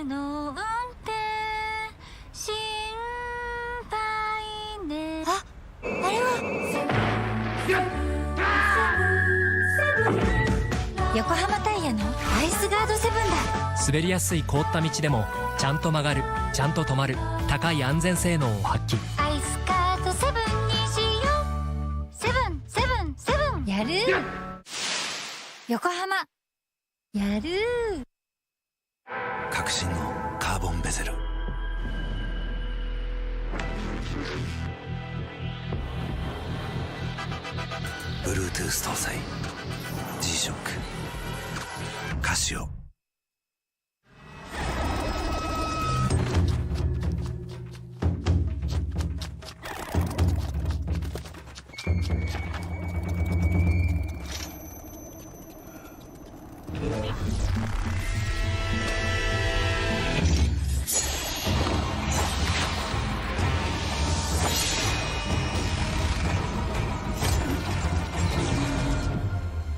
冬の運転心配ね。あれは横浜タイヤのアイスガードセブンだ。滑りやすい凍った道でもちゃんと曲がる、ちゃんと止まる、高い安全性能を発揮。アイスカートセブンにしよう。セブンセブンセブン。やる横浜やる。革新のカーボンベゼル。Bluetooth 搭載 G-SHOCK カシオ。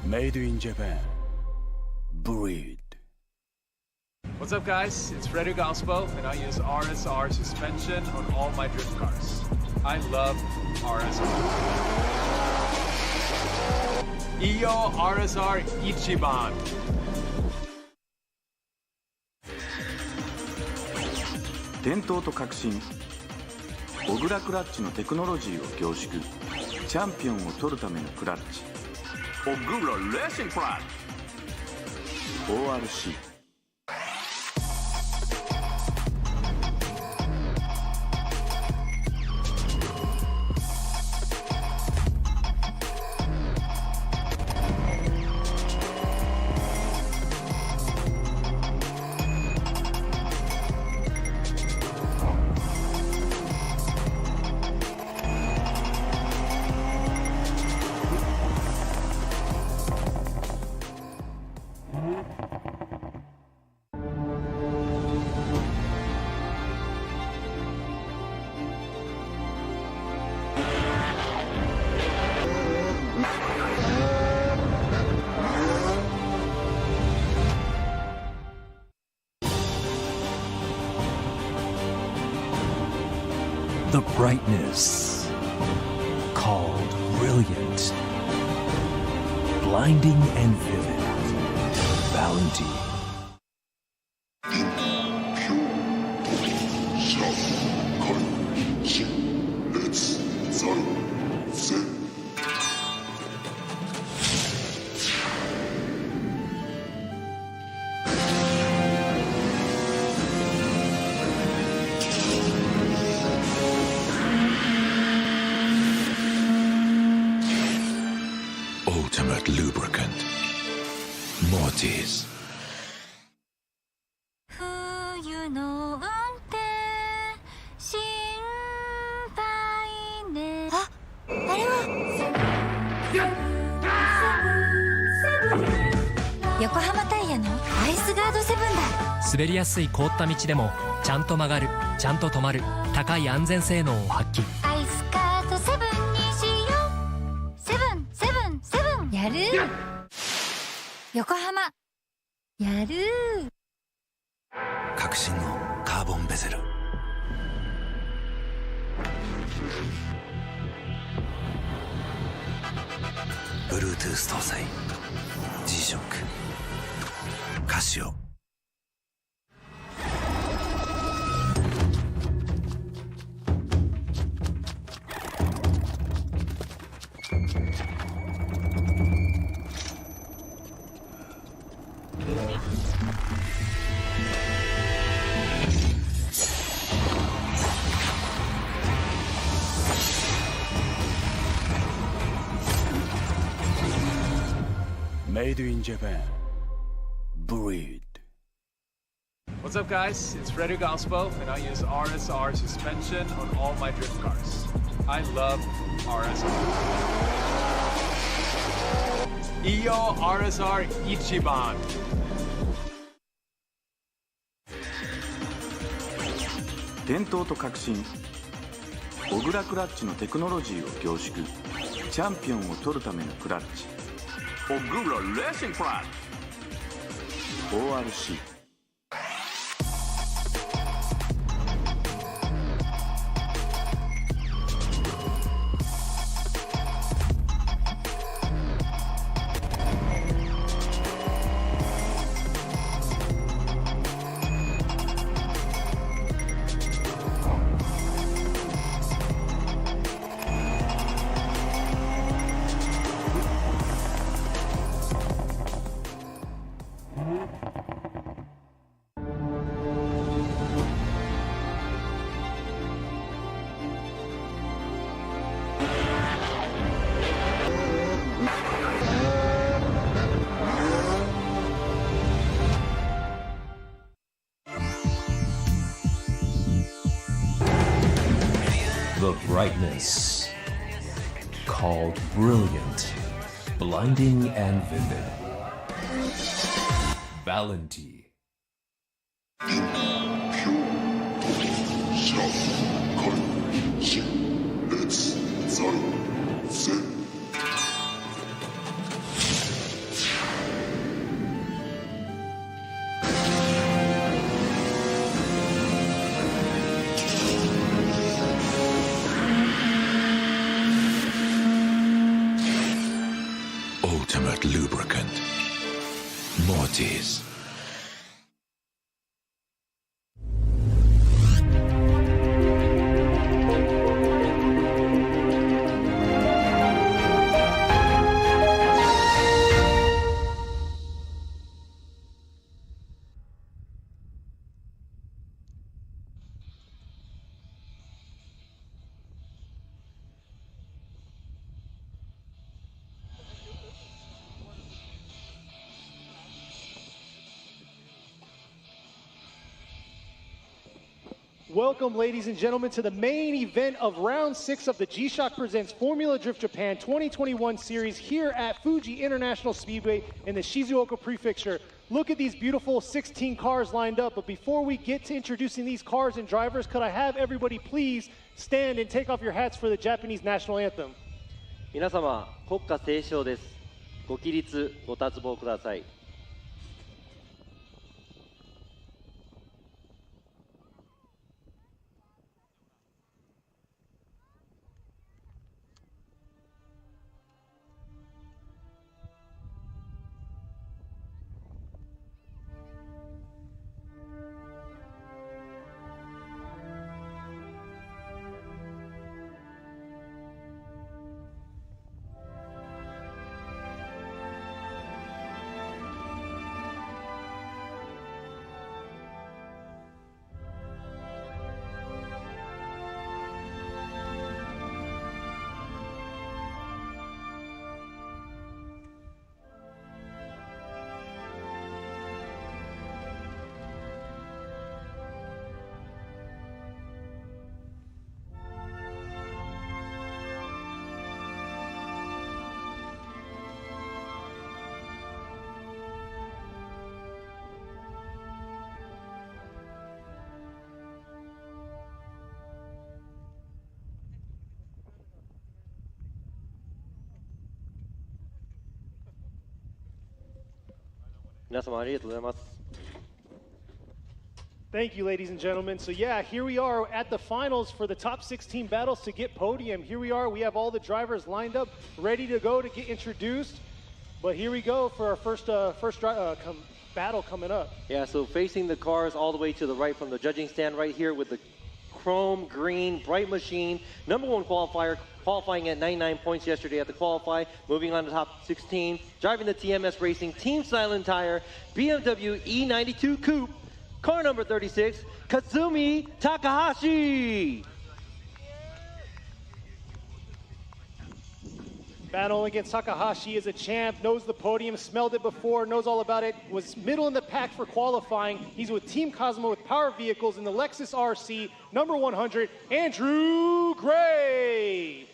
Made in Japan. Breed. What's up, guys? It's Frederick Ospo, and I use RSR suspension on all my drift cars. I love RSR. Iyo RSR Ichiban. 伝統と革新、小倉クラッチのテクノロジーを凝縮。チャンピオンを取るためのクラッチ、小倉レーシングクラッチ ORC。The brightness, called brilliant, blinding and vivid, Valentine. Ultimate lubricant. Mortis. 冬の運転心配ね。あれは横浜タイヤのアイスガードセブンだ。滑りやすい凍った道でもちゃんと曲がる、ちゃんと止まる、高い安全性能を発揮。アイスカートセブンにしよう。セブンセブンセブン。やる横浜やる。革新のカーボンベゼル。Bluetooth 搭載 G-SHOCK カシオ。Made in Japan. Breed. What's up, guys? It's Frederick Ospo, and I use RSR suspension on all my drift cars. I love RSR. Iyo RSR Ichiban. 伝統と革新、小倉クラッチのテクノロジーを凝縮。チャンピオンを取るためのクラッチ、小倉レーシングクラッチ ORC。the brightness. Called brilliant, blinding and vivid. Valenti. Ultimate lubricant. Mortis. Welcome, ladies and gentlemen, to the main event of Round 6 of the G-Shock Presents Formula Drift Japan 2021 series here at Fuji International Speedway in the Shizuoka Prefecture. Look at these beautiful 16 cars lined up, but before we get to introducing these cars and drivers, could I have everybody please stand and take off your hats for the Japanese national anthem? 皆様、国歌斉唱です。ご起立、ご脱帽ください。皆様ありがとうございます。 Thank you, ladies and gentlemen. So yeah, here we are at the finals for the top 16 battles to get podium. Here we are. We have all the drivers lined up, ready to go to get introduced. But here we go for our first battle coming up. Yeah, so facing the cars all the way to the right from the judging stand right here with the chrome green bright machine, number one qualifier, qualifying at 99 points yesterday at the qualify, moving on to top 16, driving the TMS Racing Team Silent Tire BMW E92 Coupe, car number 36, Kazumi Takahashi. Battling against Takahashi is a champ, knows the podium, smelled it before, knows all about it, was middle in the pack for qualifying. He's with Team Cosmo with Power Vehicles in the Lexus RC, number 100, Andrew Gray.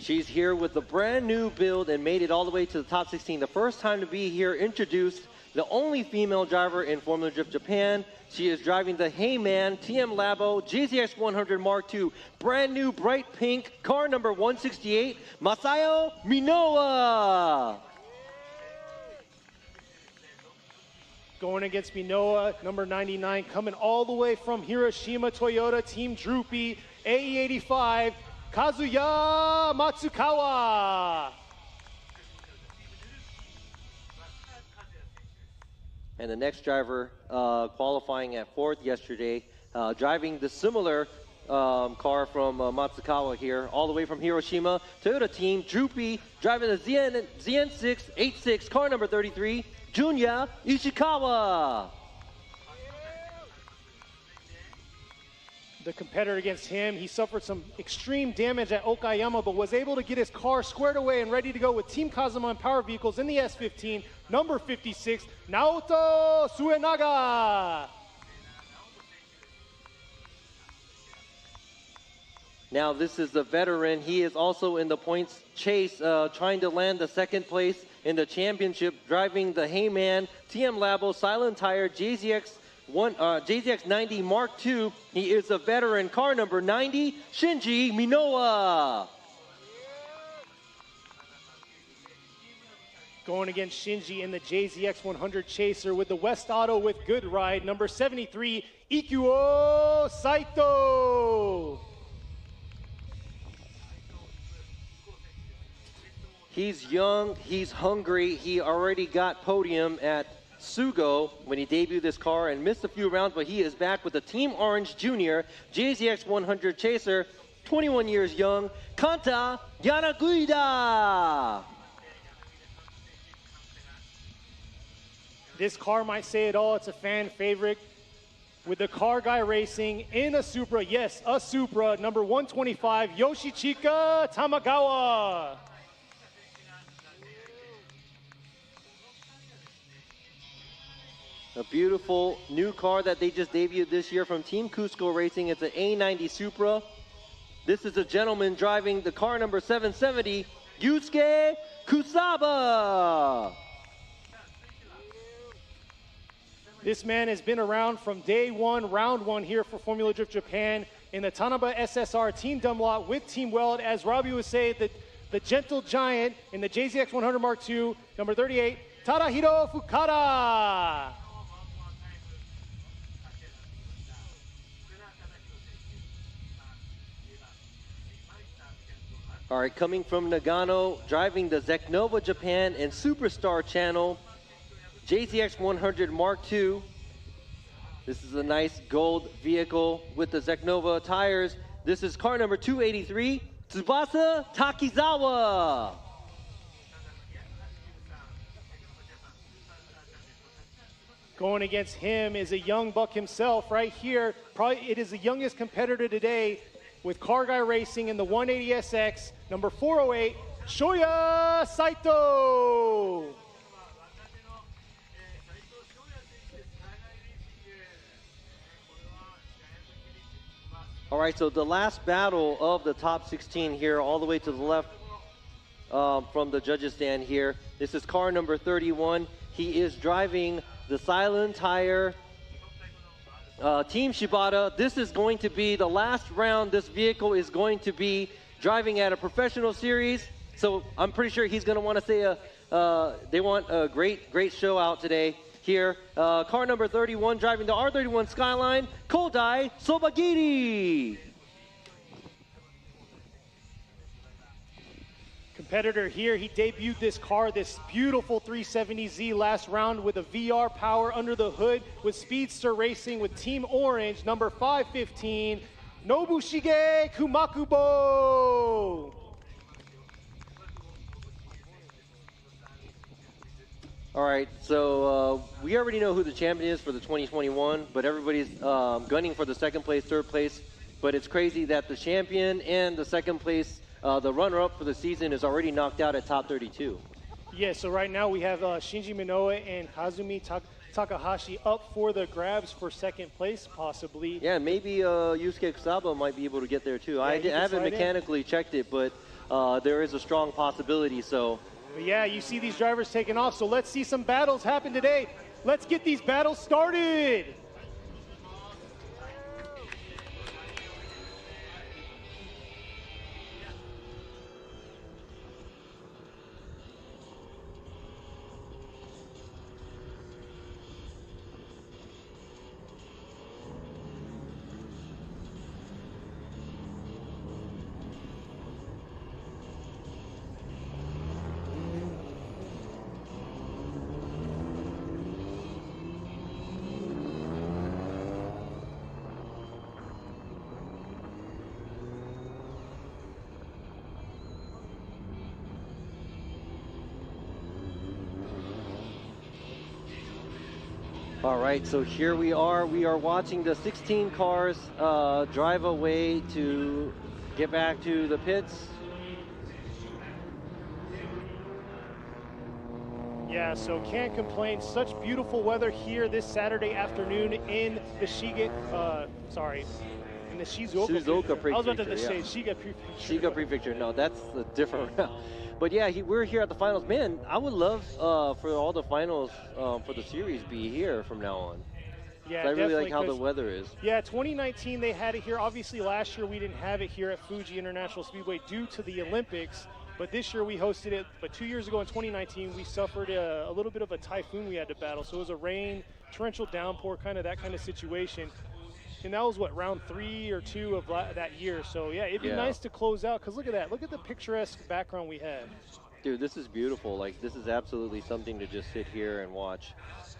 She's here with the brand new build and made it all the way to the top 16. The first time to be here, introduced the only female driver in Formula Drift Japan. She is driving the Heyman TM Labo GZX 100 Mark II, brand new bright pink, car number 168, Masayo Minoa. Going against Minoa, number 99, coming all the way from Hiroshima Toyota, Team Droopy, AE85, Kazuya Matsukawa. And the next driver qualifying at 4th yesterday, driving the similar car from Matsukawa here, all the way from Hiroshima, Toyota Team Droopy, driving the ZN686, car number 33, Junya Ishikawa. The competitor against him, he suffered some extreme damage at Okayama, but was able to get his car squared away and ready to go with Team Kazuma and Power Vehicles in the S15, number 56, Naoto Suenaga. Now this is the veteran. He is also in the points chase, trying to land the second place in the championship, driving the Heyman TM Labo Silent Tire JZX 90 Mark II. He is a veteran. Car number 90, Shinji Minoa. Going against Shinji in the JZX 100 Chaser with the West Auto with good ride, number 73, Ikuo Saito. He's young, he's hungry. He already got podium at Sugo when he debuted this car and missed a few rounds, but he is back with the Team Orange Junior JZX 100 Chaser, 21 years young, Kanta Yanaguida. This car might say it all. It's a fan favorite with the car guy racing in a Supra. Yes, a Supra, number 125, Yoshichika Tamagawa. A beautiful new car that they just debuted this year from Team Cusco Racing. It's an A90 Supra. This is a gentleman driving the car number 770, Yusuke Kusaba. This man has been around from day one, round one here for Formula Drift Japan in the Tanaba SSR Team Dunlop with Team Weld. As Robbie would say, the gentle giant in the JZX 100 Mark II, number 38, Tadahiro Fukada. All right, coming from Nagano, driving the Zeknova Japan and Superstar channel, JZX 100 Mark II. This is a nice gold vehicle with the Zeknova tires. This is car number 283, Tsubasa Takizawa. Going against him is a young buck himself right here. Probably it is the youngest competitor today with Car Guy Racing in the 180SX, number 408, Shoyu Saito. All right, so the last battle of the top 16 here, all the way to the left from the judges stand here. This is car number 31. He is driving the Silent Tire Team Shibata. This is going to be the last round. This vehicle is going to be driving at a professional series. So I'm pretty sure he's going to want to say they want a great show out today. Here, car number 31, driving the R31 Skyline, Kodai Sobagiri. Competitor here, he debuted this car, this beautiful 370Z last round with a VR power under the hood with Speedster Racing with Team Orange, number 515, Nobushige Kumakubo. All right, so we already know who the champion is for the 2021, but everybody's gunning for the second place, third place. But it's crazy that the champion and the second place, the runner-up for the season, is already knocked out at top 32. Yeah, so right now we have Shinji Minoa and Kazumi Takahashi up for the grabs for second place, possibly. Yeah, maybe Yusuke Kusaba might be able to get there too. Yeah, I haven't mechanically checked it, but there is a strong possibility. So. But yeah, you see these drivers taking off, so let's see some battles happen today. Let's get these battles started. All right, so here we are. We are watching the 16 cars drive away to get back to the pits. Yeah, so can't complain. Such beautiful weather here this Saturday afternoon in the in the Shizuoka Prefecture. I was about to yeah. say Shiga Prefecture. Shiga Prefecture. No, that's a different round. But yeah, we're here at the finals. Man, I would love for all the finals for the series be here from now on. Yeah, I really like how the weather is. Yeah, 2019 they had it here. Obviously last year we didn't have it here at Fuji International Speedway due to the Olympics, but this year we hosted it. But 2 years ago in 2019 we suffered a little bit of a typhoon we had to battle. So it was a rain, torrential downpour, that kind of situation. And that was what, round 3 or 2 of that year. So yeah, it'd be nice to close out, because look at that. Look at the picturesque background we had. Dude, this is beautiful. Like, this is absolutely something to just sit here and watch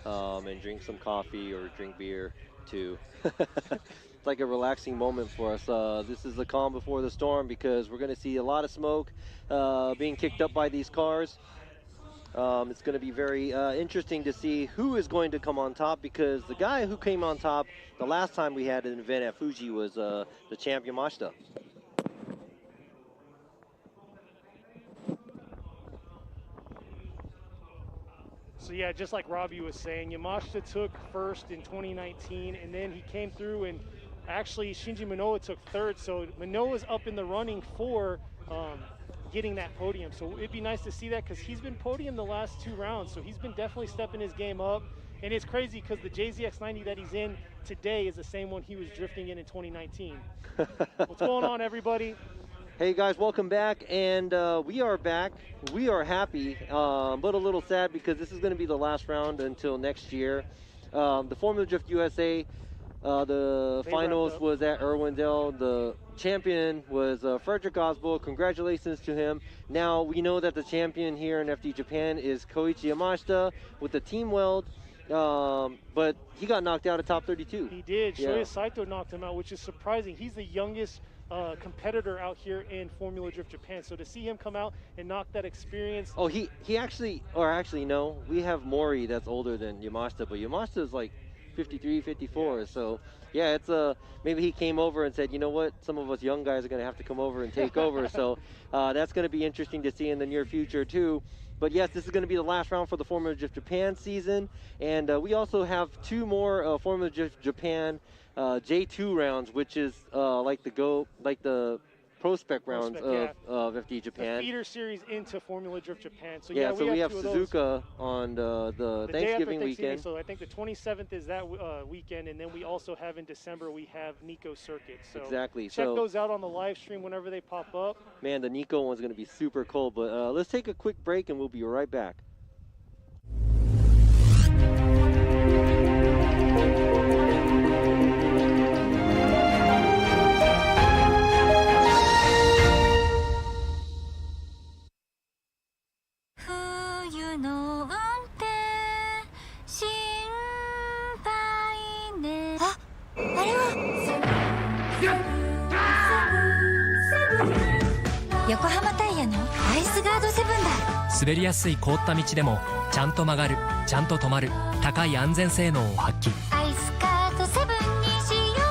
and drink some coffee or drink beer too. It's like a relaxing moment for us. This is the calm before the storm, because we're going to see a lot of smoke being kicked up by these cars. It's going to be very interesting to see who is going to come on top, because the guy who came on top the last time we had an event at Fuji was the champ Yamashita. So yeah, just like Robbie was saying, Yamashita took first in 2019, and then he came through, and actually Shinji Minoa took third. So Minoa's up in the running for getting that podium. So it'd be nice to see that, because he's been podium the last 2 rounds. So he's been definitely stepping his game up. And it's crazy because the JZX90 that he's in today is the same one he was drifting in 2019. What's going on, everybody? Hey guys, welcome back, and we are back. We are happy, but a little sad, because this is going to be the last round until next year. The Formula Drift USA, the finals was at Irwindale. The champion was Frederick Osbo. Congratulations to him. Now we know that the champion here in FD Japan is Koichi Yamashita with the team weld, but he got knocked out of top 32. He did. Shoyu Saito knocked him out, which is surprising. He's the youngest competitor out here in Formula Drift Japan. So to see him come out and knock that experience. Oh, he actually, or actually no, we have Mori that's older than Yamashita, but Yamashita is like 53, 54. So yeah, it's maybe he came over and said, you know what, some of us young guys are going to have to come over and take over. So that's going to be interesting to see in the near future too. But yes, this is going to be the last round for the Formula Drift Japan season, and we also have 2 more Formula Drift Japan J2 rounds, which is like the prospect rounds of FD Japan. The feeder series into Formula Drift Japan. So yeah, we have Suzuka on the Thanksgiving weekend. So I think the 27th is that weekend, and then we also have in December we have Nico Circuit. So exactly. Check those out on the live stream whenever they pop up. Man, the Nico one's going to be super cool. But let's take a quick break, and we'll be right back.「滑りやすい凍った道でもちゃんと曲がる、ちゃんと止まる、高い安全性能を発揮」「アイスカートセブンにしよう」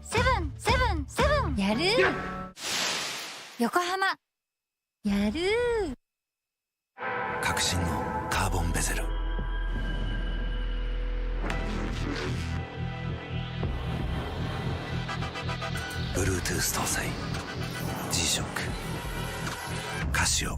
「セブンセブンセブン」やる横浜やる革新のカーボンベゼル、Bluetooth 搭載 G-SHOCK カシオ。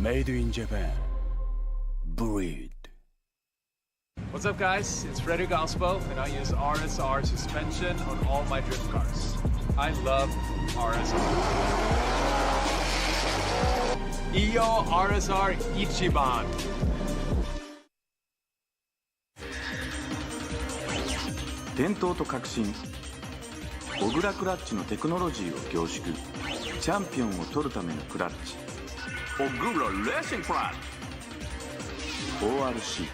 Made in Japan. Breed. What's up, guys? It's Frederick Osbo, and I use RSR suspension on all my drift cars. I love RSR. Iyo RSR Ichiban. 伝統と革新、小倉クラッチのテクノロジーを凝縮、チャンピオンを取るためのクラッチ、小倉レーシングクラッチ ORC。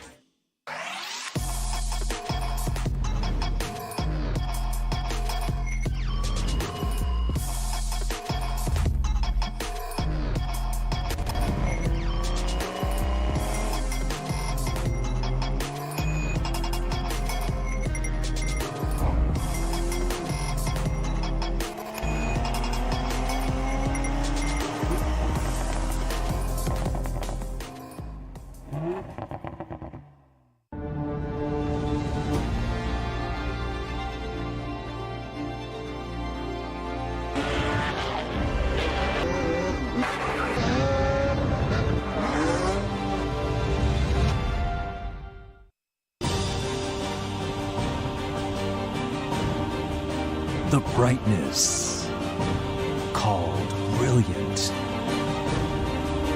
The brightness called brilliant,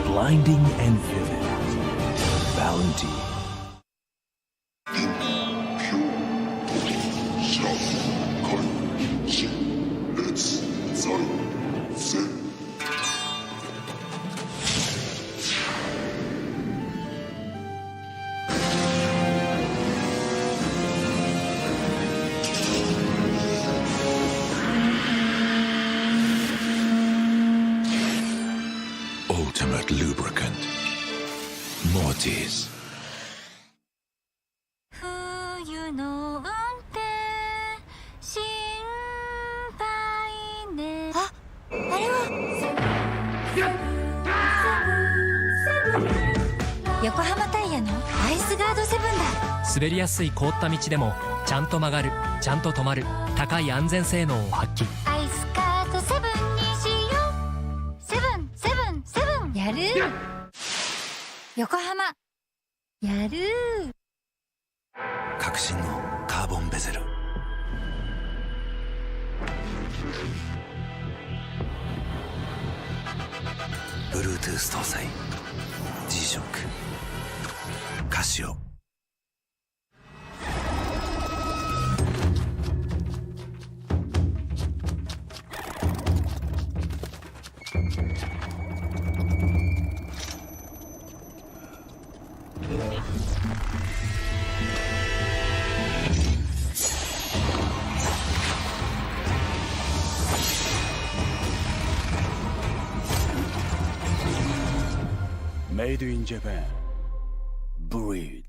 blinding and vivid, Valentine. Ultimate lubricant. Mortis. 冬の運転心配ね。あ、あれは横浜タイヤのアイスガードセブンだ。滑りやすい凍った道でもちゃんと曲がる、ちゃんと止まる、高い安全性能を発揮。アイスカートセブンにしよう。セブンセブンセブン。やる横浜やる。革新のカーボンベゼル。Bluetooth 搭載 G-SHOCK カシオ。Made in Japan. Breed.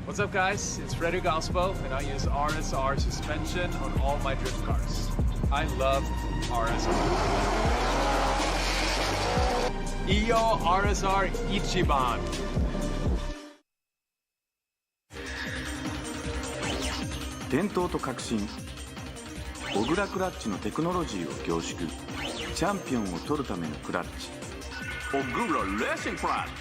What's up, guys? It's Frederick Ospo, and I use RSR suspension on all my drift cars. I love RSR. Iyo RSR Ichiban. 伝統と革新、小倉クラッチのテクノロジーを凝縮、チャンピオンを取るためのクラッチ、小倉レーシングクラッチ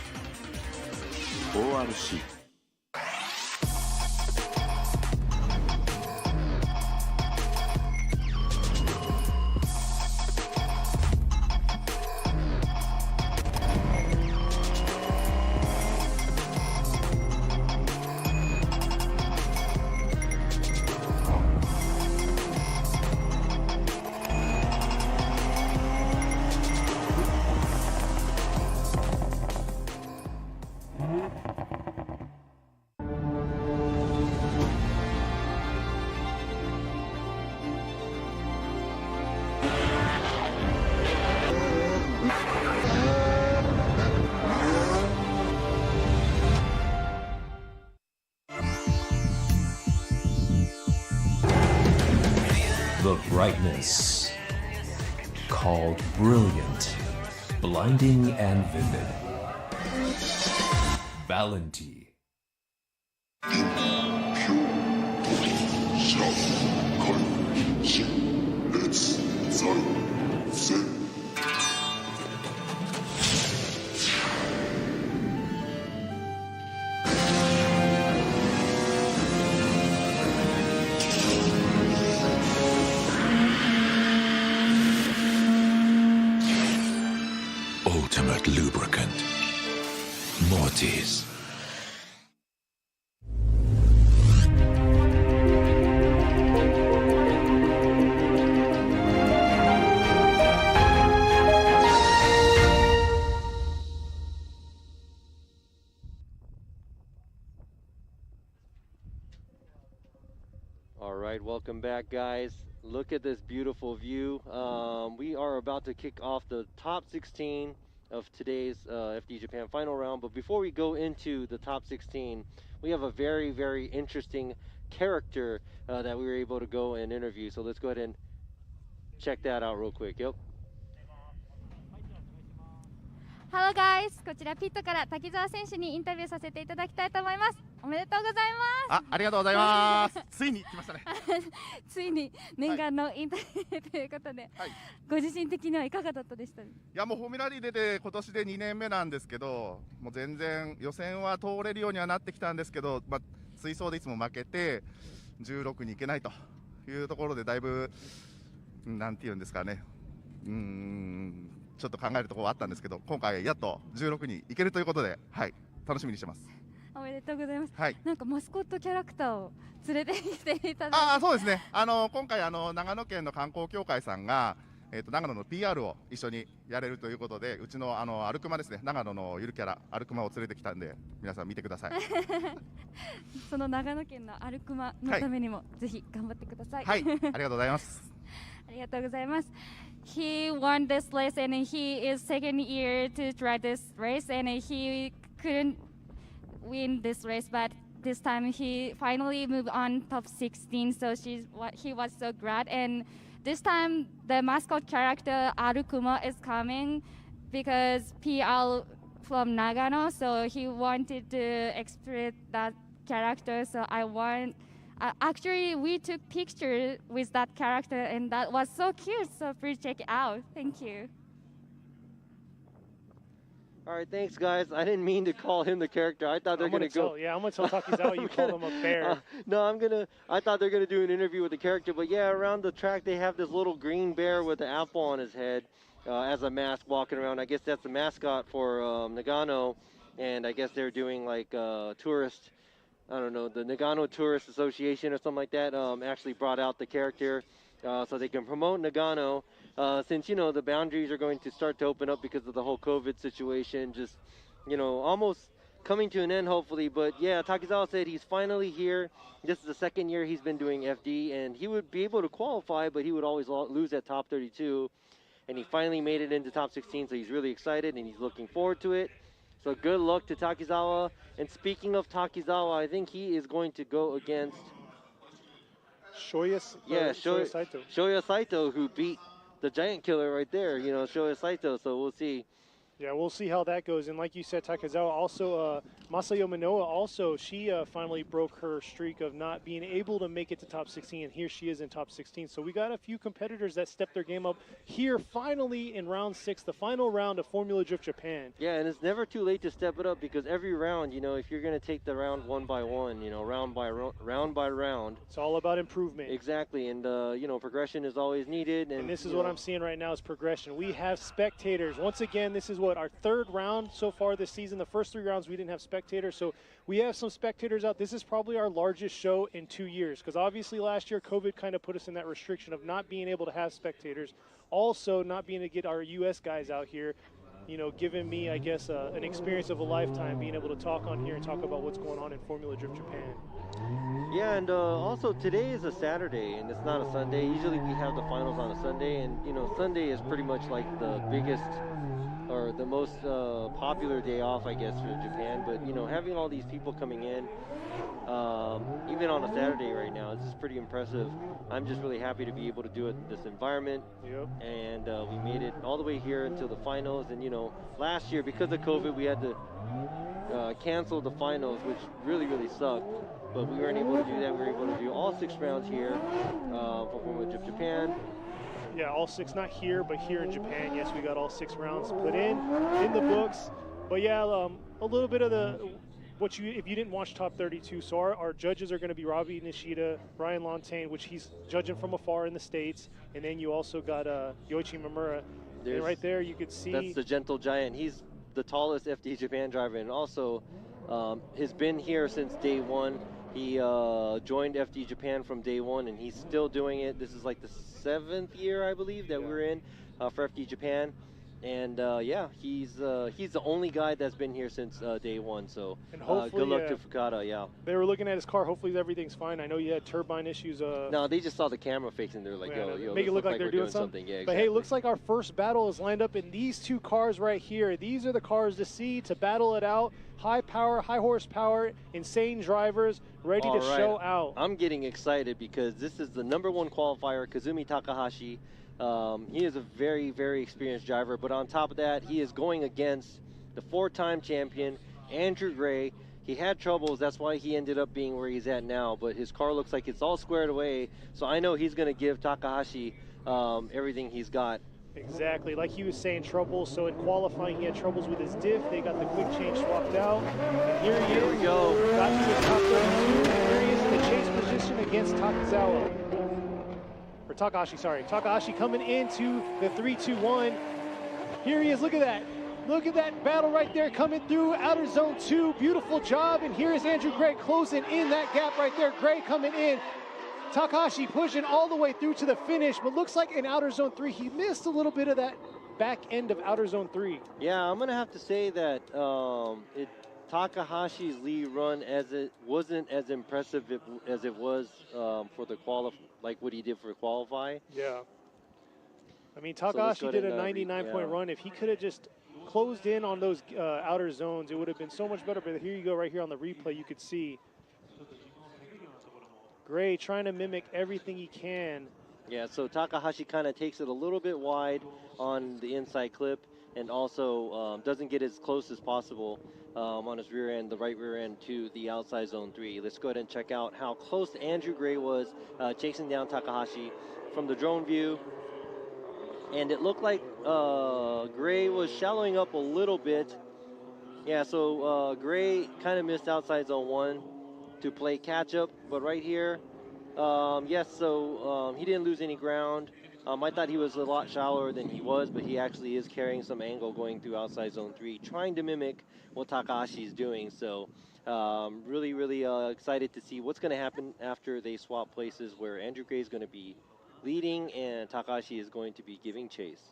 ORC。The brightness called brilliant, blinding and vivid, Valentine. オートマトルーブリカント Mortis。 All right, welcome back, guys. Look at this beautiful view. We are about to kick off the top 16 of today's FD Japan final round. But before we go into the top 16, we have a very, very interesting character that we were able to go and interview. So let's go ahead and check that out real quick. Yep. Hello guys、こちらピットから滝沢選手にインタビューさせていただきたいと思います。おめでとうございます。ありがとうございます。ついに来ましたね。ついに念願のインタビューということで、はい、ご自身的にはいかがだったでしたか？いやもうフォーミュラリー出て今年で2年目なんですけど、もう全然予選は通れるようにはなってきたんですけど、追走でいつも負けて16に行けないというところでだいぶなんていうんですかね、ちょっと考えるところはあったんですけど、今回やっと16に行けるということで、はい、楽しみにしてます。おめでとうございます。はい。なんかマスコットキャラクターを連れてきていただいて。そうですね。今回長野県の観光協会さんが長野の PR を一緒にやれるということで、うちのアルクマですね、長野のゆるキャラアルクマを連れてきたんで、皆さん見てください。その長野県のアルクマのためにも、ぜひ頑張ってください。はい、ありがとうございます。ありがとうございます。He won this race and he is second year to try this race and he couldn't win this race, but this time he finally moved on top 16, so he was so glad. And this time the mascot character Arukuma is coming because PL from Nagano, so he wanted to express that character. So actually we took pictures with that character and that was so cute, so please check it out. Thank you. All right, thanks, guys. I didn't mean to call him the character. I thought they're going to go. Yeah, I'm going to tell Takizawa you called him a bear. I thought they're going to do an interview with the character. But yeah, around the track, they have this little green bear with an apple on his head as a mask walking around. I guess that's the mascot for Nagano. And I guess they're doing like tourist, I don't know, the Nagano Tourist Association or something like that actually brought out the character so they can promote Nagano. Since, you know, the boundaries are going to start to open up because of the whole COVID situation, just, you know, almost coming to an end, hopefully. But, yeah, Takizawa said he's finally here. This is the second year he's been doing FD, and he would be able to qualify, but he would always lose at top 32. And he finally made it into top 16, so he's really excited, and he's looking forward to it. So good luck to Takizawa. And speaking of Takizawa, I think he is going to go against Shoyu Saito. Shoyu Saito, who beat the giant killer right there, you know, Shoyu Saito, so we'll see. Yeah, we'll see how that goes. And like you said, Takizawa also, Masayo Minoa also, she finally broke her streak of not being able to make it to top 16, and here she is in top 16. So we got a few competitors that stepped their game up here finally in round 6, the final round of Formula Drift Japan. Yeah, and it's never too late to step it up because every round, you know, if you're going to take the round one by one, you know, round by round. It's all about improvement. Exactly, and, you know, progression is always needed. And this is what I'm seeing right now is progression. We have spectators. Once again, this is what our third round so far this season. The first 3 rounds we didn't have spectators, so we have some spectators out. This is probably our largest show in 2 years because obviously last year COVID kind of put us in that restriction of not being able to have spectators, also not being able to get our US guys out here, you know, giving me, I guess, an experience of a lifetime being able to talk on here and talk about what's going on in Formula Drift Japan. Yeah, and also today is a Saturday and it's not a Sunday. Usually we have the finals on a Sunday, and you know, Sunday is pretty much like the biggest or the most popular day off, I guess, for Japan. But you know, having all these people coming in, even on a Saturday right now, it's just pretty impressive. I'm just really happy to be able to do it in this environment. Yep. And we made it all the way here until the finals. And you know, last year because of COVID, we had to cancel the finals, which really sucked. But we weren't able to do that. We were able to do all 6 rounds here for Formula Drift Japan. Yeah, all 6, not here, but here in Japan. Yes, we got all 6 rounds put in the books. But yeah, a little bit of if you didn't watch top 32, so our judges are going to be Ravi Nishida, Brian Lontaine, which he's judging from afar in the States, and then you also got Yoichi Mamura. And right there you could see. That's the gentle giant. He's the tallest FD Japan driver, and also has been here since day 1. He joined FD Japan from day 1, and he's still doing it. This is like the 7th year, I believe, that we're in for FD Japan. And yeah, he's the only guy that's been here since day 1. So good luck to Fukada. Yeah. They were looking at his car. Hopefully everything's fine. I know you had turbine issues. No, they just saw the camera facing. They're like, yo, make it look like they're doing something. Yeah, exactly. But hey, looks like our first battle is lined up in these 2 cars right here. These are the cars to see, to battle it out. High power, high horsepower, insane drivers, ready to show out. I'm getting excited because this is the #1 qualifier, Kazumi Takahashi. He is a very experienced driver, but on top of that, he is going against the 4-time champion, Andrew Gray. He had troubles, that's why he ended up being where he's at now, but his car looks like it's all squared away, so I know he's going to give Takahashi everything he's got. Exactly, like he was saying, troubles. So in qualifying, he had troubles with his diff. They got the quick change swapped out. And here he is. Here we go. Got to the top 32. And here he is in the chase position against Takizawa. Takahashi, sorry. Takahashi coming into the 3-2-1. Here he is, look at that. Look at that battle right there coming through outer zone 2. Beautiful job. And here is Andrew Gray closing in that gap right there. Gray coming in. Takahashi pushing all the way through to the finish, but looks like in outer zone 3, he missed a little bit of that back end of outer zone 3. Yeah, I'm going to have to say that Takahashi's lead run wasn't as impressive as it was for the like what he did for qualify. Yeah. I mean, Takahashi did a 99-point run. If he could have just closed in on those outer zones, it would have been so much better. But here you go, right here on the replay, you could see Gray trying to mimic everything he can. Yeah, so Takahashi kind of takes it a little bit wide on the inside clip and also doesn't get as close as possible on his rear end, the right rear end, to the outside zone 3. Let's go ahead and check out how close Andrew Gray was chasing down Takahashi from the drone view. And it looked like Gray was shallowing up a little bit. Yeah, so Gray kind of missed outside zone 1 to play catch up. But right here, yes, so he didn't lose any ground. I thought he was a lot shallower than he was, but he actually is carrying some angle going through outside zone 3, trying to mimic what Takahashi is doing. So really, really excited to see what's going to happen after they swap places, where Andrew Gray is going to be leading and Takahashi is going to be giving chase.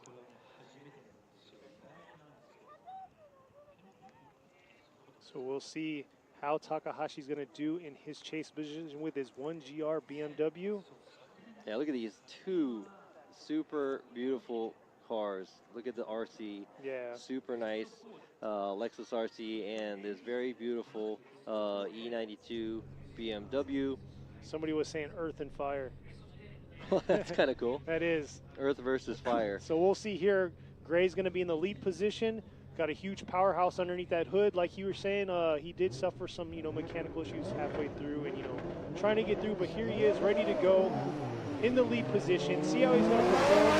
So we'll see how Takahashi's going to do in his chase position with his 1GR BMW. Yeah, look at these two super beautiful cars. Look at the RC. Yeah. Super nice Lexus RC and this very beautiful E92 BMW. Somebody was saying earth and fire. That's kind of cool. That is. Earth versus fire. So we'll see here. Gray's going to be in the lead position. Got a huge powerhouse underneath that hood. Like you were saying, he did suffer some, mechanical issues halfway through and, trying to get through. But here he is, ready to go in the lead position. See how he's going to perform.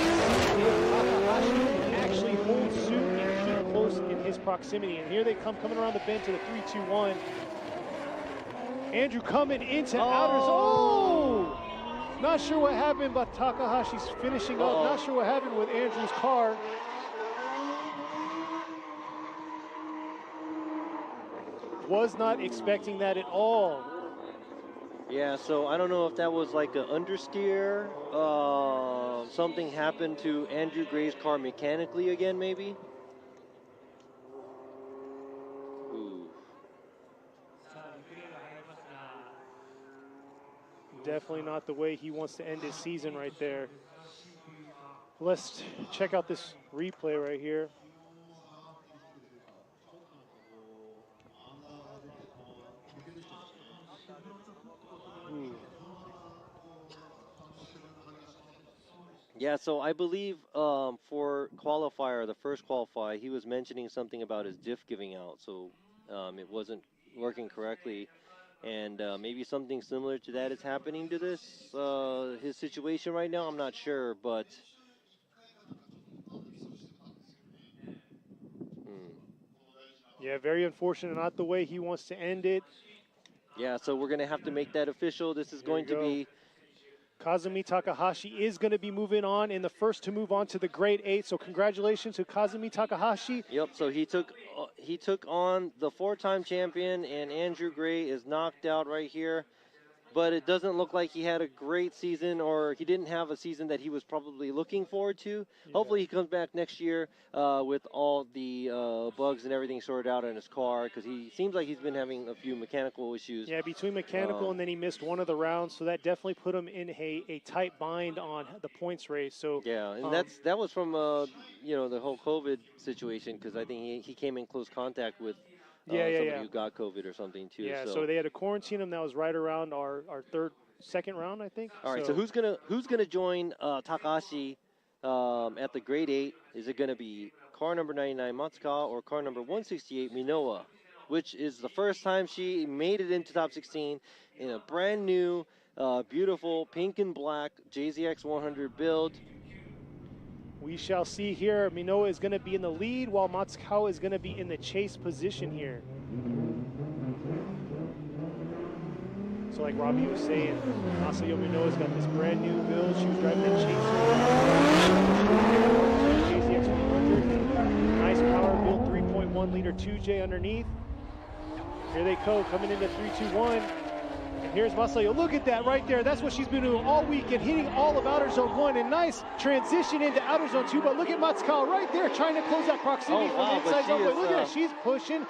Takahashi can actually hold suit and keep close in his proximity. And here they come, coming around the bend to the 3-2-1. Andrew coming into outer zone. Oh! Not sure what happened, but Takahashi's finishing up. Not sure what happened with Andrew's car. Was not expecting that at all. Yeah, so I don't know if that was like an understeer. Something happened to Andrew Gray's car mechanically again, maybe? Ooh. Definitely not the way he wants to end his season right there. Let's check out this replay right here. Yeah, so I believe for qualifier, the first qualifier, he was mentioning something about his diff giving out, so it wasn't working correctly. And maybe something similar to that is happening to this, his situation right now. I'm not sure, but yeah, very unfortunate. Not the way he wants to end it. Yeah, so we're going to have to make that official. This is going to be Kazumi Takahashi is going to be moving on and the first to move on to the grade 8. So congratulations to Kazumi Takahashi. Yep, so he took on the 4-time champion, and Andrew Gray is knocked out right here. But it doesn't look like he had a great season, or he didn't have a season that he was probably looking forward to. Yeah. Hopefully he comes back next year with all the bugs and everything sorted out in his car, because he seems like he's been having a few mechanical issues. Yeah, between mechanical and then he missed one of the rounds, so that definitely put him in a tight bind on the points race. So yeah, and that was from the whole COVID situation, because I think he came in close contact with somebody who got COVID or something too. Yeah, so they had to quarantine him. That was right around our second round, I think. All right, so who's gonna join Takahashi at the grade 8? Is it gonna be car number 99 Matsukawa or car number 168 Minoa, which is the first time she made it into top 16 in a brand new, beautiful pink and black JZX 100 build. We shall see here. Minoa is going to be in the lead while Matsukawa is going to be in the chase position here. So like Robbie was saying, Masayo Minoa's got this brand new build. She was driving a Chaser JZX100. Nice power build, 3.1 liter 2J underneath. Here they go, coming into 3-2-1. And here's Masayo. Look at that right there. That's what she's been doing all weekend, hitting all of outer zone 1. And nice transition into outer zone 2. But look at Matsukawa right there, trying to close that proximity from the inside zone. Look at her, she's pushing.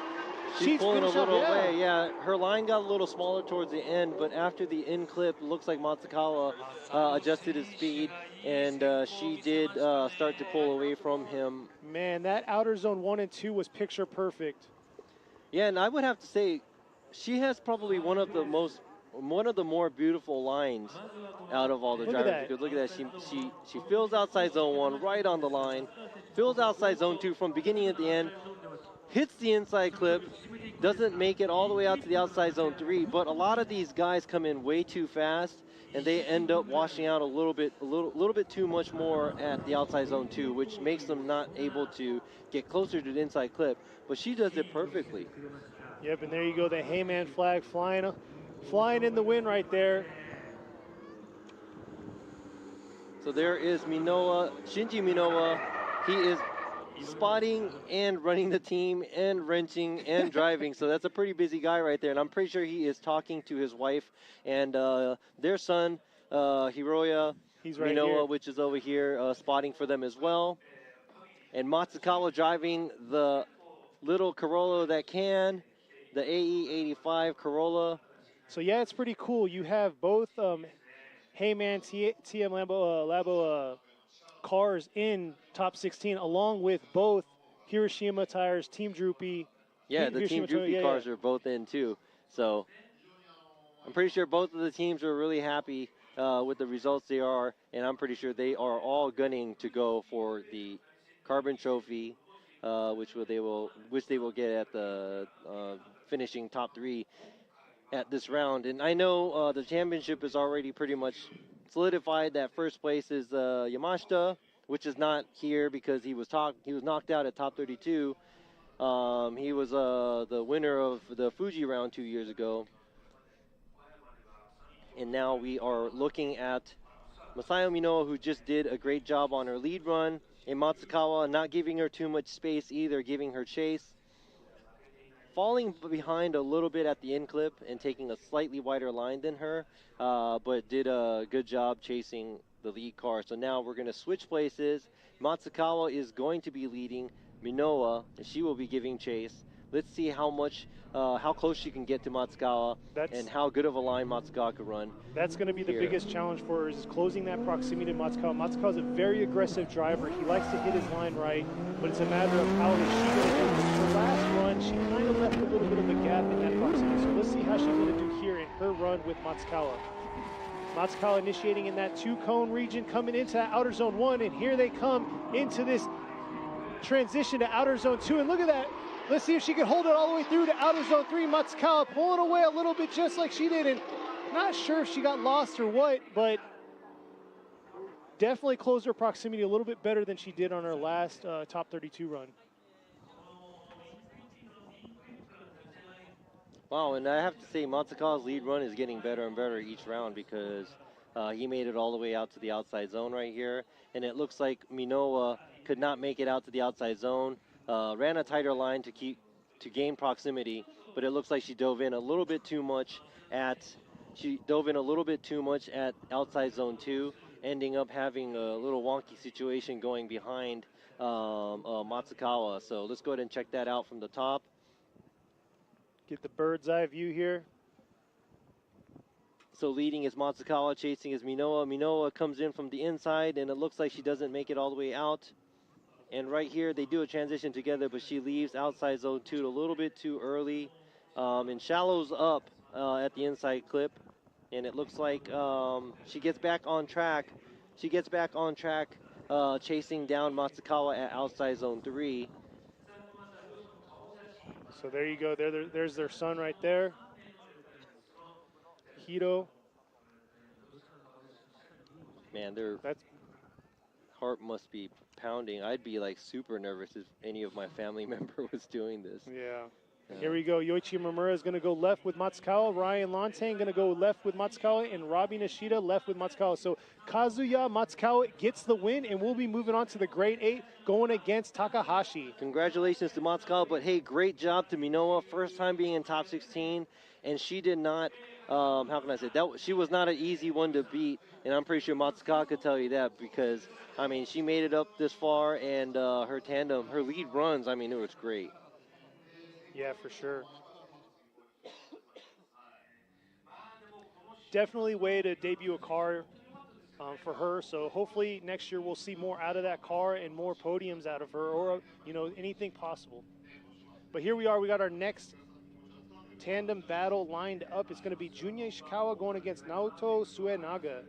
She's pulling a little away, yeah. Her line got a little smaller towards the end, but after the end clip, looks like Matsukawa adjusted his speed, and she did start to pull away from him. Man, that outer zone 1 and 2 was picture perfect. Yeah, and I would have to say, she has probably one of the more beautiful lines out of all the drivers. Because look at that, she fills outside zone 1 right on the line, fills outside zone 2 from beginning to the end, hits the inside clip, doesn't make it all the way out to the outside zone 3, but a lot of these guys come in way too fast, and they end up washing out a little bit too much more at the outside zone 2, which makes them not able to get closer to the inside clip. But she does it perfectly. Yep, and there you go, the Heyman flag flying in the wind right there. So there is Minoa, Shinji Minoa. He is spotting and running the team and wrenching and driving. So that's a pretty busy guy right there. And I'm pretty sure he is talking to his wife and their son, Hiroya He's right Minoa, here. which is over here spotting for them as well. And Matsukawa driving the little Corolla that can, the AE85 Corolla. So yeah, it's pretty cool. You have both Heyman TM Labo cars in top 16, along with both Hiroshima tires, Team Droopy. Yeah, the Team Droopy cars are both in too. So I'm pretty sure both of the teams are really happy with the results they are, and I'm pretty sure they are all gunning to go for the Carbon Trophy, which they will get at the finishing top 3 at this round. And I know the championship is already pretty much solidified. That first place is Yamashita, which is not here because he was knocked out at top 32. He was the winner of the Fuji round 2 years ago. And now we are looking at Masayo Minoa, who just did a great job on her lead run, and Matsukawa not giving her too much space either, giving her chase. Falling behind a little bit at the end clip and taking a slightly wider line than her, but did a good job chasing the lead car. So now we're going to switch places. Matsukawa is going to be leading Minoa, and she will be giving chase. Let's see how close she can get to Matsukawa and how good of a line Matsukawa could run. That's going to be the biggest challenge for her, is closing that proximity to Matsukawa. Matsukawa's a very aggressive driver. He likes to hit his line right, but it's a matter of how is she going to do it. Her last run, she kind of left a little bit of a gap in that proximity. So let's see how she's going to do here in her run with Matsukawa. Matsukawa initiating in that 2-cone region, coming into that outer zone 1, and here they come into this transition to outer zone 2. And look at that. Let's see if she can hold it all the way through to outer zone 3. Matsukawa pulling away a little bit just like she did. And not sure if she got lost or what, but definitely closed her proximity a little bit better than she did on her last top 32 run. Wow, and I have to say Matsukawa's lead run is getting better and better each round because he made it all the way out to the outside zone right here. And it looks like Minoa could not make it out to the outside zone. Ran a tighter line to gain proximity, but it looks like she dove in a little bit too much at outside zone 2, ending up having a little wonky situation going behind Matsukawa. So let's go ahead and check that out from the top. Get the bird's eye view here. So leading is Matsukawa, chasing is Minoa. Minoa comes in from the inside, and it looks like she doesn't make it all the way out. And right here, they do a transition together, but she leaves outside zone 2 a little bit too early and shallows up at the inside clip. And it looks like she gets back on track. Chasing down Matsukawa at outside zone 3. So there you go. There's their son right there. Hito. Man, their heart must be pounding. I'd be like super nervous if any of my family member was doing this. Yeah. Here we go. Yoichi Mamura is going to go left with Matsukawa. Ryan Lantain going to go left with Matsukawa. And Robbie Nishida left with Matsukawa. So Kazuya Matsukawa gets the win, and we'll be moving on to the grade 8 going against Takahashi. Congratulations to Matsukawa, but hey, great job to Minoa. First time being in top 16, and she did not, how can I say, she was not an easy one to beat, and I'm pretty sure Matsukawa could tell you that because, I mean, she made it up this far, and her tandem, her lead runs, I mean, it was great. Yeah, for sure. Definitely way to debut a car for her. So hopefully next year we'll see more out of that car and more podiums out of her, or anything possible. But here we are. We got our next tandem battle lined up. It's going to be Junya Ishikawa going against Naoto Suenaga.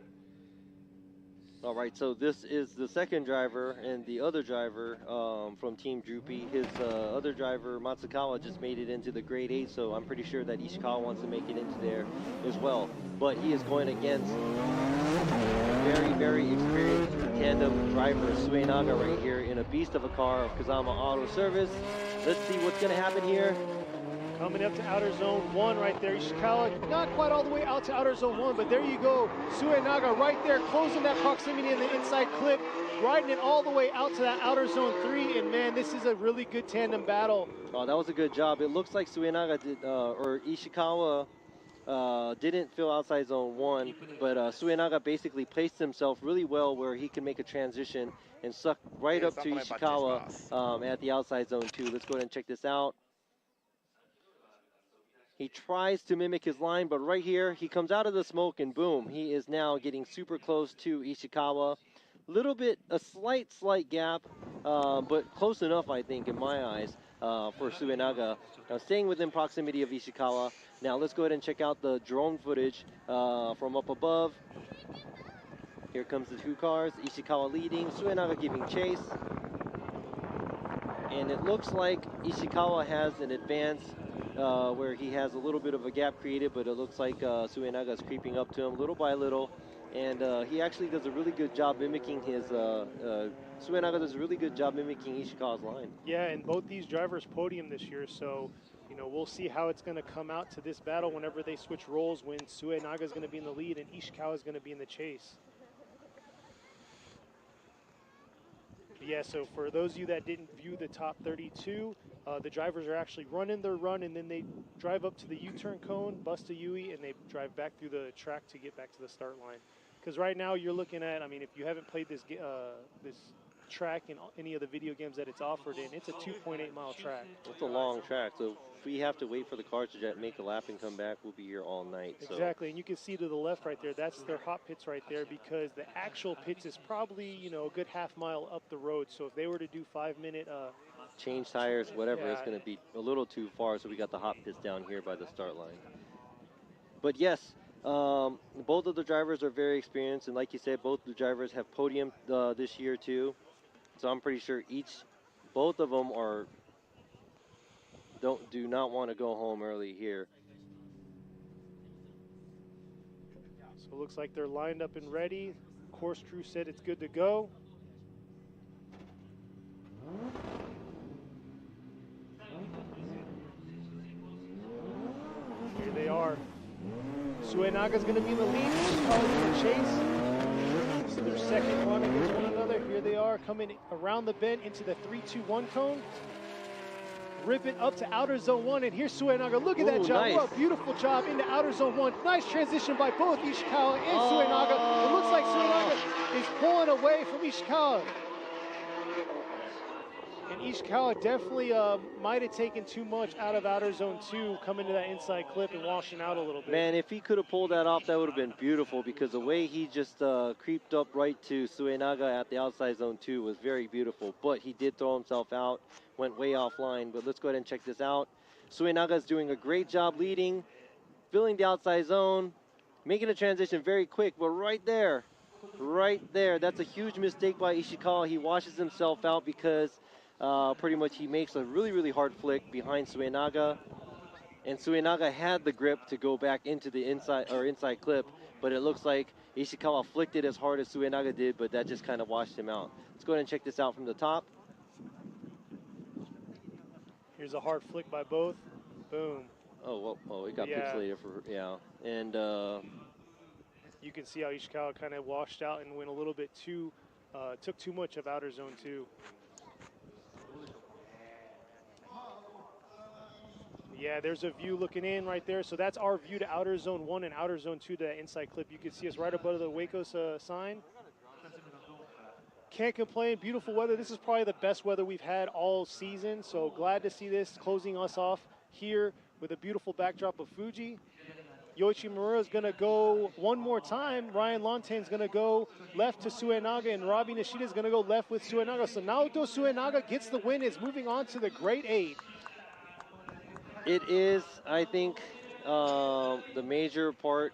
All right, so this is the second driver, and the other driver from Team Droopy, his other driver, Matsukawa, just made it into the grade 8, so I'm pretty sure that Ishikawa wants to make it into there as well. But he is going against very, very experienced tandem driver, Suenaga, right here in a beast of a car of Kazama Auto Service. Let's see what's going to happen here. Coming up to outer zone 1 right there. Ishikawa not quite all the way out to outer zone 1, but there you go. Suenaga right there, closing that proximity in the inside clip, riding it all the way out to that outer zone 3. And man, this is a really good tandem battle. Oh, that was a good job. It looks like Suenaga did, or Ishikawa didn't fill outside zone 1, but Suenaga basically placed himself really well where he can make a transition and suck right up to Ishikawa at the outside zone 2. Let's go ahead and check this out. He tries to mimic his line, but right here, he comes out of the smoke and boom, he is now getting super close to Ishikawa. A slight gap, but close enough, I think, in my eyes, for Suenaga. Now, staying within proximity of Ishikawa. Now, let's go ahead and check out the drone footage from up above. Here comes the two cars, Ishikawa leading, Suenaga giving chase. And it looks like Ishikawa has an advance where he has a little bit of a gap created, but it looks like Suenaga is creeping up to him little by little. And he actually does a really good job mimicking his, Suenaga does a really good job mimicking Ishikawa's line. Yeah, and both these drivers podium this year, so, we'll see how it's going to come out to this battle whenever they switch roles, when Suenaga is going to be in the lead and Ishikawa is going to be in the chase. Yeah, so for those of you that didn't view the top 32, the drivers are actually running their run, and then they drive up to the U-turn cone, bust a UE, and they drive back through the track to get back to the start line. Because right now you're looking at, I mean, if you haven't played this this track in any of the video games that it's offered in, it's a 2.8 mile track. It's a long track, so if we have to wait for the cars to make a lap and come back, we'll be here all night. Exactly, and you can see to the left right there, that's their hot pits right there, because the actual pits is probably, a good half mile up the road. So if they were to do 5-minute change tires, whatever, it's going to be a little too far, so we got the hot pits down here by the start line. But yes, both of the drivers are very experienced, and like you said, both the drivers have podiumed this year too. So I'm pretty sure both of them do not want to go home early here. So it looks like they're lined up and ready. Course crew said it's good to go. Here they are. Suenaga's going to be in the lead. Ishikawa's in the chase. This is their second run against one another. Here they are coming around the bend into the 3-2-1 cone. Rip it up to outer zone 1, and here's Suenaga. Look at that job. Nice. What a beautiful job into outer zone 1. Nice transition by both Ishikawa and Suenaga. It looks like Suenaga is pulling away from Ishikawa. And Ishikawa definitely might have taken too much out of outer zone 2, coming to that inside clip and washing out a little bit. Man, if he could have pulled that off, that would have been beautiful, because the way he just creeped up right to Suenaga at the outside zone 2 was very beautiful. But he did throw himself out, went way offline. But let's go ahead and check this out. Suenaga is doing a great job leading, filling the outside zone, making a transition very quick. But right there, that's a huge mistake by Ishikawa. He washes himself out because pretty much he makes a really, really hard flick behind Suenaga. And Suenaga had the grip to go back into the inside clip, but it looks like Ishikawa flicked it as hard as Suenaga did, but that just kind of washed him out. Let's go ahead and check this out from the top. Here's a hard flick by both. Boom. Oh, well, it got pixelated for, And you can see how Ishikawa kind of washed out and went a little bit too, took too much of outer zone 2. Yeah, there's a view looking in right there. So that's our view to outer zone 1 and outer zone 2, that inside clip. You can see us right above the Waco's sign. Can't complain, beautiful weather. This is probably the best weather we've had all season. So glad to see this closing us off here with a beautiful backdrop of Fuji. Yoichi Miura is going to go one more time. Ryan Lontane's going to go left to Suenaga, and Robbie Nishida is going to go left with Suenaga. So Naoto Suenaga gets the win, is moving on to the Great 8. It is, I think, the major part.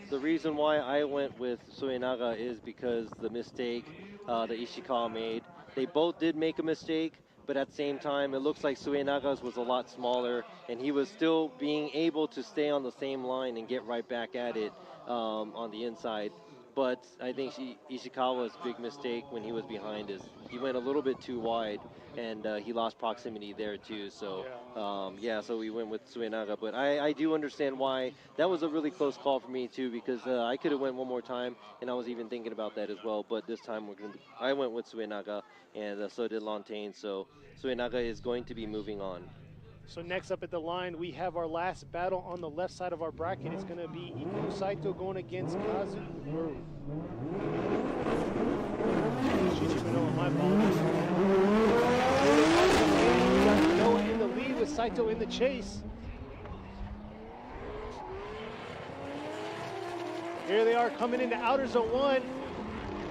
The reason why I went with Suenaga is because the mistake that Ishikawa made. They both did make a mistake, but at the same time, it looks like Suenaga's was a lot smaller, and he was still being able to stay on the same line and get right back at it on the inside. But I think Ishikawa's big mistake when he was behind is he went a little bit too wide, and he lost proximity there too. So so we went with Suenaga. But I do understand why. That was a really close call for me too, because I could have went one more time, and I was even thinking about that as well. But this time I went with Suenaga, and so did Lontaine. So Suenaga is going to be moving on. So next up at the line, we have our last battle on the left side of our bracket. It's going to be Ikuo Saito going against Kazumi. Shinji Minoa, my apologies. Minoa in the lead with Saito in the chase. Here they are coming into outer zone 1.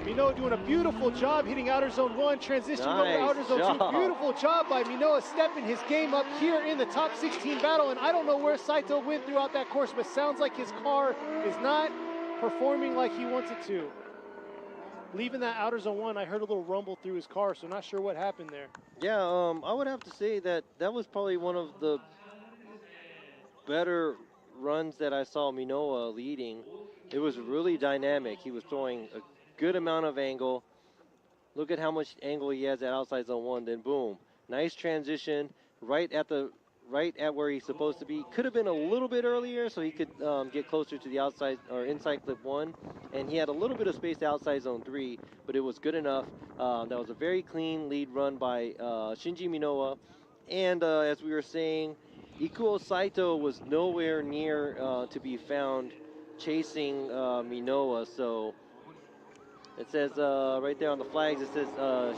Minoa doing a beautiful job hitting outer zone 1, transitioning over to outer zone 2. Beautiful job by Minoa, stepping his game up here in the top 16 battle. And I don't know where Saito went throughout that course, but sounds like his car is not performing like he wants it to. Leaving that outer zone 1, I heard a little rumble through his car, so not sure what happened there. Yeah, I would have to say that was probably one of the better runs that I saw Minoa leading. It was really dynamic. He was throwing a good amount of angle. Look at how much angle he has at outside zone 1, then boom. Nice transition right at where he's supposed to be. Could have been a little bit earlier so he could get closer to the outside or inside clip 1. And he had a little bit of space to outside zone 3, but it was good enough. That was a very clean lead run by Shinji Minoa. And as we were saying, Ikuo Saito was nowhere near to be found chasing Minoa. So it says right there on the flags, it says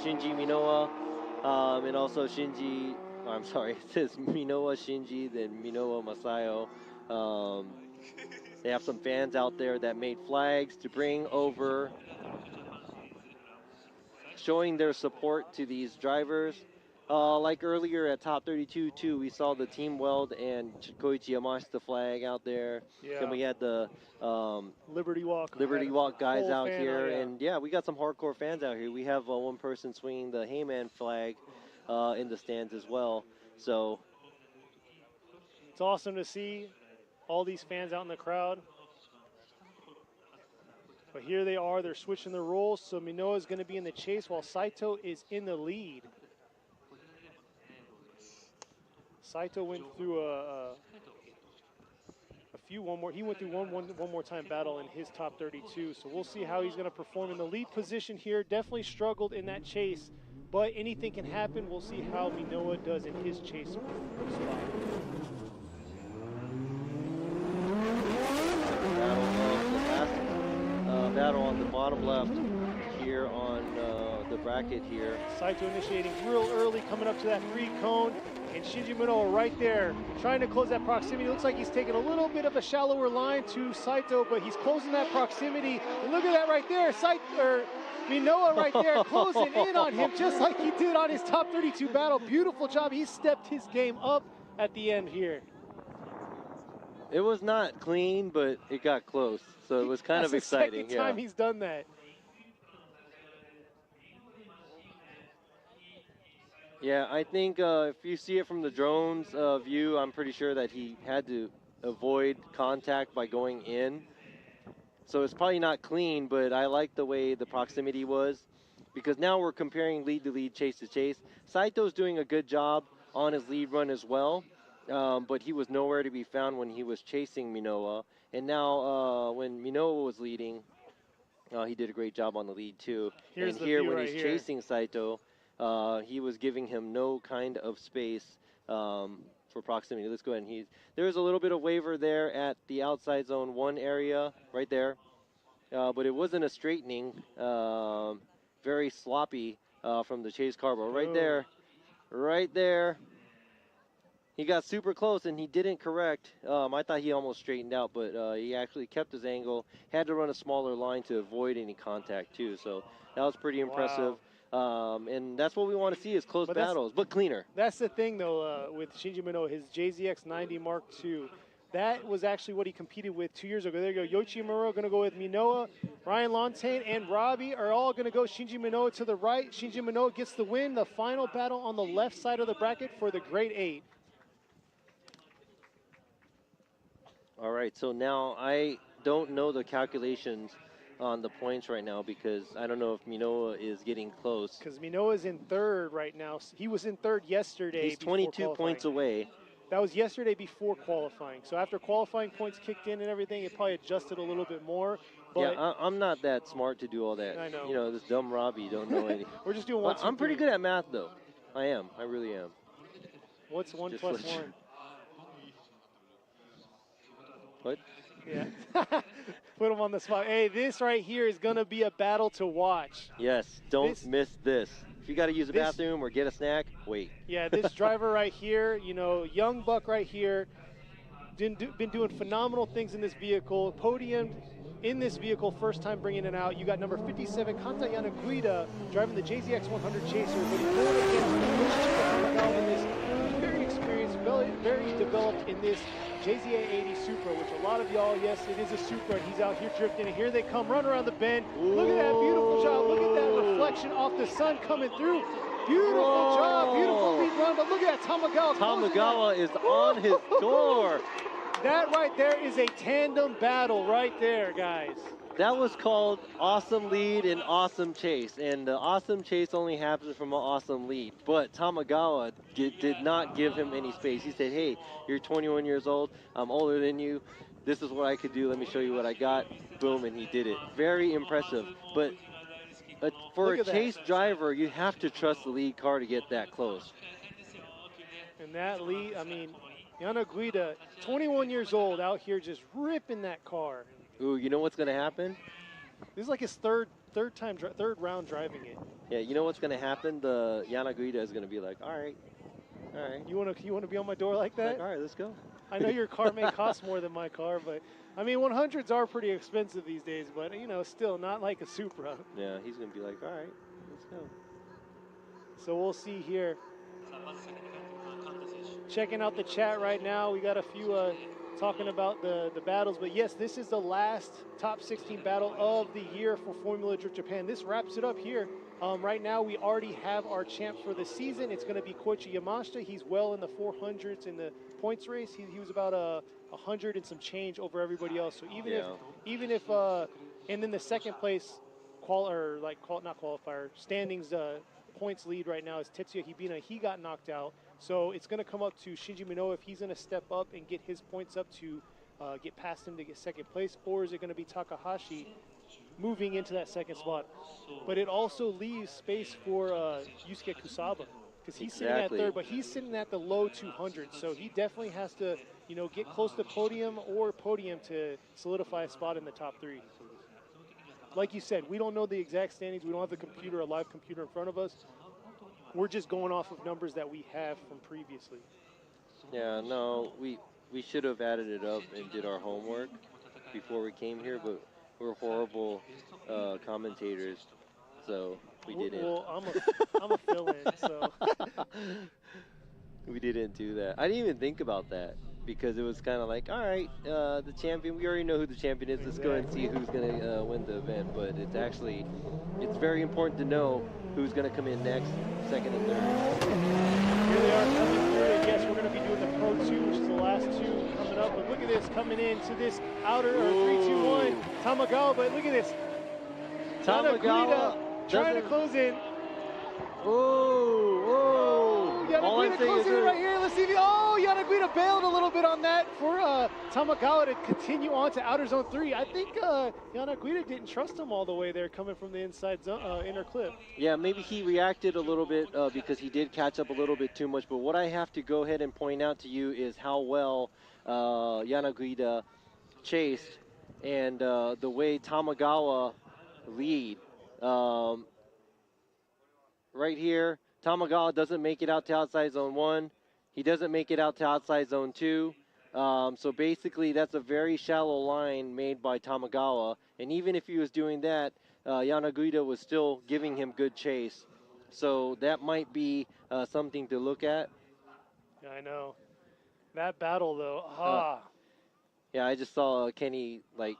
Shinji Minoa, and also Shinji, I'm sorry, it says Minoa Shinji, then Minoa Masayo. They have some fans out there that made flags to bring over, showing their support to these drivers. Like earlier at Top 32 too, we saw the Team Weld and Koichi Yamashita flag out there. Yeah. Then we had the Liberty Walk guys out here, and yeah, we got some hardcore fans out here. We have one person swinging the Heyman flag in the stands as well. So it's awesome to see all these fans out in the crowd. But here they are, they're switching the roles, so Minoa is going to be in the chase while Saito is in the lead. Saito went through he went through one more time battle in his top 32, so we'll see how he's going to perform in the lead position here. Definitely struggled in that chase, but anything can happen. We'll see how Minoa does in his chase spot. Battle on the bottom left here on the bracket here. Saito initiating real early, coming up to that free cone, and Shinji Minoa right there trying to close that proximity. Looks like he's taking a little bit of a shallower line to Saito, but he's closing that proximity. And look at that right there, Minoa right there closing in on him just like he did on his top 32 battle. Beautiful job. He stepped his game up at the end here. It was not clean, but it got close, so it was kind of exciting. That's the second time he's done that. Yeah, I think if you see it from the drone's view, I'm pretty sure that he had to avoid contact by going in. So it's probably not clean, but I like the way the proximity was, because now we're comparing lead to lead, chase to chase. Saito's doing a good job on his lead run as well. but he was nowhere to be found when he was chasing Minoa. And now when Minoa was leading, he did a great job on the lead too. Here's and here the when right he's here. chasing Saito, he was giving him no kind of space for proximity. Let's go ahead and there's a little bit of waver there at the outside zone 1 area right there. But it wasn't a straightening, very sloppy from the chase car. But right there, he got super close and he didn't correct. I thought he almost straightened out, but he actually kept his angle, had to run a smaller line to avoid any contact too. So that was pretty impressive. And that's what we want to see is close battles, but cleaner. That's the thing, though, with Shinji Minoa, his JZX 90 Mark II. That was actually what he competed with 2 years ago. There you go. Yoichi Mura going to go with Minoa. Ryan Lontaine and Robbie are all going to go Shinji Minoa to the right. Shinji Minoa gets the win. The final battle on the left side of the bracket for the Grade 8. All right, so now I don't know the calculations on the points right now because I don't know if Minoa is getting close. Because Minoa is in third right now. He was in third yesterday. He's 22 points away. That was yesterday before qualifying. So after qualifying points kicked in and everything, it probably adjusted a little bit more. But yeah, I'm not that smart to do all that. I know. You know, this dumb Robbie don't know anything. We're just doing 1, 2, I'm pretty 3. good at math, though. I am. I really am. What's 1 Just plus let you- 1? What? Yeah. Put him on the spot. Hey, this right here is going to be a battle to watch. Yes, don't miss this. If you got to use the this- bathroom or get a snack, wait. Yeah, this driver right here, you know, young buck right here, been doing phenomenal things in this vehicle. Podiumed in this vehicle, first time bringing it out. You got number 57, Kanta Yanaguida, driving the JZX 100 Chaser. But he's going against in this very experienced, very developed in this JZA 80 Supra, which a lot of y'all, yes, it is a Supra, and he's out here drifting, and here they come, run around the bend. Look at that beautiful job. Look at that reflection off the sun coming through. Beautiful job, beautiful lead run, but look at that, Tamagawa. Tamagawa is on his door. That right there is a tandem battle right there, guys. That was called awesome lead and awesome chase, and the awesome chase only happens from an awesome lead. But Tamagawa did not give him any space. He said, hey, you're 21 years old, I'm older than you, this is what I could do, let me show you what I got. Boom, and he did it. Very impressive. But for a chase driver, you have to trust the lead car to get that close. And that lead, I mean, Yanaguida, 21 years old, out here just ripping that car. Ooh, you know what's going to happen? This is like his third round driving it. Yeah, you know what's going to happen? The Yanaguida is going to be like, all right. You want to be on my door like that? Like, all right, let's go. I know your car may cost more than my car, but I mean 100s are pretty expensive these days. But you know, still not like a Supra. Yeah, he's going to be like, all right, let's go. So we'll see here. Checking out the chat right now. We got a few talking about the battles, but yes, this is the last top 16 battle of the year for Formula Drift Japan. This wraps it up here. Right now, we already have our champ for the season. It's going to be Koichi Yamashita. He's well in the 400s in the points race. He was about 100 and some change over everybody else. So even if and then the second place not qualifier standings points lead right now is Tetsuya Hibina. He got knocked out. So it's going to come up to Shinji Minoa if he's going to step up and get his points up to get past him to get second place, or is it going to be Takahashi moving into that second spot? But it also leaves space for Yusuke Kusaba because he's sitting at third, but he's sitting at the low 200s. So he definitely has to, you know, get close to podium to solidify a spot in the top 3. Like you said, we don't know the exact standings. We don't have a live computer in front of us. We're just going off of numbers that we have from previously. Yeah, no, we should have added it up and did our homework before we came here, but we're horrible commentators, so we didn't. Well, I'm a fill-in, so. We didn't do that. I didn't even think about that because it was kind of like, all right, the champion, we already know who the champion is. Let's go ahead and see who's going to win the event. But it's very important to know who's going to come in next, second, and third. Here they are coming through. And yes, we're going to be doing the Pro 2, which is the last 2 coming up. But look at this coming into this outer 3, 2, 1 Tamagawa. But look at this. Tamagawa trying to close in. Oh, Yanaguida one Yanaguida thing closing is in right here. Let's see if Yanaguida bailed a little bit on that for Tamagawa to continue on to outer zone 3. I think Yanaguida didn't trust him all the way there coming from the inside zone, inner clip. Yeah, maybe he reacted a little bit because he did catch up a little bit too much. But what I have to go ahead and point out to you is how well Yanaguida chased and the way Tamagawa lead. Right here, Tamagawa doesn't make it out to outside zone 1. He doesn't make it out to outside zone 2. So basically, that's a very shallow line made by Tamagawa. And even if he was doing that, Yanaguida was still giving him good chase. So that might be something to look at. Yeah, I know. That battle, though, Yeah, I just saw Kenny, like,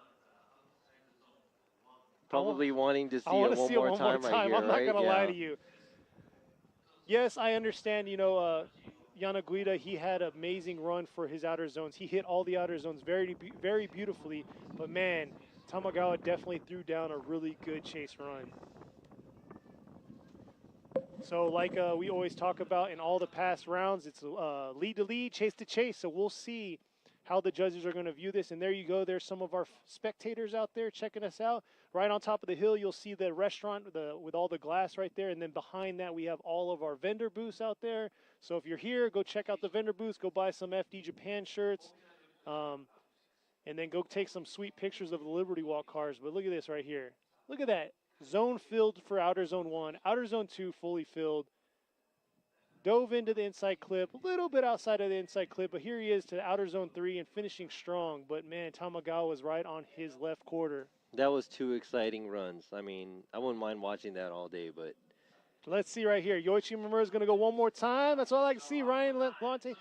probably wanting to see it one more time right here, I'm not right? going to lie to you. Yes, I understand, you know, Yanaguida, he had an amazing run for his outer zones. He hit all the outer zones very, very beautifully. But, man, Tamagawa definitely threw down a really good chase run. So, like we always talk about in all the past rounds, it's lead to lead, chase to chase. So we'll see how the judges are going to view this. And there you go. There's some of our spectators out there checking us out. Right on top of the hill, you'll see the restaurant with all the glass right there. And then behind that, we have all of our vendor booths out there. So if you're here, go check out the vendor booths. Go buy some FD Japan shirts. And then go take some sweet pictures of the Liberty Walk cars. But look at this right here. Look at that. Zone filled for outer zone 1. Outer zone 2 fully filled. Dove into the inside clip, a little bit outside of the inside clip, but here he is to outer zone 3 and finishing strong. But, man, Tamagawa was right on his left quarter. That was 2 exciting runs. I mean, I wouldn't mind watching that all day, but... Let's see right here. Yoichi Mimura is going to go one more time. That's all I can see. Ryan Lante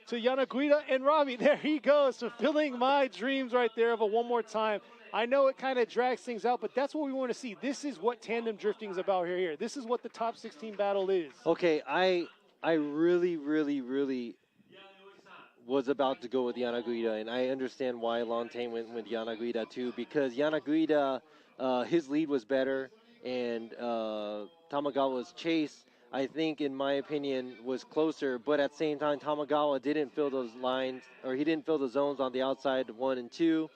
to Yanaguida and Robbie. There he goes, fulfilling my dreams right there of a one more time. I know it kind of drags things out, but that's what we want to see. This is what tandem drifting is about here. This is what the top 16 battle is. Okay, I really, really, really was about to go with Yanaguida, and I understand why Lantain went with Yanaguida too, because Yanaguida, his lead was better, and Tamagawa's chase, I think, in my opinion, was closer, but at the same time, Tamagawa didn't fill those lines, or he didn't fill the zones on the outside 1 and 2.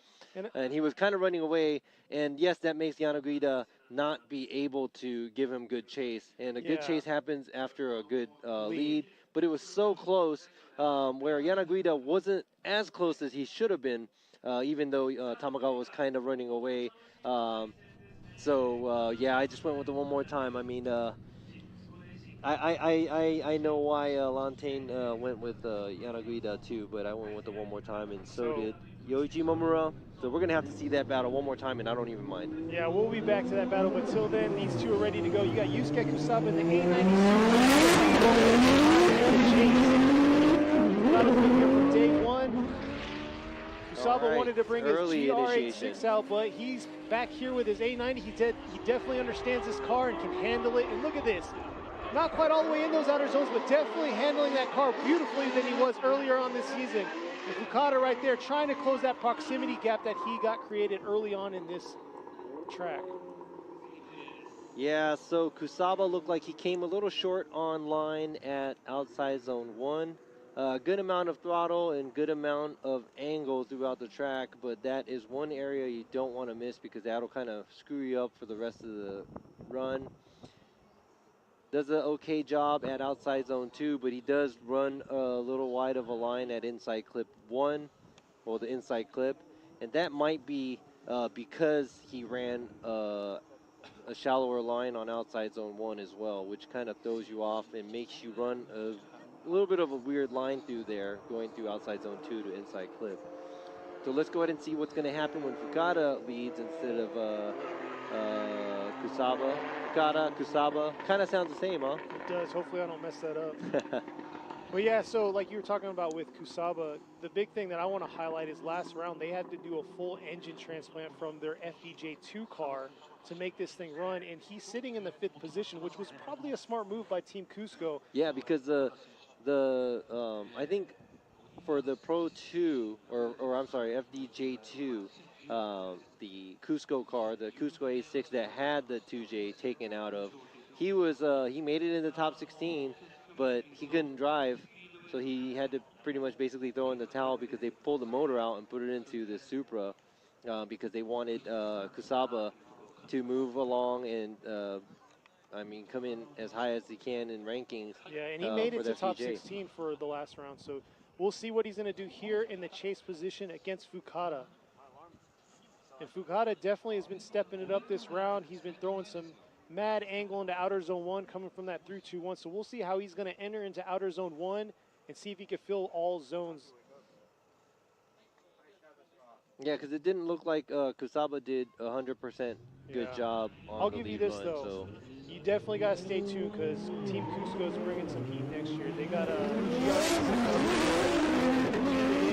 And he was kind of running away, and yes, that makes Yanaguida not be able to give him good chase. And a good chase happens after a good lead, but it was so close where Yanaguida wasn't as close as he should have been, even though Tamagawa was kind of running away. Yeah, I just went with the one more time. I mean, I know why Lantain went with Yanaguida too, but I went with the one more time, and so did Yoichi Momura. So we're going to have to see that battle one more time, and I don't even mind. Yeah, we'll be back to that battle, but till then, these two are ready to go. You got Yusuke Kusaba in the A90 Battle for day 1. Kusaba wanted to bring his GR86 out, but he's back here with his A90. He definitely understands this car and can handle it. And look at this. Not quite all the way in those outer zones, but definitely handling that car beautifully than he was earlier on this season. And Fukada right there trying to close that proximity gap that he got created early on in this track. Yeah, so Kusaba looked like he came a little short on line at outside zone 1. Good amount of throttle and good amount of angle throughout the track, but that is one area you don't want to miss because that'll kind of screw you up for the rest of the run. Does an okay job at outside zone 2, but he does run a little wide of a line at inside clip 1, or the inside clip, and that might be because he ran a shallower line on outside zone 1 as well, which kind of throws you off and makes you run a little bit of a weird line through there, going through outside zone 2 to inside clip. So let's go ahead and see what's going to happen when Fukada leads instead of Kusaba. Fukada, Kusaba, kind of sounds the same, huh? It does. Hopefully I don't mess that up. But yeah, so like you were talking about with Kusaba, the big thing that I want to highlight is last round they had to do a full engine transplant from their FDJ2 car to make this thing run, and he's sitting in the 5th position, which was probably a smart move by Team Cusco. Yeah, because I think for the Pro 2, or I'm sorry, FDJ2, the Cusco car, the Cusco A6 that had the 2J taken out of, he made it in the top 16, but he couldn't drive, so he had to pretty much basically throw in the towel because they pulled the motor out and put it into the Supra because they wanted Kusaba to move along and come in as high as he can in rankings. Yeah, and he made it to top FDJ. 16 for the last round, so we'll see what he's going to do here in the chase position against Fukada. And Fukada definitely has been stepping it up this round. He's been throwing some mad angle into outer zone 1 coming from that 3-2-1, so we'll see how he's going to enter into outer zone 1 and see if he can fill all zones. Yeah, because it didn't look like Kusaba did 100% good job on I'll the give you lead this run, though. so. You definitely got to stay tuned because Team Cusco's bringing some heat next year. They got a GRX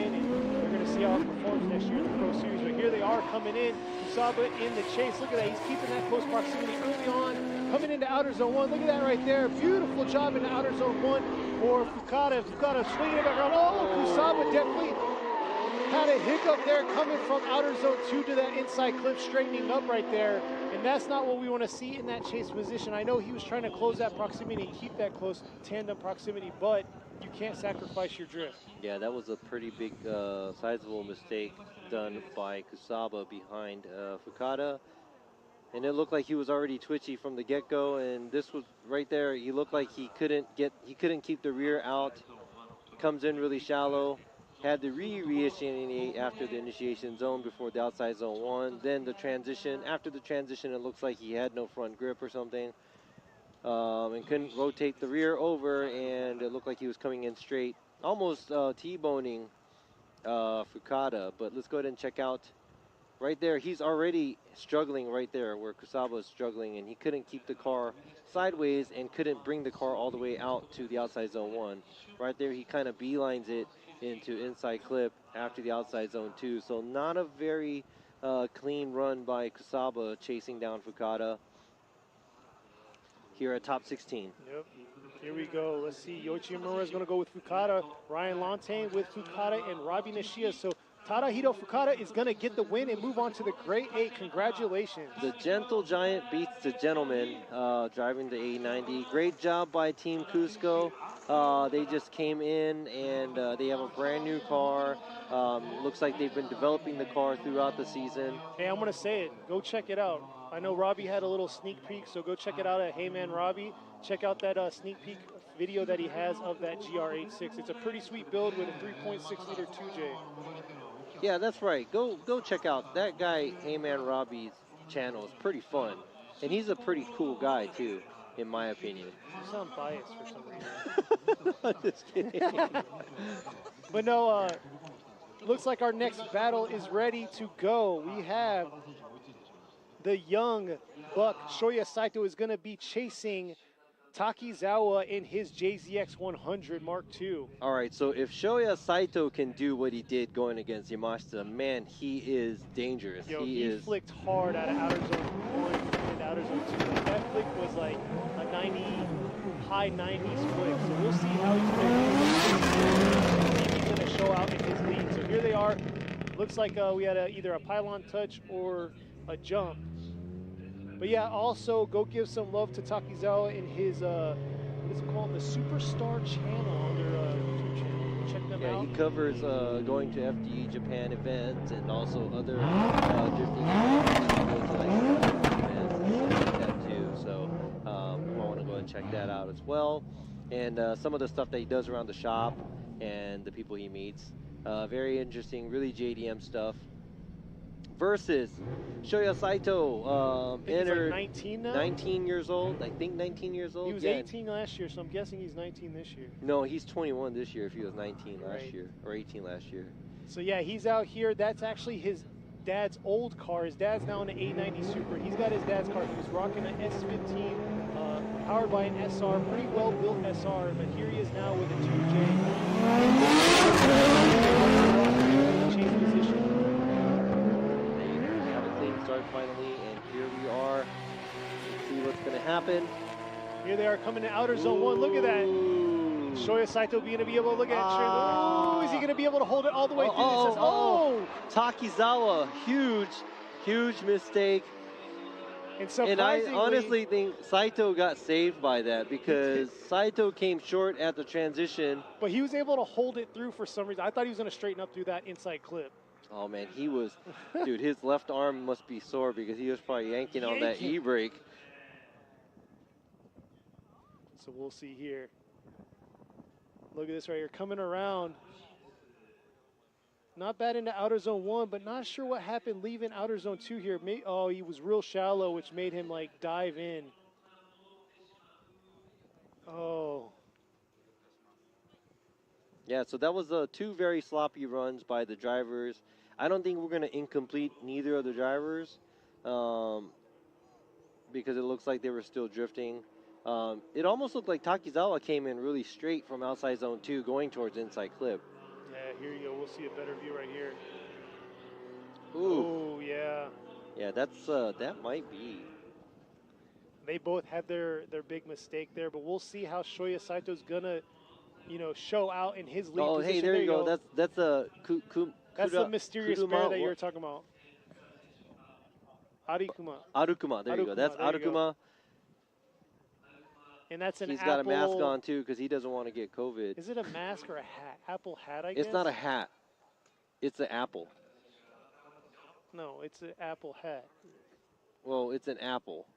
in, and we're going to see how it performs next year in the Pro Series. But here they are coming in. Kusaba in the chase. Look at that. He's keeping that close proximity early on. Coming into outer zone 1. Look at that right there. Beautiful job in outer zone 1 for Fukada. Fukada swinging it back around. Oh, Kusaba definitely had a hiccup there coming from outer zone 2 to that inside clip, straightening up right there. And that's not what we want to see in that chase position. I know he was trying to close that proximity and keep that close tandem proximity, but you can't sacrifice your drift. Yeah, that was a pretty big, sizable mistake done by Kusaba behind Fukada. And it looked like he was already twitchy from the get-go, and this was right there. He looked like he couldn't keep the rear out. Comes in really shallow. Had to re-initiate after the initiation zone before the outside zone 1. Then the transition. After the transition, it looks like he had no front grip or something. And couldn't rotate the rear over, and it looked like he was coming in straight. Almost T-boning Fukada. But let's go ahead and check out. Right there, he's already struggling right there where Kusaba is struggling, and he couldn't keep the car sideways and couldn't bring the car all the way out to the outside zone 1. Right there, he kind of beelines it into inside clip after the outside zone 2. So not a very clean run by Kusaba chasing down Fukada here at top 16. Yep. Here we go. Let's see. Yoichi Imura is going to go with Fukada. Ryan Lantain with Fukada and Robbie Nishia. So Tadahito Fukada is going to get the win and move on to the Great 8. Congratulations. The gentle giant beats the gentleman driving the A90. Great job by Team Cusco. They just came in and they have a brand new car. Looks like they've been developing the car throughout the season. Hey, I'm going to say it. Go check it out. I know Robbie had a little sneak peek, so go check it out at Hey Man Robbie. Check out that sneak peek video that he has of that GR86. It's a pretty sweet build with a 3.6 liter 2J. Yeah, that's right. Go check out that guy, Hey Man Robbie's channel. It's pretty fun. And he's a pretty cool guy, too, in my opinion. You sound biased for some reason. I'm just kidding. But no, looks like our next battle is ready to go. We have the young buck, Shoyu Saito, is going to be chasing Takizawa in his JZX 100 Mark II. All right, so if Shoyu Saito can do what he did going against Yamashita, man, he is dangerous. Yo, he flicked hard out of outer zone 1 and outer zone 2. That flick was like a high 90s flick. So we'll see how he's going to show out in his lead. So here they are. Looks like we had either a pylon touch or a jump. But yeah, also go give some love to Takizawa in his, what is it called? The Superstar channel on their YouTube channel. Check them out. Yeah, he covers going to FDE Japan events and also other drifting events. He goes to like events and stuff like that too. So I want to go and check that out as well. And some of the stuff that he does around the shop and the people he meets. Very interesting, really JDM stuff. Versus Shoyu Saito, entered 19 now? 19 years old. I think 19 years old. He was 18 last year, so I'm guessing he's 19 this year. No, he's 21 this year if he was 19 last year, or 18 last year. So yeah, he's out here. That's actually his dad's old car. His dad's now in an A90 Super. He's got his dad's car. He was rocking an S15, powered by an SR, pretty well-built SR, but here he is now with a 2J. Change position. Start finally, and here we are. Let's see what's going to happen. Here they are coming to outer zone 1. Look at that. Shoyu Saito going to be able to look at it. Is he going to be able to hold it all the way through? Takizawa, huge mistake. And I surprisingly, honestly think Saito got saved by that because Saito came short at the transition. but he was able to hold it through for some reason. I thought he was going to straighten up through that inside clip. Oh man, he was, dude, his left arm must be sore because he was probably yanking on that e-brake. So we'll see here. Look at this right here, coming around. Not bad into outer zone 1, but not sure what happened leaving outer zone 2 here. Oh, he was real shallow, which made him like dive in. Oh. Yeah, so that was 2 very sloppy runs by the drivers. I don't think we're going to incomplete neither of the drivers because it looks like they were still drifting. It almost looked like Takizawa came in really straight from outside zone 2 going towards inside clip. Yeah, here you go. We'll see a better view right here. Ooh. Oh, yeah. Yeah, that might be. They both had their big mistake there, but we'll see how Shoyu Saito's gonna, show out in his lead Oh, position. hey, there you go. That's a That's the mysterious Kuduma, bear that you were talking about. Arikuma. Arukuma, there you go. That's Arukuma. And that's an He's apple. got a mask on too because he doesn't want to get COVID. Is it a mask or a hat? Apple hat, I guess? It's not a hat. It's an apple. No, it's an apple hat. Well, it's an apple.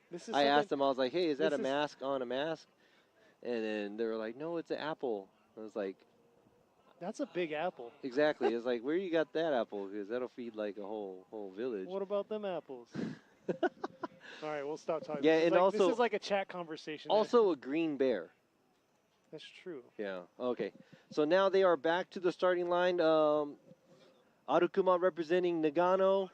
This is I asked him, I was like, hey, is that a mask on a mask? And then they were like, no, it's an apple. I was like, that's a big apple. Exactly. It's like, where you got that apple? Because that'll feed like a whole village. What about them apples? All right, we'll stop talking. Yeah, this and also this is like a chat conversation. Also a green bear. That's true. Yeah. Okay. So now they are back to the starting line. Arukuma representing Nagano.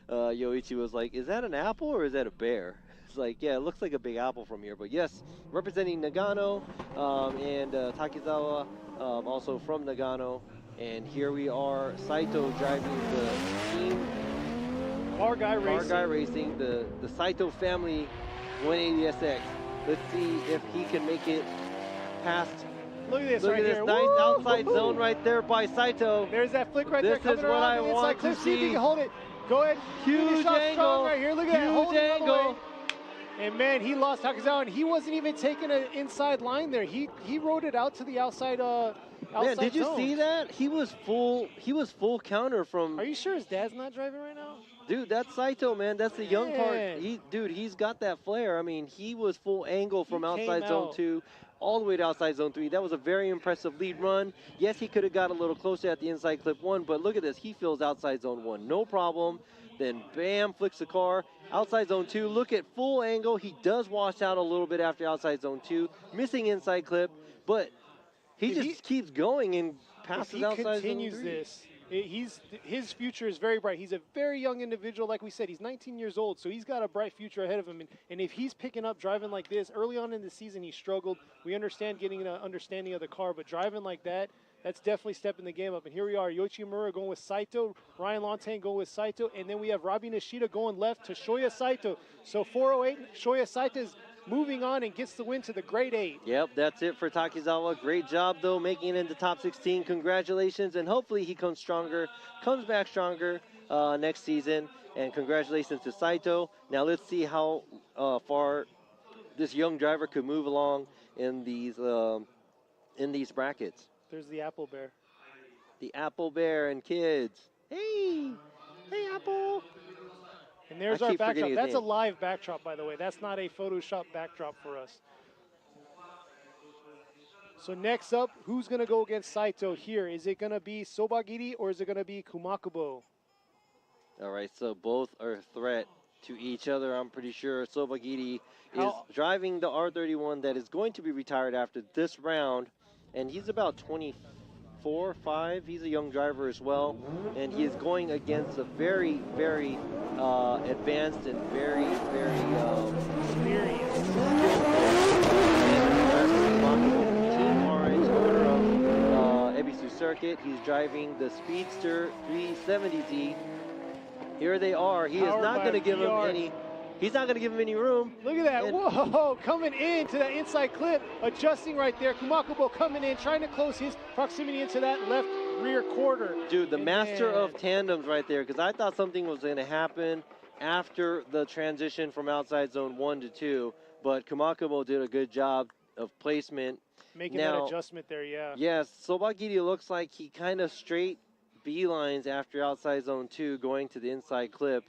Yoichi was like, "Is that an apple or is that a bear?" It's like, yeah, it looks like a big apple from here, but yes, representing Nagano and Takizawa, also from Nagano. And here we are, Saito driving the team. Car Guy Racing, the Saito family 180SX. Let's see if he can make it past. Look at this Look right at this here. nice Woo! outside zone right there by Saito. There's that flick right there This coming is what around I the want inside. to Let's see if he see. can hold it. Go ahead. Huge Finish off angle. strong right here. Look at that. Huge Hold it all the angle. way. And man, he lost Takizawa, and he wasn't even taking an inside line there. He rode it out to the outside. Man, did you zone. see that? He was full counter from. Are you sure his dad's not driving right now? Dude, that's Saito, man. That's the young part. Man. He's got that flair. I mean, he was full angle from outside zone out. 2 all the way to outside zone 3. That was a very impressive lead run. Yes, he could have got a little closer at the inside clip 1, but look at this. He fills outside zone 1, no problem. Then bam, flicks the car. Outside zone 2, look at full angle. He does wash out a little bit after outside zone 2, missing inside clip, but he just keeps going and passes outside zone 3. If he continues this, his future is very bright. He's a very young individual. Like we said, he's 19 years old, so he's got a bright future ahead of him. And if he's picking up driving like this, early on in the season he struggled. We understand getting an understanding of the car, but driving like that, that's definitely stepping the game up. And here we are, Yoichi Mura going with Saito, Ryan Lontagne going with Saito, and then we have Robbie Nishida going left to Shoya Saito. So 408, Shoya Saito is moving on and gets the win to the grade 8. Yep, that's it for Takizawa. Great job, though, making it into top 16. Congratulations, and hopefully he comes back stronger next season. And congratulations to Saito. Now let's see how far this young driver could move along in these brackets. There's the Apple Bear. The Apple Bear and kids. Hey, Apple. And there's our backdrop. That's a live backdrop, by the way. That's not a Photoshop backdrop for us. So next up, who's going to go against Saito here? Is it going to be Sobagiri or is it going to be Kumakubo? All right, so both are a threat to each other. I'm pretty sure Sobagiri is driving the R31 that is going to be retired after this round. And he's about 24, 5. He's a young driver as well. And he is going against a very, very advanced and very, very experienced Team Orange, owner of Ebisu Circuit. He's driving the Speedster 370Z. Here they are. He is not going to give him any. He's not going to give him any room. Look at that. Whoa, coming into that inside clip, adjusting right there. Kumakubo coming in, trying to close his proximity into that left rear quarter. Dude, the And master man, of tandems right there, because I thought something was going to happen after the transition from outside zone 1 to 2, but Kumakubo did a good job of placement. making now, that adjustment there, yeah. Yes, Sobagiri looks like he kind of straight beelines after outside zone 2 going to the inside clip.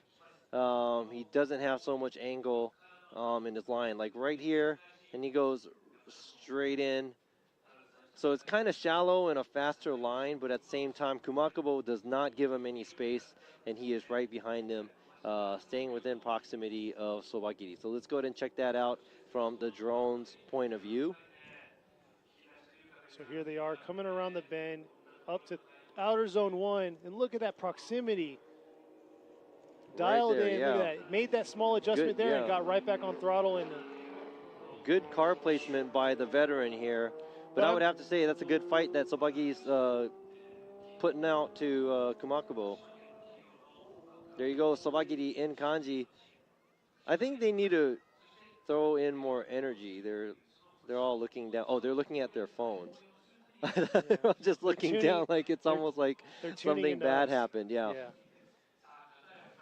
He doesn't have so much angle in his line, like right here, and he goes straight in. So it's kind of shallow and a faster line, but at the same time, Kumakubo does not give him any space, and he is right behind him, staying within proximity of Sobagiri. So let's go ahead and check that out from the drone's point of view. So here they are coming around the bend up to outer zone 1, and look at that proximity. Dialed there, in, yeah. look at that. Made that small adjustment there and got right back on throttle. And good car placement by the veteran here. But I would have to say that's a good fight that Sobagiri's putting out to Kumakubo. There you go, Sobagiri in kanji. I think they need to throw in more energy. They're all looking down. Oh, they're looking at their phones. They're all just looking down like it's almost like something bad happened. Yeah.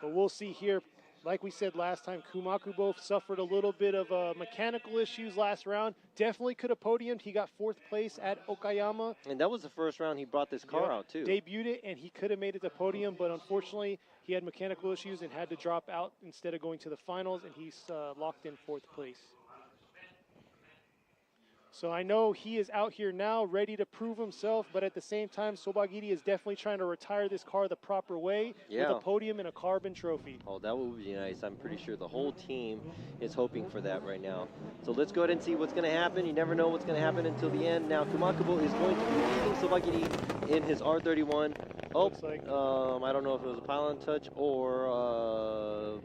But we'll see here. Like we said last time, Kumakubo suffered a little bit of mechanical issues last round. Definitely could have podiumed. He got 4th place at Okayama. And that was the first round he brought this car out, too. Debuted it, and he could have made it to podium, but unfortunately, he had mechanical issues and had to drop out instead of going to the finals, and he's locked in 4th place. So I know he is out here now ready to prove himself, but at the same time, Sobagiri is definitely trying to retire this car the proper way with a podium and a carbon trophy. Oh, that would be nice. I'm pretty sure the whole team is hoping for that right now. So let's go ahead and see what's going to happen. You never know what's going to happen until the end. Now, Kumakubo is going to be leading Sobagiri in his R31. Oh, I don't know if it was a pylon touch or...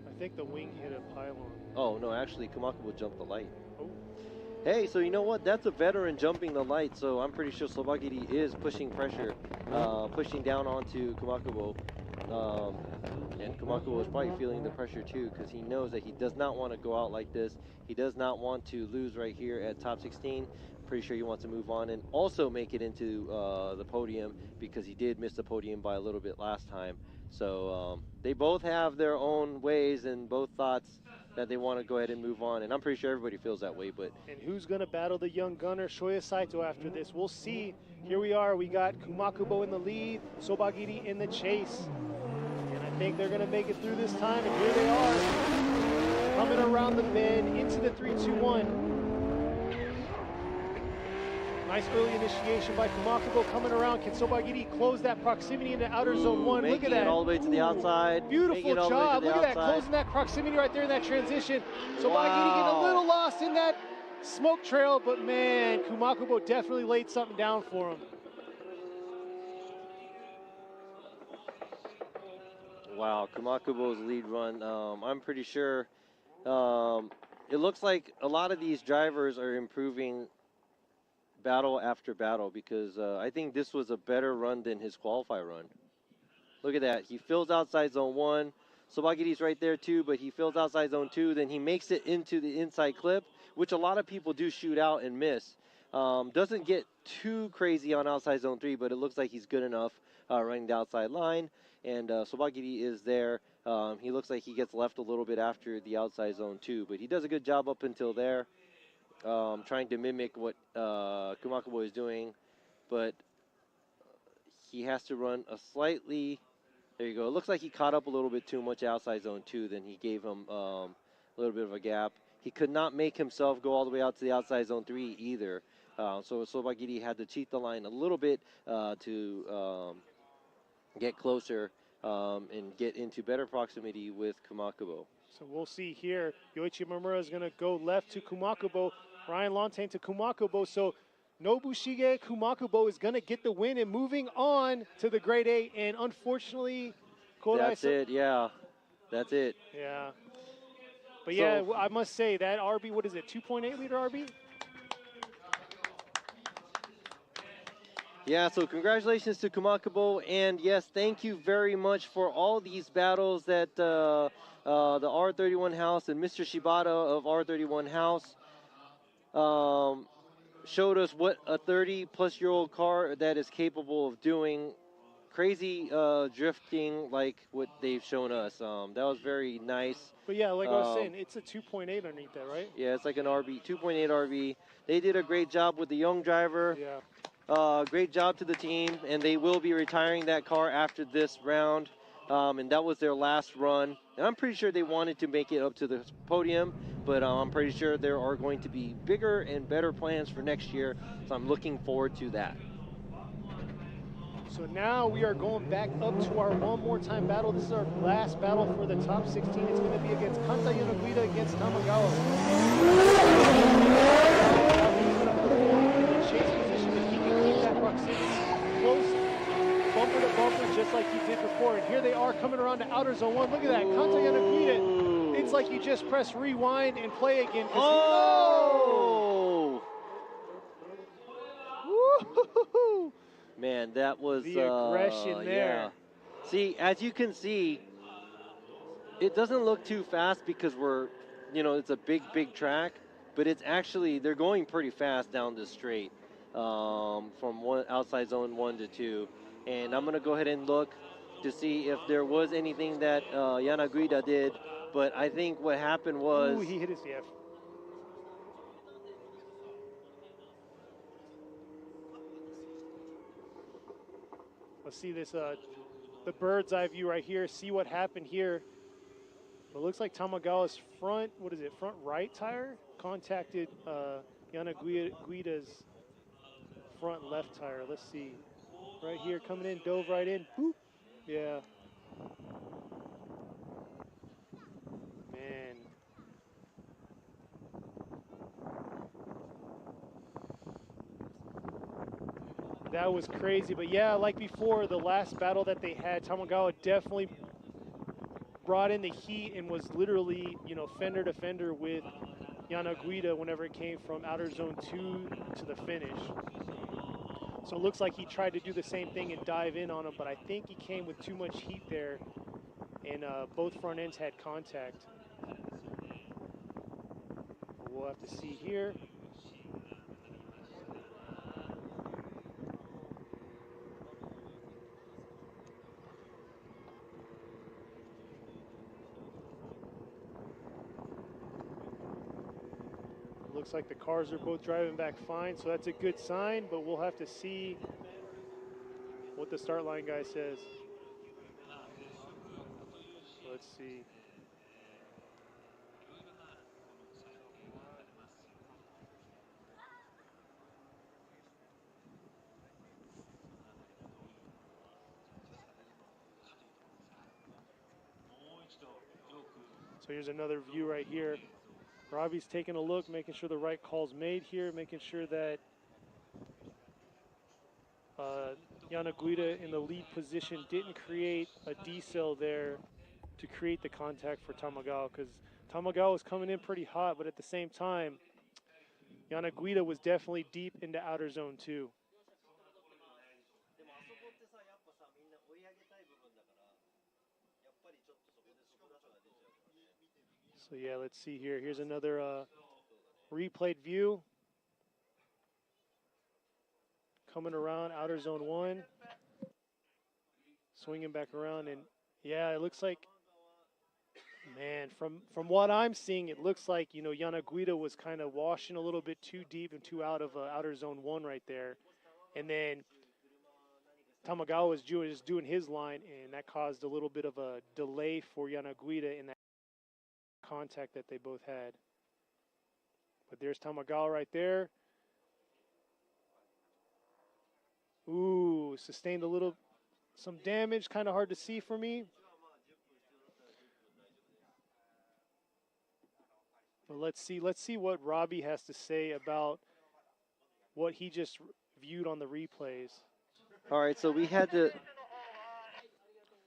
I think the wing hit a pylon. Oh, no, actually, Kumakubo jumped the light. Oh. Hey, so you know what? That's a veteran jumping the light, so I'm pretty sure Sobagiri is pushing pressure, pushing down onto Kumakubo. And Kumakubo is probably feeling the pressure too, because he knows that he does not want to go out like this. He does not want to lose right here at top 16. Pretty sure he wants to move on and also make it into the podium, because he did miss the podium by a little bit last time. So they both have their own ways and both thoughts that they want to go ahead and move on, and I'm pretty sure everybody feels that way. But and who's going to battle the young gunner, Shoyu Saito, after this? We'll see. Here we are. We got Kumakubo in the lead, Sobagiri in the chase. And I think they're going to make it through this time, and here they are, coming around the bend into the 3-2-1. Nice early initiation by Kumakubo coming around. Can Sobagiri close that proximity into outer zone 1? Look at that. It all the way to the outside. Beautiful job. Look at that, closing that proximity right there in that transition. Sobagiri getting a little lost in that smoke trail, but man, Kumakubo definitely laid something down for him. Wow, Kumakubo's lead run. I'm pretty sure it looks like a lot of these drivers are improving battle after battle, because I think this was a better run than his qualify run. Look at that. He fills outside zone 1. Sobagiri's right there too, but he fills outside zone 2. Then he makes it into the inside clip, which a lot of people do shoot out and miss. Doesn't get too crazy on outside zone 3, but it looks like he's good enough running the outside line. And Sobagiri is there. He looks like he gets left a little bit after the outside zone 2, but he does a good job up until there. Trying to mimic what Kumakubo is doing, but he has to run a slightly, there you go. It looks like he caught up a little bit too much outside zone 2, then he gave him a little bit of a gap. He could not make himself go all the way out to the outside zone 3 either. So Sobagiri had to cheat the line a little bit to get closer and get into better proximity with Kumakubo. So we'll see here. Yoichi Mamura is going to go left to Kumakubo. Ryan Lontaine to Kumakubo. So Nobushige Kumakubo is going to get the win and moving on to the grade 8. And unfortunately, that's it. Yeah, that's it. Yeah. But so, yeah, I must say that RB, what is it, 2.8 liter RB? Yeah, so congratulations to Kumakubo, and yes, thank you very much for all these battles that the R31 House and Mr. Shibata of R31 House showed us what a 30-plus-year-old car that is capable of doing. Crazy drifting like what they've shown us. That was very nice. But yeah, like I was saying, it's a 2.8 underneath that, right? Yeah, it's like an RV, 2.8 RV. They did a great job with the young driver. Yeah. Great job to the team, and they will be retiring that car after this round. And that was their last run. And I'm pretty sure they wanted to make it up to the podium, but I'm pretty sure there are going to be bigger and better plans for next year. So I'm looking forward to that. So now we are going back up to our one more time battle. This is our last battle for the top 16. It's going to be against Kanta Yanaguida against Tamagawa. He's going to put him in the chase position if he can keep that proximity close, bumper to bumper, just like he did before. And here they are coming around to outer zone 1. Look at that, Kanta Yanaguida. It's like you just press rewind and play again. Oh! Woo-hoo-hoo-hoo. Man, that was the aggression there. Yeah. See, as you can see, it doesn't look too fast because it's a big track, but it's actually, they're going pretty fast down the straight from outside zone 1 to 2. And I'm going to go ahead and look to see if there was anything that Yanaguida did, but I think what happened was... Ooh, he hit his CF. Let's see this, the bird's eye view right here. See what happened here. It looks like Tamagawa's front right tire contacted Yanaguida's front left tire. Let's see. Right here, coming in, dove right in. Boop. Yeah. Man. That was crazy, but yeah, like before, the last battle that they had, Tamagawa definitely brought in the heat and was literally, fender to fender with Yanaguida whenever it came from outer zone 2 to the finish. So it looks like he tried to do the same thing and dive in on him, but I think he came with too much heat there, and both front ends had contact. We'll have to see here. Looks like the cars are both driving back fine, so that's a good sign, but we'll have to see what the start line guy says. Let's see. So here's another view right here. Robbie's taking a look, making sure the right call's made here, making sure that Yanaguida in the lead position didn't create a decel there to create the contact for Tamagawa, because Tamagawa was coming in pretty hot, but at the same time, Yanaguida was definitely deep into outer zone 2. So yeah, let's see here. Here's another replayed view. Coming around outer zone 1. Swinging back around, and yeah, it looks like, man, from what I'm seeing, it looks like, Yanaguida was kind of washing a little bit too deep and too out of outer zone 1 right there. And then Tamagawa was just doing his line, and that caused a little bit of a delay for Yanaguida in that contact that they both had. But there's Tamagawa right there. Ooh, sustained some damage, kind of hard to see for me. But let's see what Robbie has to say about what he just viewed on the replays. All right, so we had to...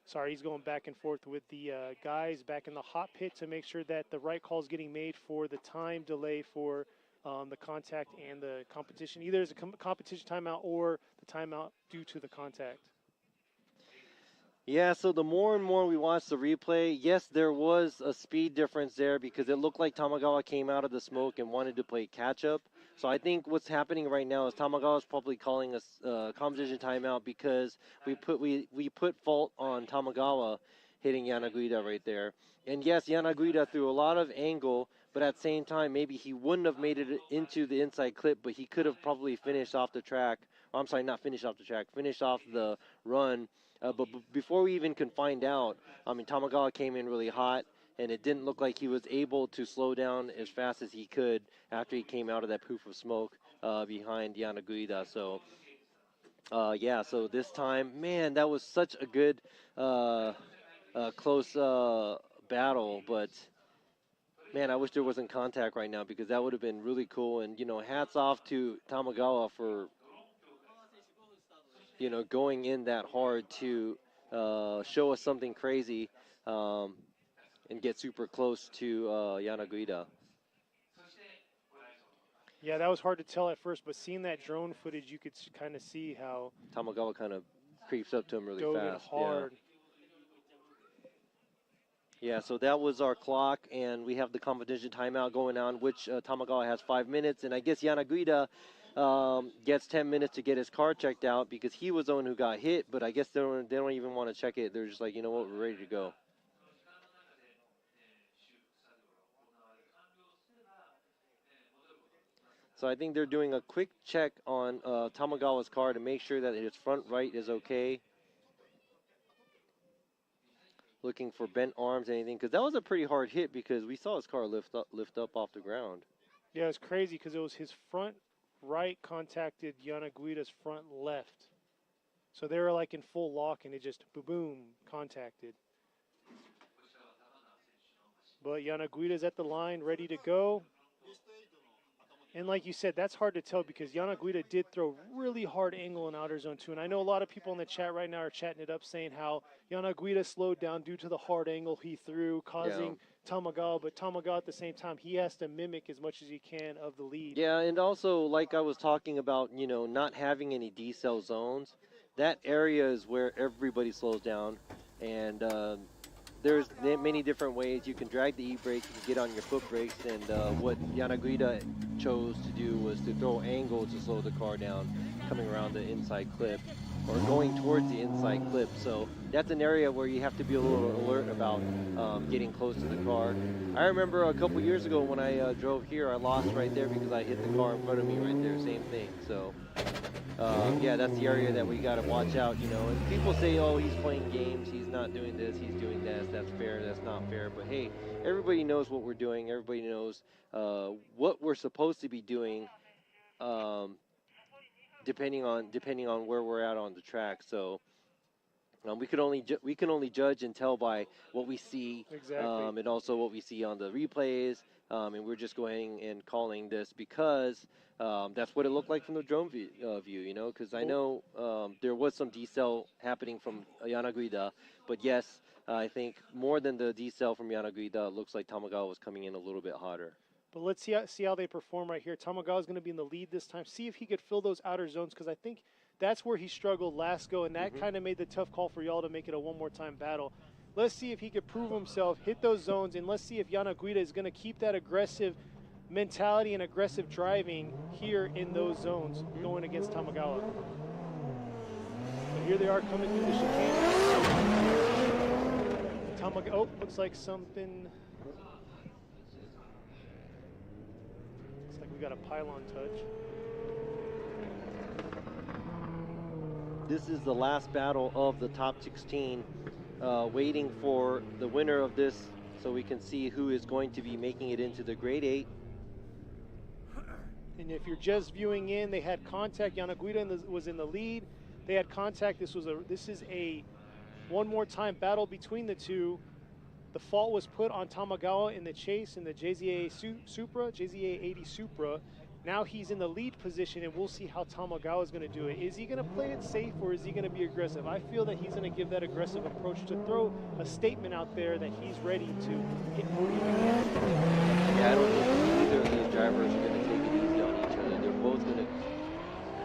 Sorry, he's going back and forth with the guys back in the hot pit to make sure that the right call is getting made for the time delay for the contact and the competition. Either it's a competition timeout or the timeout due to the contact. Yeah, so the more and more we watch the replay, yes, there was a speed difference there because it looked like Tamagawa came out of the smoke and wanted to play catch-up. So I think what's happening right now is Tamagawa is probably calling us competition timeout because we put fault on Tamagawa hitting Yanaguida right there. And yes, Yanaguida threw a lot of angle, but at the same time, maybe he wouldn't have made it into the inside clip, but he could have probably finished off the track. Oh, I'm sorry, not finished off the track, finished off the run. But before we even can find out, I mean, Tamagawa came in really hot, and it didn't look like he was able to slow down as fast as he could after he came out of that poof of smoke behind Yanaguida. So, yeah, so this time, man, that was such a good, close battle. But, man, I wish there wasn't contact right now because that would have been really cool. And, you know, hats off to Tamagawa for, you know, going in that hard to show us something crazy. And get super close to Yanaguida. Yeah, that was hard to tell at first, but seeing that drone footage, you could kind of see how Tamagawa kind of creeps up to him really dove in fast. hard. Yeah, so that was our clock, and we have the competition timeout going on, which Tamagawa has 5 minutes, and I guess Yanaguida gets 10 minutes to get his car checked out because he was the one who got hit, but I guess they don't even want to check it. They're just like, you know what, we're ready to go. So I think they're doing a quick check on Tamagawa's car to make sure that his front right is okay. Looking for bent arms, anything, because that was a pretty hard hit because we saw his car lift up off the ground. Yeah, it's crazy because it was his front right contacted Yanaguida's front left. So they were like in full lock and it just boom contacted. But Yanaguida's at the line, ready to go. And like you said, that's hard to tell because Yanaguida did throw really hard angle in outer zone 2. And I know a lot of people in the chat right now are chatting it up saying how Yanaguida slowed down due to the hard angle he threw, causing Tamagawa. But Tamagawa at the same time, he has to mimic as much as he can of the lead. Yeah, and also like I was talking about, you know, not having any D-cell zones, that area is where everybody slows down. And there's many different ways. You can drag the e-brake, you can get on your foot brakes, and what Yanaguida chose to do was to throw angle to slow the car down, coming around the inside clip, or going towards the inside clip. So that's an area where you have to be a little alert about getting close to the car. I remember a couple years ago when I drove here, I lost right there because I hit the car in front of me right there, same thing. So yeah, that's the area that we got to watch out, you know. And people say, oh, he's playing games, he's not doing this, he's doing that, that's fair, that's not fair. But hey, everybody knows what we're doing, everybody knows what we're supposed to be doing, depending on where we're at on the track. So we can only judge and tell by what we see, and also what we see on the replays. And we're just going and calling this because that's what it looked like from the drone view, you know, because I know there was some decel happening from Yanaguida, but yes, I think more than the decel from Yanaguida, it looks like Tamagawa was coming in a little bit hotter. But let's see how they perform right here. Tamagawa is going to be in the lead this time. See if he could fill those outer zones because I think that's where he struggled last go, and that kind of made the tough call for y'all to make it a one-more-time battle. Let's see if he could prove himself, hit those zones, and let's see if Yanaguida is going to keep that aggressive mentality and aggressive driving here in those zones going against Tamagawa. So here they are coming through the chicane. Oh, looks like something. Looks like we got a pylon touch. This is the last battle of the top 16. Waiting for the winner of this so we can see who is going to be making it into the grade 8. And if you're just viewing in, they had contact. Yanaguida was in the lead. They had contact. This is a one more time battle between the two. The fault was put on Tamagawa in the chase in the JZA Supra, JZA 80 Supra. Now he's in the lead position, and we'll see how Tamagawa is going to do it. Is he going to play it safe, or is he going to be aggressive? I feel that he's going to give that aggressive approach to throw a statement out there that he's ready to hit podium again. Yeah, I don't think either of these drivers are going to take it easy on each other. They're both going to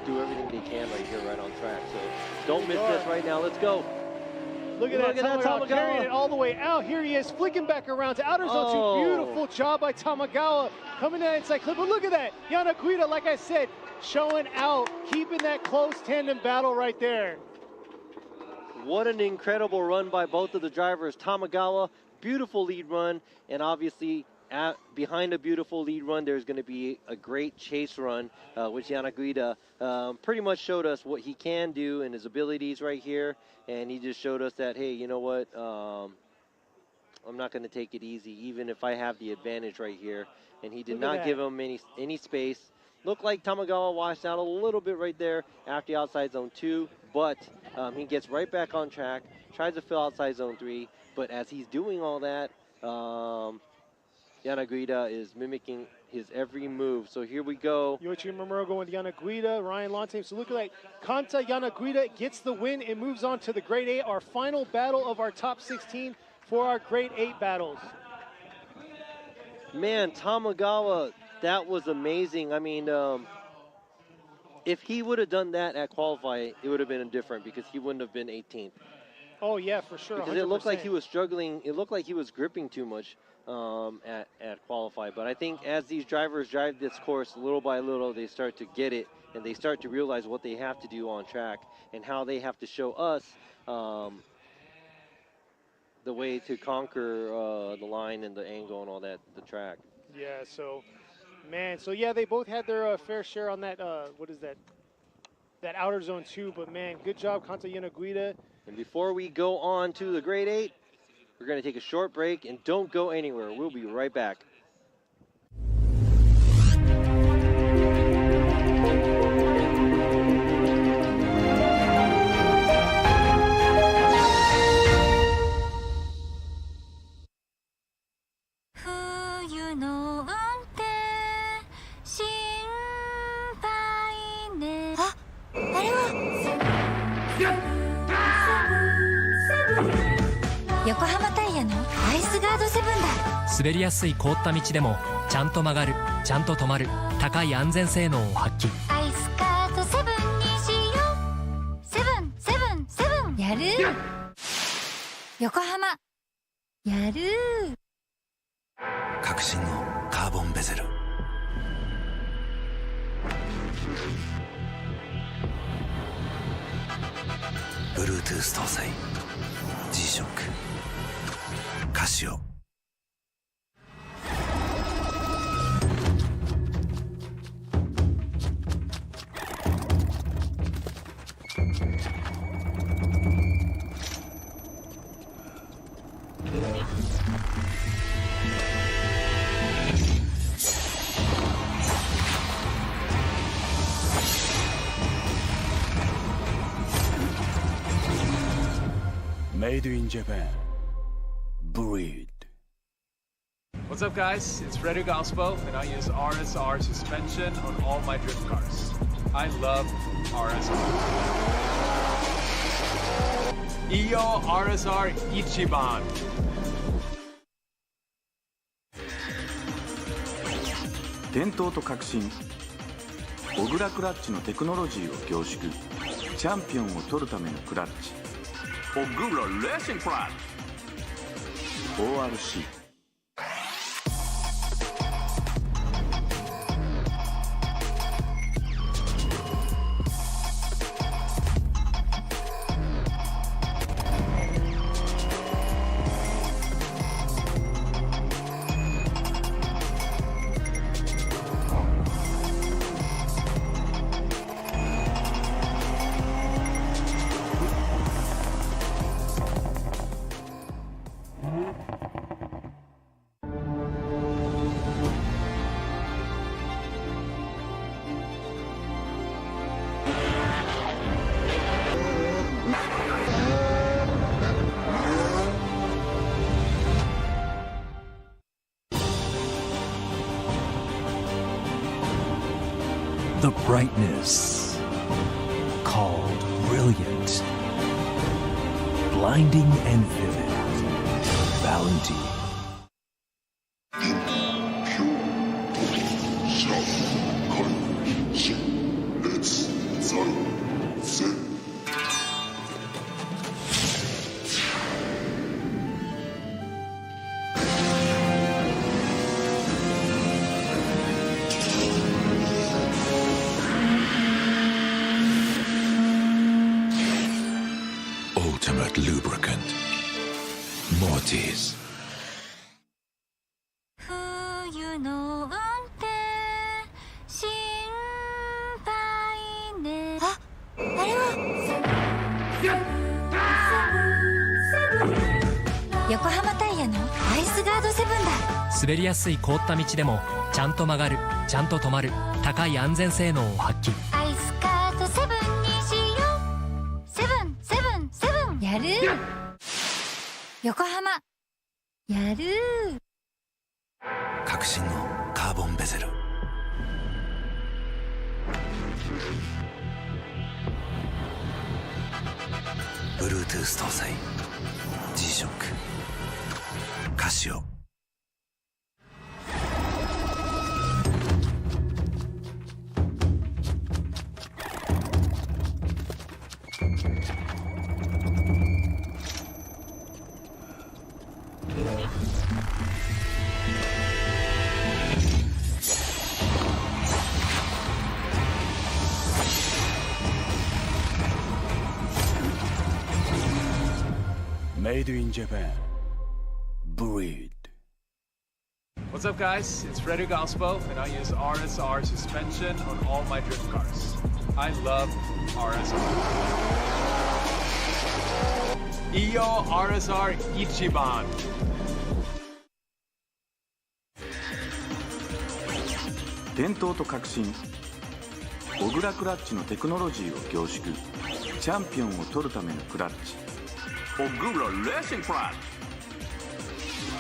do everything they can right here, right on track. So don't miss this right now. Let's go. Look at that, Tamagawa carrying it all the way out. Here he is, flicking back around to outer zone 2. Beautiful job by Tamagawa coming down inside clip. But look at that, Yanaguida, like I said, showing out, keeping that close tandem battle right there. What an incredible run by both of the drivers. Tamagawa, beautiful lead run, and obviously behind a beautiful lead run, there's going to be a great chase run, which Yanaguida pretty much showed us what he can do and his abilities right here. And he just showed us that, hey, you know what, I'm not going to take it easy, even if I have the advantage right here. And he did not give him any space. Looked like Tamagawa washed out a little bit right there after the outside zone 2, but he gets right back on track, tries to fill outside zone 3, but as he's doing all that, Yanaguida is mimicking his every move. So here we go. Yoichi Momuro going with Yanaguida, Ryan Lante. So look at that. Kanta Yanaguida gets the win and moves on to the Grade 8, our final battle of our top 16 for our Grade 8 battles. Man, Tamagawa, that was amazing. I mean, if he would have done that at qualify, it would have been different because he wouldn't have been 18th. Oh, yeah, for sure. Because 100%. it looked like he was struggling. It looked like he was gripping too much at qualify. But I think as these drivers drive this course little by little, they start to get it and they start to realize what they have to do on track and how they have to show us the way to conquer the line and the angle and all that, the track. Yeah, so, man, so yeah, they both had their fair share on that, what is that? That outer zone 2, but man, good job, Kanta Yanaguida. And before we go on to the Grade 8, we're going to take a short break and don't go anywhere. We'll be right back.滑りやすい凍った道でもちゃんと曲がる、ちゃんと止まる、高い安全性能を発揮。アイスカートセブンにしよう。セブンセブンセブン。やる。横浜やる。革新のカーボンベゼル。Bluetooth 搭載 G-SHOCK カシオ。Made in Japan. Breed. What's up, guys? It's Freddy Gaspo, and I use RSR suspension on all my drift cars. I love RSR. Iyo RSR Ichiban. 伝統と革新小倉クラッチのテクノロジーを凝縮チャンピオンを取るためのクラッチ小倉レーシングクラッチ ORC The brightness called brilliant, blinding and vivid, Valentine. 冬の運転心配ね。あれは横浜タイヤのアイスガードセブンだ。滑りやすい凍った道でもちゃんと曲がる、ちゃんと止まる、高い安全性能を発揮。アイスカートセブンにしよう。セブンセブンセブン。やる横浜やる。革新のカーボンベゼル。Bluetooth 搭載 G-SHOCK カシオ。Made in Japan. Breed. What's up, guys? It's Frederick Ospo, and I use RSR suspension on all my drift cars. I love RSR. Iyo RSR Ichiban. 伝統と革新、小倉クラッチのテクノロジーを凝縮、チャンピオンを取るためのクラッチ、小倉レーシングクラッチ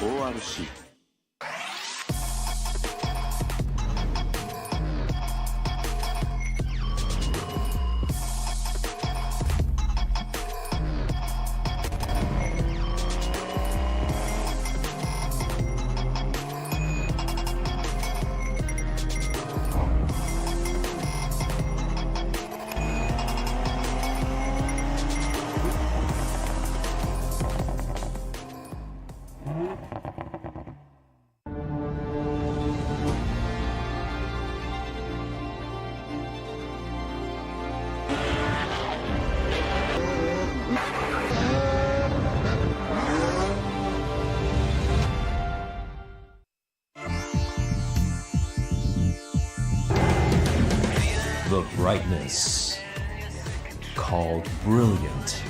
ORC。The brightness, called brilliant,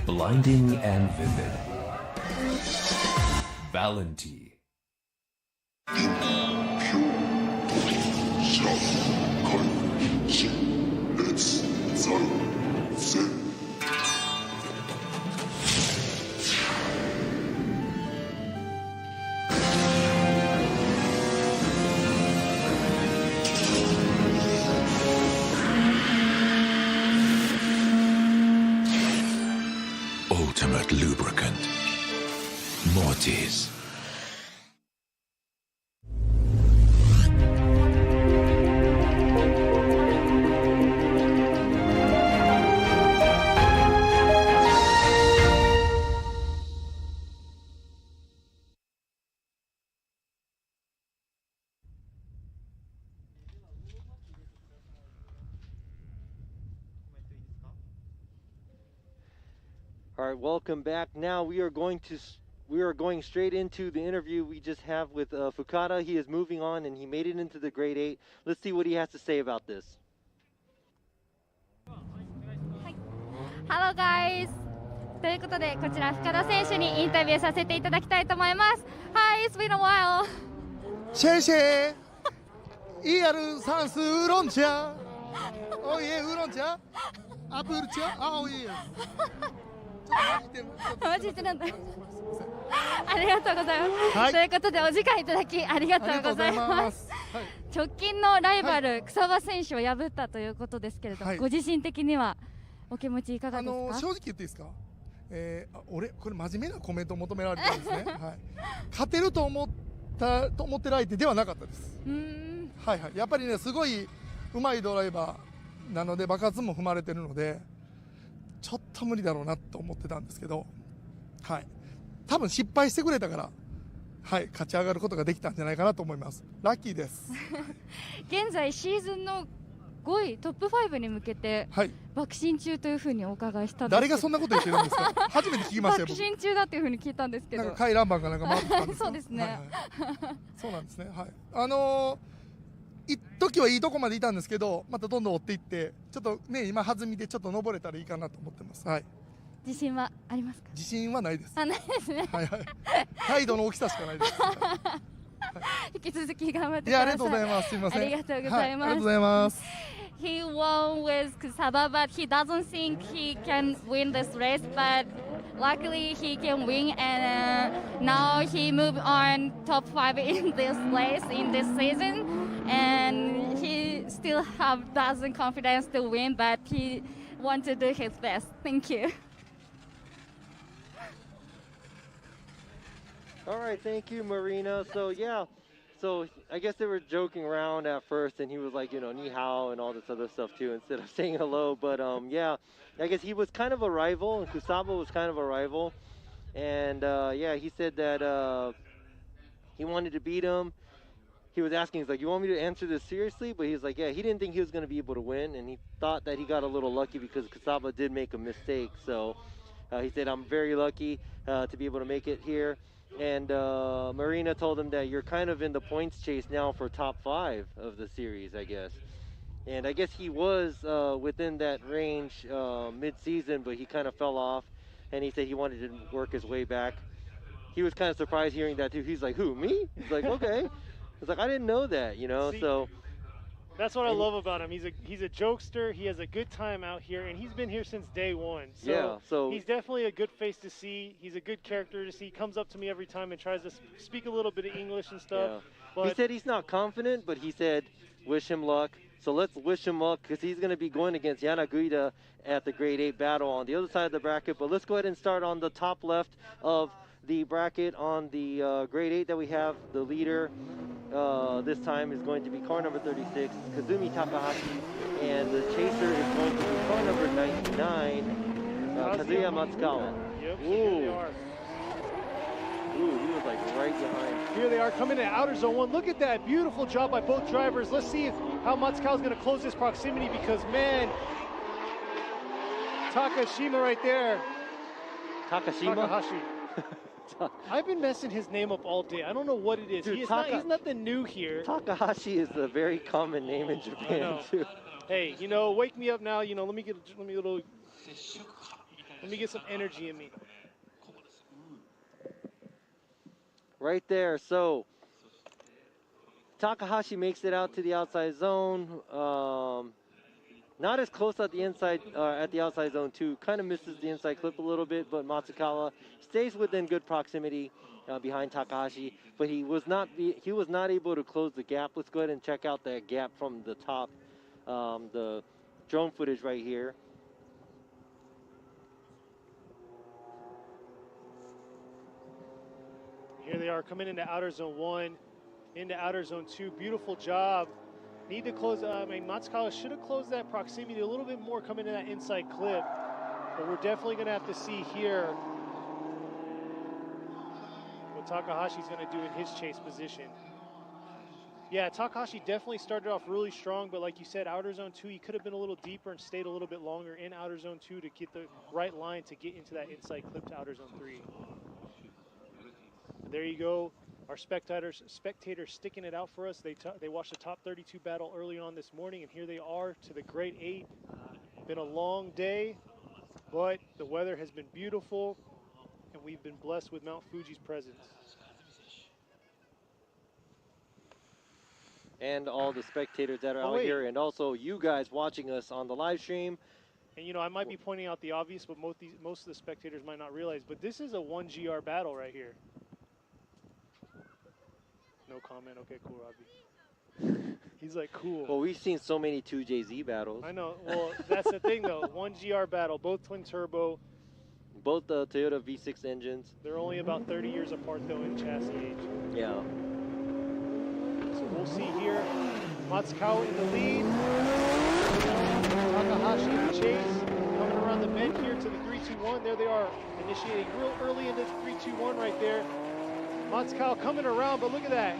blinding and vivid. Valenti. Ultimate lubricant. Mortis. All right, welcome back. Now we are going straight into the interview we just have with Fukada. He is moving on and he made it into the grade 8. Let's see what he has to say about this. Hello guys! ということでこちら深田選手にインタビューさせていただきたいと思います。Hi, it's been a while. シェイシェイ、ER 算数ウーロン茶。おいえウーロン茶。アプル茶。あおいえ。マジでなんだ。ありがとうございます。はい、ということでお時間いただきありがとうございます。直近のライバル、草場選手を破ったということですけれども、ご自身的にはお気持ちいかがですか？正直言っていいですか？俺これ真面目なコメントを求められたんですね。はい、勝てると思ってる相手ではなかったです。はいはい、やっぱりねすごい上手いドライバーなので爆発も踏まれてるので。ちょっと無理だろうなと思ってたんですけど、はい、多分失敗してくれたから、はい、勝ち上がることができたんじゃないかなと思います。ラッキーです。現在シーズンの5位トップ5に向けて爆心中というふうにお伺いしたんですけど、誰がそんなこと言ってるんですか？初めて聞きましたよ。爆心中だっていうふうに聞いたんですけど、なんか回覧板かなんか回ってたんですか？そうですね。そうなんですね。はい。一時はいいとこまでいたんですけど、またどんどん追っていって、ちょっとね今弾みでちょっと登れたらいいかなと思ってます。はい。自信はありますか？自信はないです。ないですね。はいはい。態度の大きさしかないです。引き続き頑張ってください。ありがとうございます。すみません。ありがとうございます。ありがとうございます。He won with Kusaba, but he doesn't think he can win this race. But luckily, he can win, and now he moved on top 5 in this race in this season, and he still doesn't confidence to win, but he wants to do his best. Thank you. All right, thank you, Marina. So yeah, so I guess they were joking around at first, and he was like, you know, ni hao and all this other stuff too, instead of saying hello. But yeah, I guess he was kind of a rival, and Kusaba was kind of a rival. And yeah, he said that he wanted to beat him. He was asking, he's like, you want me to answer this seriously? But he's like, yeah, he didn't think he was going to be able to win, and he thought that he got a little lucky because Kusaba did make a mistake. So he said, I'm very lucky to be able to make it here. And Marina told him that you're kind of in the points chase now for top 5 of the series, I guess. And I guess he was within that range mid-season, but he kind of fell off. And he said he wanted to work his way back. He was kind of surprised hearing that too. He's like, who, me? He's like, okay. He's like, I didn't know that, you know. So that's what I love about him. He's a jokester. He has a good time out here, and he's been here since day one. So, yeah, so he's definitely a good face to see. He's a good character to see. He comes up to me every time and tries to speak a little bit of English and stuff. Yeah. But he said he's not confident, but he said wish him luck. So let's wish him luck because he's going to be going against Yanaguida at the grade 8 battle on the other side of the bracket. But let's go ahead and start on the top left of the bracket on the grade 8 that we have. The leader this time is going to be car number 36, Kazumi Takahashi, and the chaser is going to be car number 99, Kazuya Matsukawa. Yep, Ooh. here they are. Ooh, he was like right behind. Here they are coming in outer zone 1. Look at that beautiful job by both drivers. Let's see how Matsukawa is going to close this proximity because, man, Takashima right there. Takahashi. I've been messing his name up all day. I don't know what it is. Dude, He's nothing new here. Takahashi is a very common name in Japan too. Hey, you know, wake me up now. You know, let me get some energy in me. Right there. So Takahashi makes it out to the outside zone. Not as close at the inside, at the outside zone too. Kind of misses the inside clip a little bit, but Matsukawa stays within good proximity behind Takahashi. But he was not able to close the gap. Let's go ahead and check out that gap from the top, the drone footage right here. Here they are coming into outer zone 1, into outer zone 2. Beautiful job. Need to close. Matsukawa should have closed that proximity a little bit more coming in that inside clip. But we're definitely going to have to see here what Takahashi's going to do in his chase position. Yeah, Takahashi definitely started off really strong, but like you said, outer zone 2, he could have been a little deeper and stayed a little bit longer in outer zone 2 to get the right line to get into that inside clip to outer zone 3. There you go. Our spectators sticking it out for us. They watched the top 32 battle early on this morning, and here they are to the grade 8. Been a long day, but the weather has been beautiful, and we've been blessed with Mount Fuji's presence. And all the spectators that are out here, and also you guys watching us on the live stream. And you know, I might be pointing out the obvious, but most of the spectators might not realize, but this is a 1GR battle right here. No comment. Okay, cool, Robbie. He's like, cool. Well, we've seen so many 2JZ battles. I know. Well, that's the thing, though. 1GR battle, both twin turbo. Both the Toyota V6 engines. They're only about 30 years apart, though, in chassis age. Yeah. So we'll see here. Matsukawa in the lead. Takahashi in the chase. Coming around the bend here to the 3-2-1. There they are, initiating real early into the 3-2-1 right there. Matsukawa coming around, but look at that.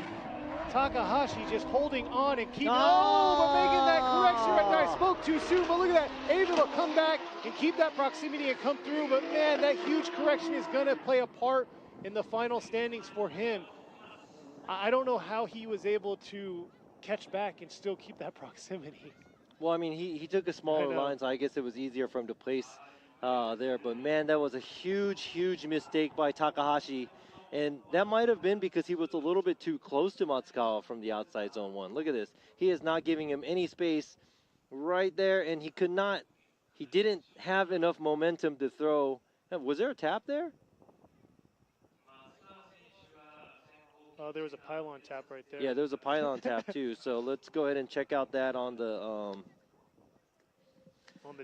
Takahashi just holding on and keeping, but making that correction right there. I spoke too soon, but look at that. Able to come back and keep that proximity and come through. But man, that huge correction is going to play a part in the final standings for him. I don't know how he was able to catch back and still keep that proximity. Well, I mean, he took a smaller line, so I guess it was easier for him to place there. But man, that was a huge mistake by Takahashi. And that might have been because he was a little bit too close to Matsukawa from the outside zone 1. Look at this. He is not giving him any space right there, and he didn't have enough momentum to throw. Was there a tap there? There was a pylon tap right there. Yeah, there was a pylon tap too. So let's go ahead and check out that on the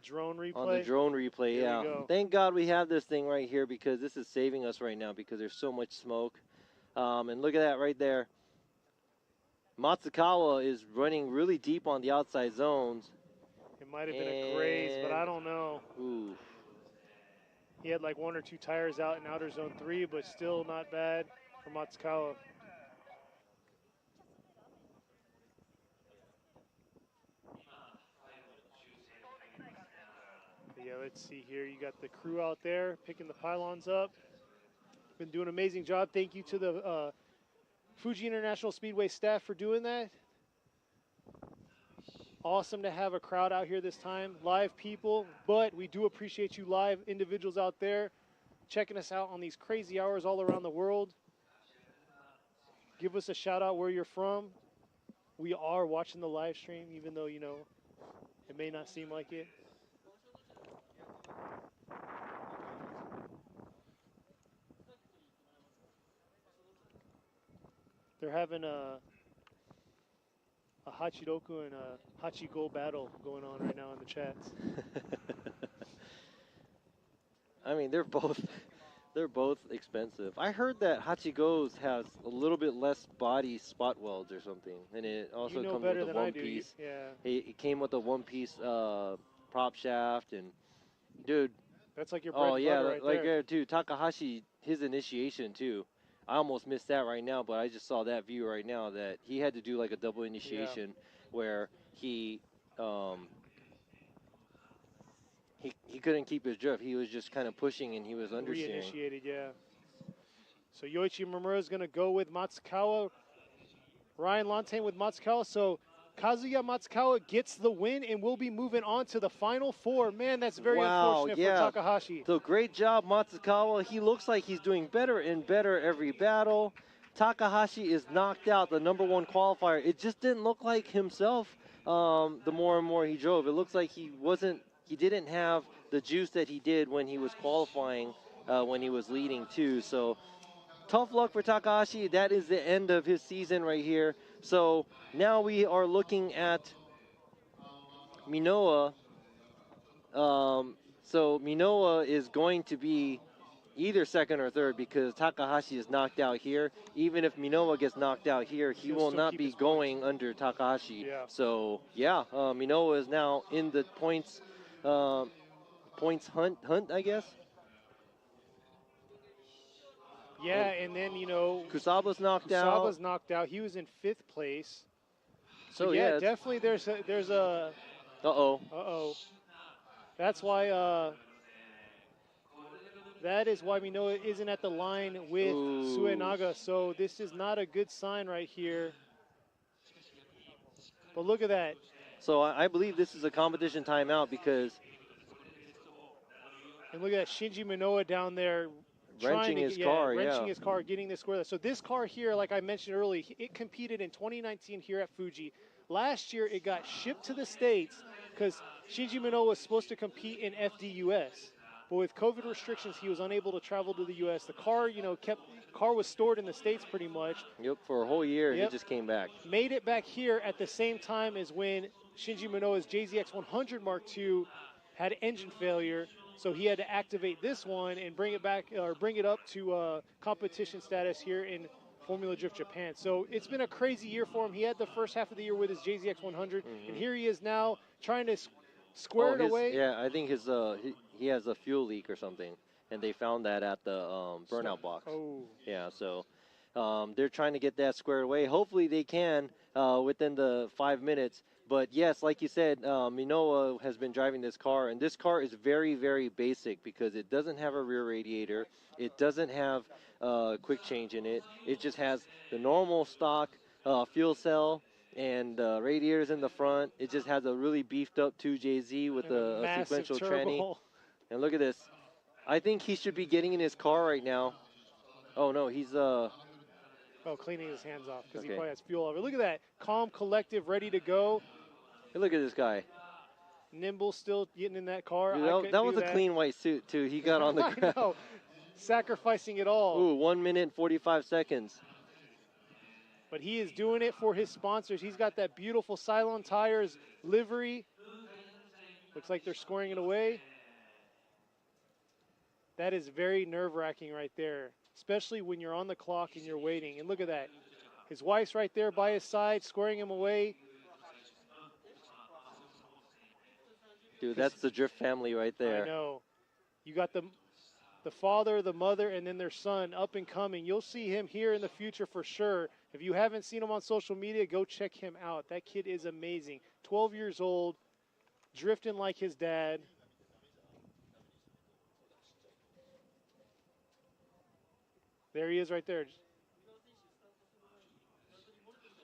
drone replay. On the drone replay, Here yeah. we go. Thank God we have this thing right here because this is saving us right now because there's so much smoke. And look at that right there. Matsukawa is running really deep on the outside zones. It might have been a graze, but I don't know. Ooh. He had like 1 or 2 tires out in outer zone 3, but still not bad for Matsukawa. Yeah, let's see here. You got the crew out there picking the pylons up. Been doing an amazing job. Thank you to the Fuji International Speedway staff for doing that. Awesome to have a crowd out here this time. Live people, but we do appreciate you live individuals out there checking us out on these crazy hours all around the world. Give us a shout out where you're from. We are watching the live stream, even though, you know, it may not seem like it. They're having a Hachiroku and a Hachigo battle going on right now in the chats. I mean, they're both expensive. I heard that Hachigo's has a little bit less body spot welds or something, and it also comes with a one-piece. Yeah. It came with a one-piece prop shaft, and dude. That's like your bread and butter right like there. Too. Takahashi, his initiation too. I almost missed that right now, but I just saw that view right now that he had to do like a double initiation where he couldn't keep his drift. He was just kind of pushing and he was understeering. Reinitiated, yeah. So Yoichi Mimura is going to go with Matsukawa. Ryan Lantain with Matsukawa. So Kazuya Matsukawa gets the win and will be moving on to the final 4. Man, that's very unfortunate for Takahashi. So great job, Matsukawa. He looks like he's doing better and better every battle. Takahashi is knocked out, the #1 qualifier. It just didn't look like himself the more and more he drove. It looks like he didn't have the juice that he did when he was qualifying, when he was leading too. So tough luck for Takahashi. That is the end of his season right here. So now we are looking at Minoa. So Minoa is going to be either second or third because Takahashi is knocked out here. Even if Minoa gets knocked out here, he will not be going under Takahashi. Yeah. So yeah, Minoa is now in the points hunt, I guess. Yeah, and then, you know, Kusaba's knocked out. Kusaba's knocked out. He was in 5th place. So yeah, definitely there's a Uh-oh. That's why that is why Minoa isn't at the line with Suenaga. So this is not a good sign right here. But look at that. So I believe this is a competition timeout because and look at that, Shinji Minoa down there wrenching his car, wrenching his car, getting this square. So this car here, like I mentioned earlier, it competed in 2019 here at Fuji. Last year, it got shipped to the States because Shinji Minoa was supposed to compete in FDUS. But with COVID restrictions, he was unable to travel to the U.S. The car, you know, car was stored in the States pretty much. Yep, for a whole year, and it just came back. Made it back here at the same time as when Shinji Minoa's JZX 100 Mark II had engine failure. So he had to activate this one and bring it back, or bring it up to competition status here in Formula Drift Japan. So it's been a crazy year for him. He had the first half of the year with his JZX 100, and here he is now trying to square it away. Yeah, I think his he has a fuel leak or something, and they found that at the burnout box. Oh. Yeah, so they're trying to get that squared away. Hopefully they can within the 5 minutes. But yes, like you said, Minoa has been driving this car, and this car is very, very basic because it doesn't have a rear radiator. It doesn't have quick change in it. It just has the normal stock fuel cell and radiators in the front. It just has a really beefed up 2JZ with a sequential tranny. And look at this. I think he should be getting in his car right now. Oh no, he's cleaning his hands off because he probably has fuel over. Look at that. Calm, collective, ready to go. Hey, look at this guy. Nimble still getting in that car. Dude, that was a clean white suit too. He got on the ground. I know. Sacrificing it all. Ooh, 1 minute and 45 seconds. But he is doing it for his sponsors. He's got that beautiful Cylon Tires livery. Looks like they're scoring it away. That is very nerve-wracking right there, especially when you're on the clock and you're waiting. And look at that. His wife's right there by his side, squaring him away. Dude, that's the Drift family right there. I know. You got the father, the mother, and then their son up and coming. You'll see him here in the future for sure. If you haven't seen him on social media, go check him out. That kid is amazing. 12 years old, drifting like his dad. There he is right there.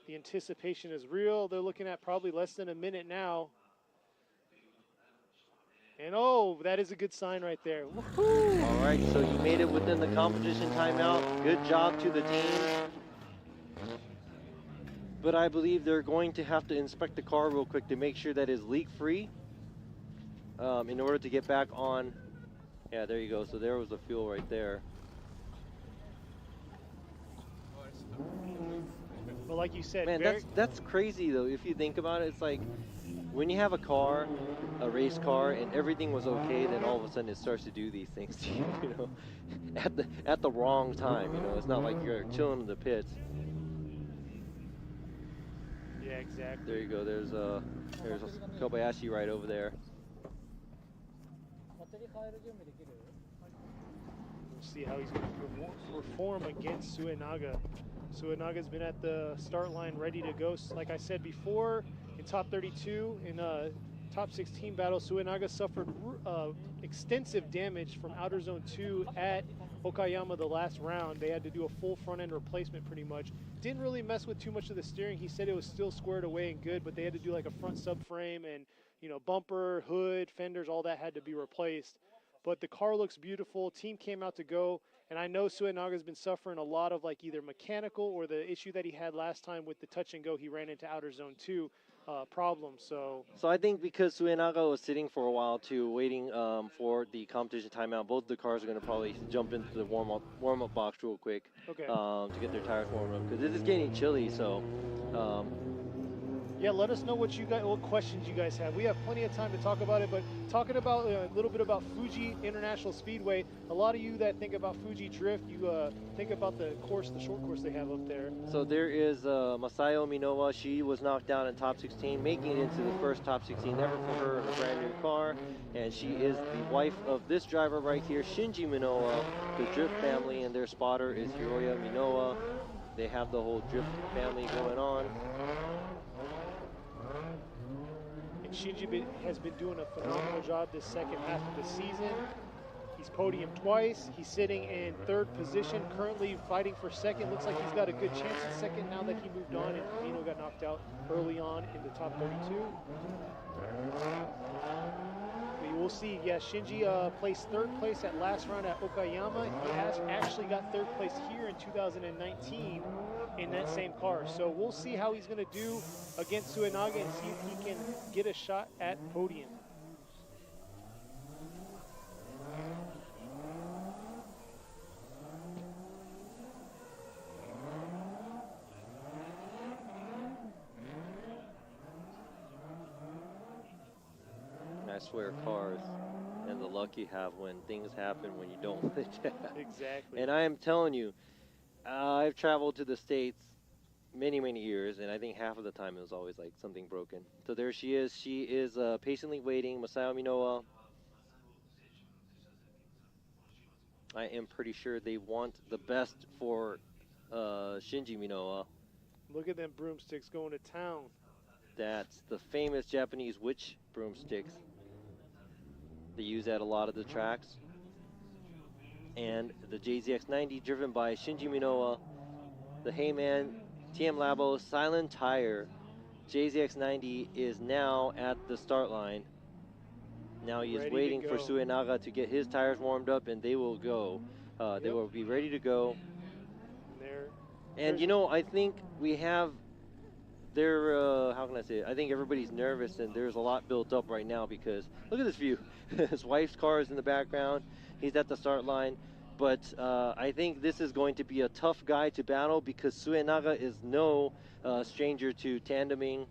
The anticipation is real. They're looking at probably less than a minute now. And oh, that is a good sign right there. Woohoo! All right, so you made it within the competition timeout. Good job to the team. But I believe they're going to have to inspect the car real quick to make sure that it's leak-free in order to get back on. Yeah, there you go. So there was the fuel right there. Well, like you said, man, that's crazy though. If you think about it, it's like when you have a car, a race car, and everything was okay, then all of a sudden it starts to do these things to you, you know, at the wrong time. You know, it's not like you're chilling in the pits. Yeah, exactly. There you go. There's Kobayashi right over there. We'll see how he's going to perform against Suenaga. Suenaga's been at the start line ready to go. Like I said before, in top 32, in top 16 battle, Suenaga suffered extensive damage from outer zone 2 at Okayama the last round. They had to do a full front end replacement pretty much. Didn't really mess with too much of the steering. He said it was still squared away and good, but they had to do like a front subframe and, you know, bumper, hood, fenders, all that had to be replaced. But the car looks beautiful. Team came out to go. And I know Suenaga's been suffering a lot of like either mechanical or the issue that he had last time with the touch and go. He ran into outer zone 2 problems. So I think because Suenaga was sitting for a while too, waiting for the competition timeout, both the cars are going to probably jump into the warm-up box real quick to get their tires warmed up because it is getting chilly. So yeah, let us know what questions you guys have. We have plenty of time to talk about it, but talking about a little bit about Fuji International Speedway, a lot of you that think about Fuji Drift, you think about the short course they have up there. So there is Masayo Minoa. She was knocked down in top 16, making it into the first top 16 ever for her in a brand new car. And she is the wife of this driver right here, Shinji Minoa, the Drift family, and their spotter is Hiroya Minoa. They have the whole Drift family going on. Shinji has been doing a phenomenal job this second half of the season. He's podiumed twice. He's sitting in third position, currently fighting for second. Looks like he's got a good chance at second now that he moved on and Mino got knocked out early on in the top 32. We will see. Yeah, Shinji placed third place at last round at Okayama. He has actually got third place here in 2019 in that same car. So we'll see how he's going to do against Suenaga and see if he can get a shot at podium. I swear, cars and the luck you have when things happen when you don't want it to happen. Exactly. And I am telling you, I've traveled to the States many, many years, and I think half of the time it was always like something broken. So there she is. She is patiently waiting. Masayo Minoa. I am pretty sure they want the best for Shinji Minoa. Look at them broomsticks going to town. That's the famous Japanese witch broomsticks. They use at a lot of the tracks. And the JZX90 driven by Shinji Minoa, the Heyman TM Labo Silent Tire. JZX90 is now at the start line. Now he is waiting for Naga to get his tires warmed up, and they will go. They will be ready to go. And you know, I think we have their, how can I say it? I think everybody's nervous, and there's a lot built up right now because look at this view. His wife's car is in the background. He's at the start line. But I think this is going to be a tough guy to battle because Naga is no stranger to tandeming.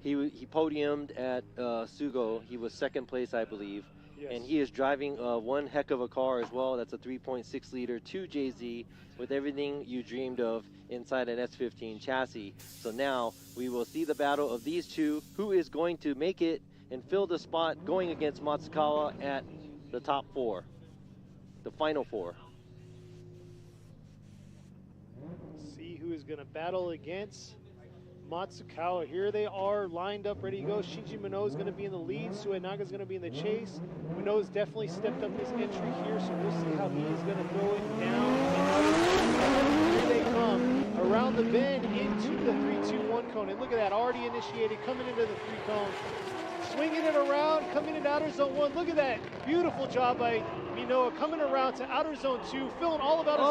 He podiumed at Sugo. He was second place, I believe. Yes. And he is driving one heck of a car as well. That's a 3.6 liter 2JZ with everything you dreamed of inside an S15 chassis. So now we will see the battle of these two. Who is going to make it and fill the spot going against Matsukawa at the top four, the final four. See who is going to battle against Matsukawa. Here they are lined up, ready to go. Shinji Minoa is going to be in the lead. Naga is going to be in the chase. Minoa has definitely stepped up his entry here, so we'll see how he is going to throw it down. Here they come around the bend into the 3-2-1 cone. And look at that, already initiated, coming into the 3 cone. Swinging it around, coming into outer zone 1. Look at that, beautiful job by Minoa coming around to outer zone 2, filling all of outer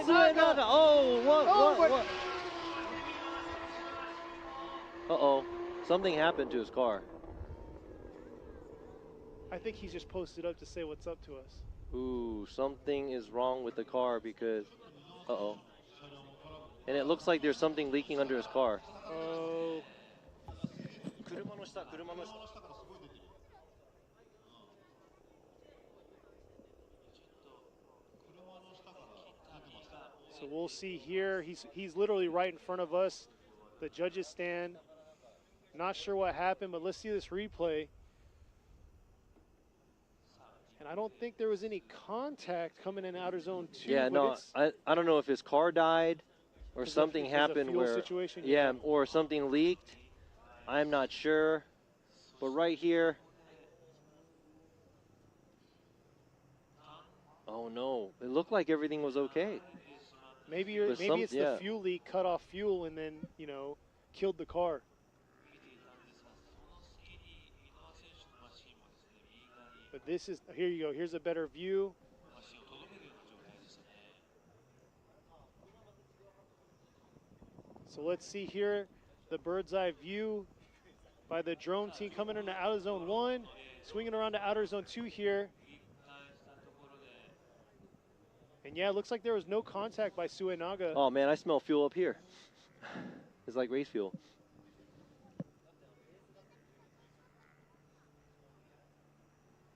zone 2. Oh, Naga. What? Uh-oh, something happened to his car. I think he's just posted up to say what's up to us. Ooh, something is wrong with the car because, uh-oh. And it looks like there's something leaking under his car. Oh. So we'll see here. He's literally right in front of us. The judges stand. Not sure what happened, but let's see this replay. And I don't think there was any contact coming in outer zone 2. Yeah, no, I don't know if his car died or something happened where, yeah, or something leaked. I'm not sure, but right here, oh no, it looked like everything was okay. Maybe it's the fuel leak, cut off fuel, and then, you know, killed the car. But this is, here you go, here's a better view. So let's see here, the bird's eye view by the drone team coming into outer zone 1, swinging around to outer zone 2 here. And yeah, it looks like there was no contact by Naga. Oh man, I smell fuel up here. It's like race fuel.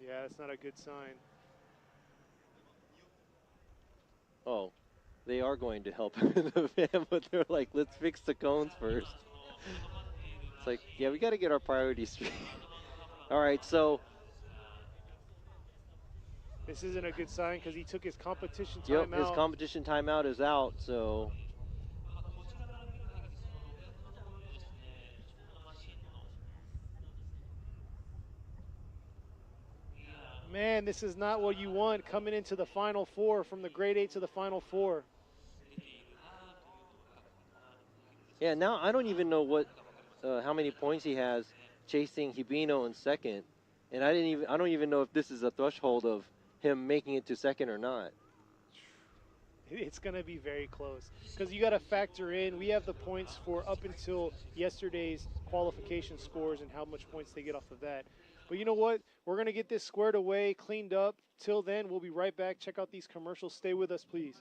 Yeah, it's not a good sign. Oh, they are going to help him in the van, but they're like, let's fix the cones first. It's like, yeah, we got to get our priorities straight. All right, so. This isn't a good sign because he took his competition timeout. Yep, his competition timeout is out, so. Man, this is not what you want coming into the Final Four, from the Grade 8 to the Final Four. Yeah, now I don't even know what, how many points he has chasing Hibino in second, and I don't even know if this is a threshold of him making it to second or not. It's going to be very close because you got to factor in, we have the points for up until yesterday's qualification scores and how much points they get off of that. But you know what? We're going to get this squared away, cleaned up. Till then, we'll be right back. Check out these commercials. Stay with us, please.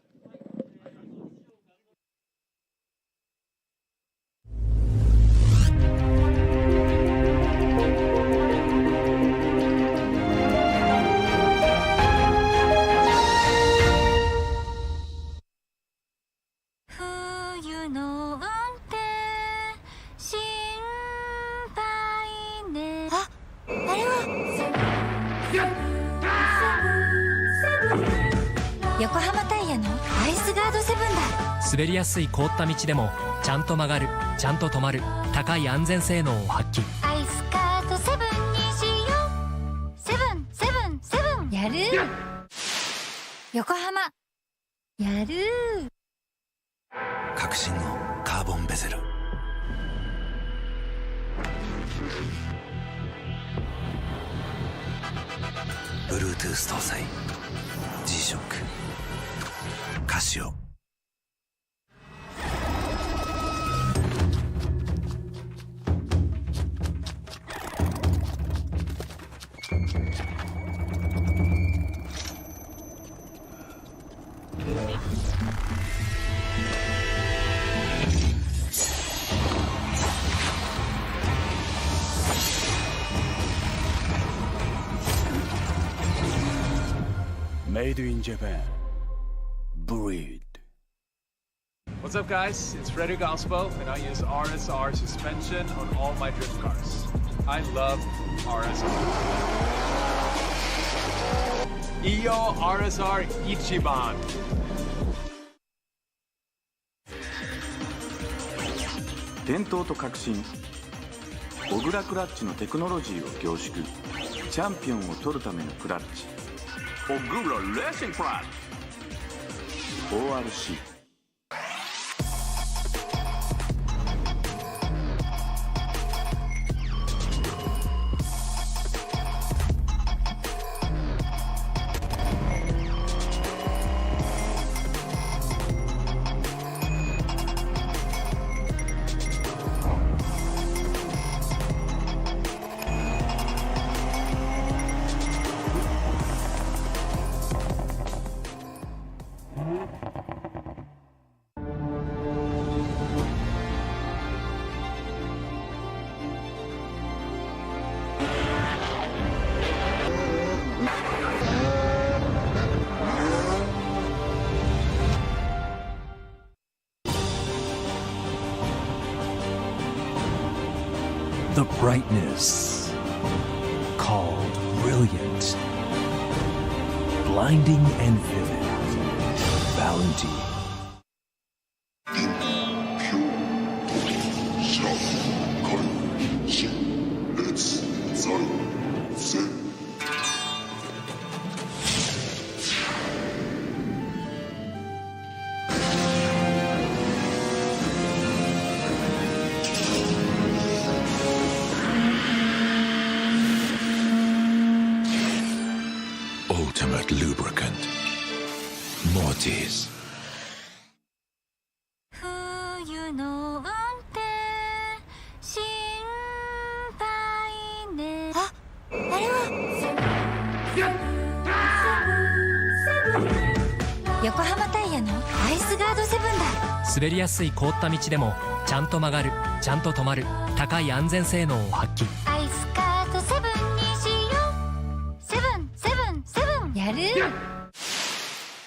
スガード7だ。滑りやすい凍った道でもちゃんと曲がる、ちゃんと止まる、高い安全性能を発揮。アイスカート7にしよう。セブンセブンセブン。やる。横浜やる。革新のカーボンベゼル。Bluetooth 搭載 G-SHOCK カシオ。Made in Japan. Breed. What's up, guys? It's Frederick Ospo, and I use RSR suspension on all my drift cars. I love RSR. Iyo RSR Ichiban. 伝統と革新、小倉クラッチのテクノロジーを凝縮、チャンピオンを取るためのクラッチ、小倉レーシングクラッチ ORC。The brightness called brilliant, blinding and vivid, bounty. Ultimate lubricant. Mortis. 冬の運転心配ね。あ、あれは横浜タイヤのアイスガード7だ。滑りやすい凍った道でもちゃんと曲がる、ちゃんと止まる、高い安全性能を発揮。アイスカート7にしよう。セブンセブンセブン。やる。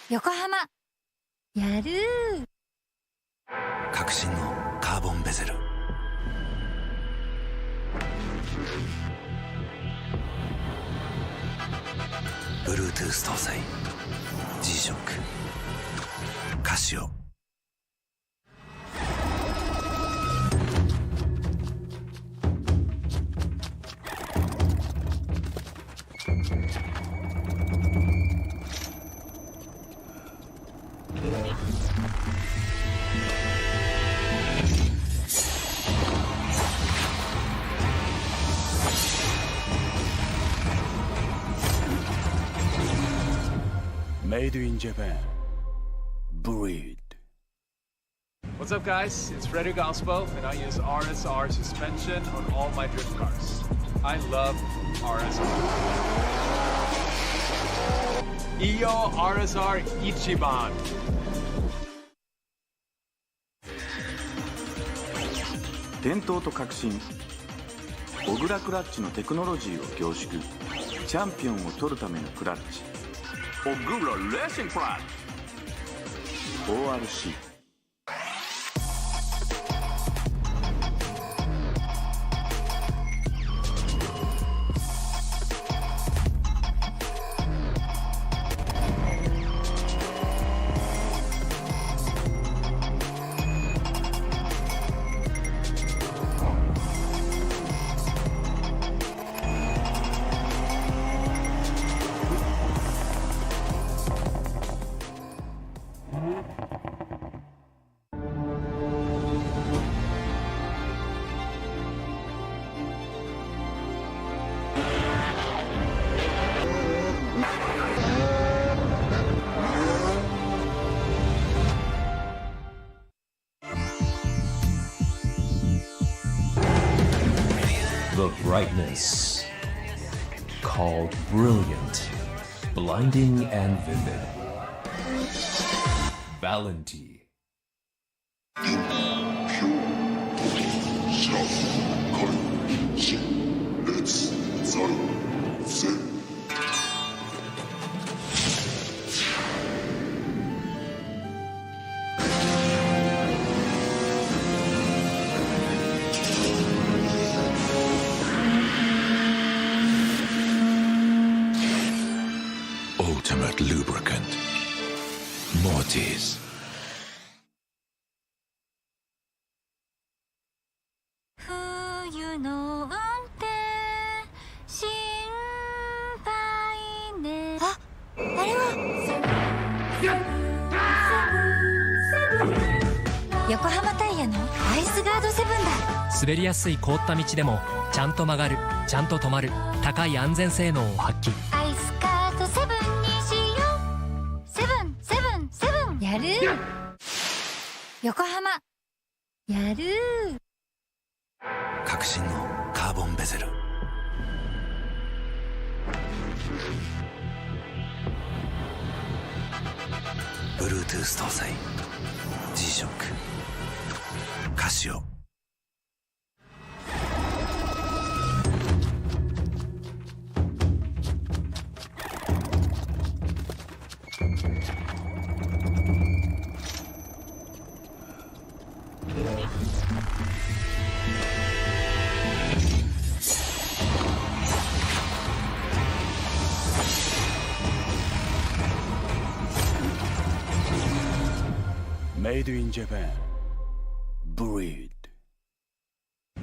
横浜やる。革新のカーボンベゼル。Bluetooth 搭載 G-SHOCK カシオ。Made in Japan. Breed. What's up, guys? It's Frederick Ospo, and I use RSR suspension on all my drift cars. I love RSR. Iyo RSR Ichiban. 伝統と革新、小倉クラッチのテクノロジーを凝縮、チャンピオンを取るためのクラッチ、小倉レーシングクラッチ ORC。The brightness, called brilliant, blinding and vivid. Valenti. Ultimate lubricant. Mortis. 冬の運転心配ねあ、あれは横浜タイヤのアイスガードセブンだ。滑りやすい凍った道でもちゃんと曲がる、ちゃんと止まる、高い安全性能を発揮。アイスカートセブンにしようセブンセブンセブンやる横浜やる革新のカーボンベゼル。Bluetooth 搭載 G-SHOCK カシオ。Made in Japan. Breed.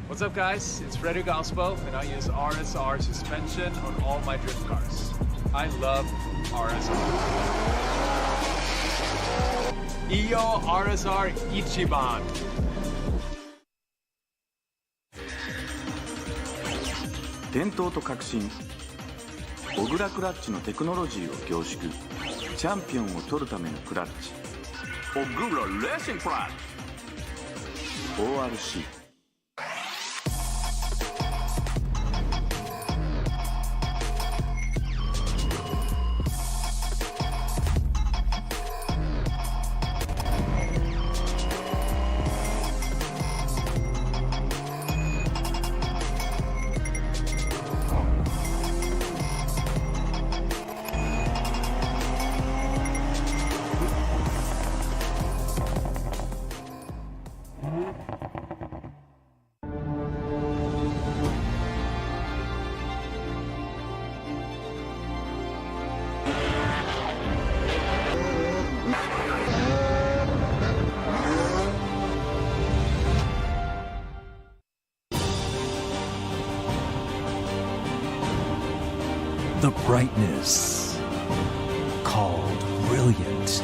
What's up, guys? It's Frederick Ospo, and I use RSR suspension on all my drift cars. I love RSR. Iyo RSR Ichiban. 伝統と革新、小倉クラッチのテクノロジーを凝縮、チャンピオンを取るためのクラッチ、小倉レーシングクラッチ ORC。The brightness, called brilliant,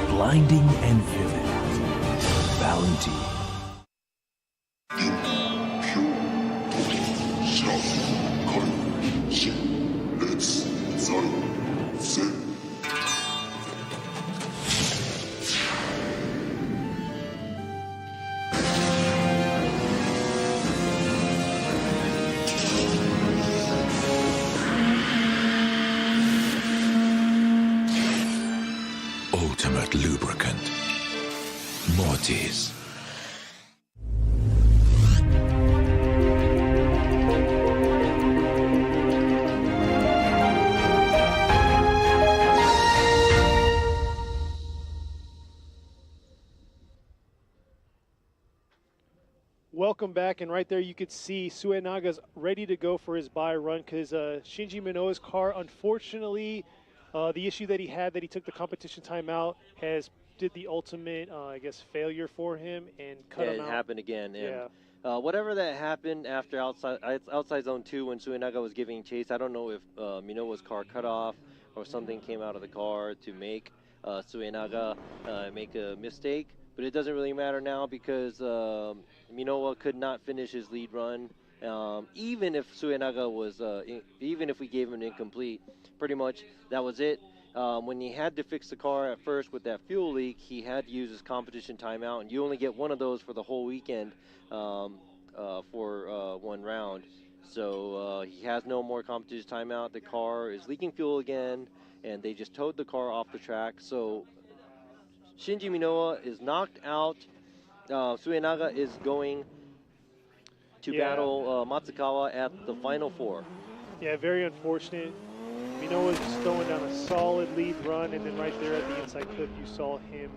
blinding and vivid. Valenti. Ultimate lubricant. Mortis. Welcome back, and right there you could see Sue Naga's ready to go for his bye run because Shinji Minoa's car, unfortunately, the issue that he had that he took the competition timeout did the ultimate, I guess, failure for him and cut him out. It happened again. And Yeah. Whatever that happened after outside zone 2 when Suenaga was giving chase, I don't know if Minoa's car cut off or something came out of the car to make Suenaga make a mistake. But it doesn't really matter now because Minoa could not finish his lead run. Even if Suenaga was, even if we gave him an incomplete, pretty much that was it. When he had to fix the car at first with that fuel leak, he had to use his competition timeout, and you only get one of those for the whole weekend for 1 round. So he has no more competition timeout. The car is leaking fuel again, and they just towed the car off the track. So Shinji Minoa is knocked out. Naga is going to battle Matsukawa at the final 4. Yeah, very unfortunate. Minoa's just throwing down a solid lead run, and then right there at the inside clip, you saw him,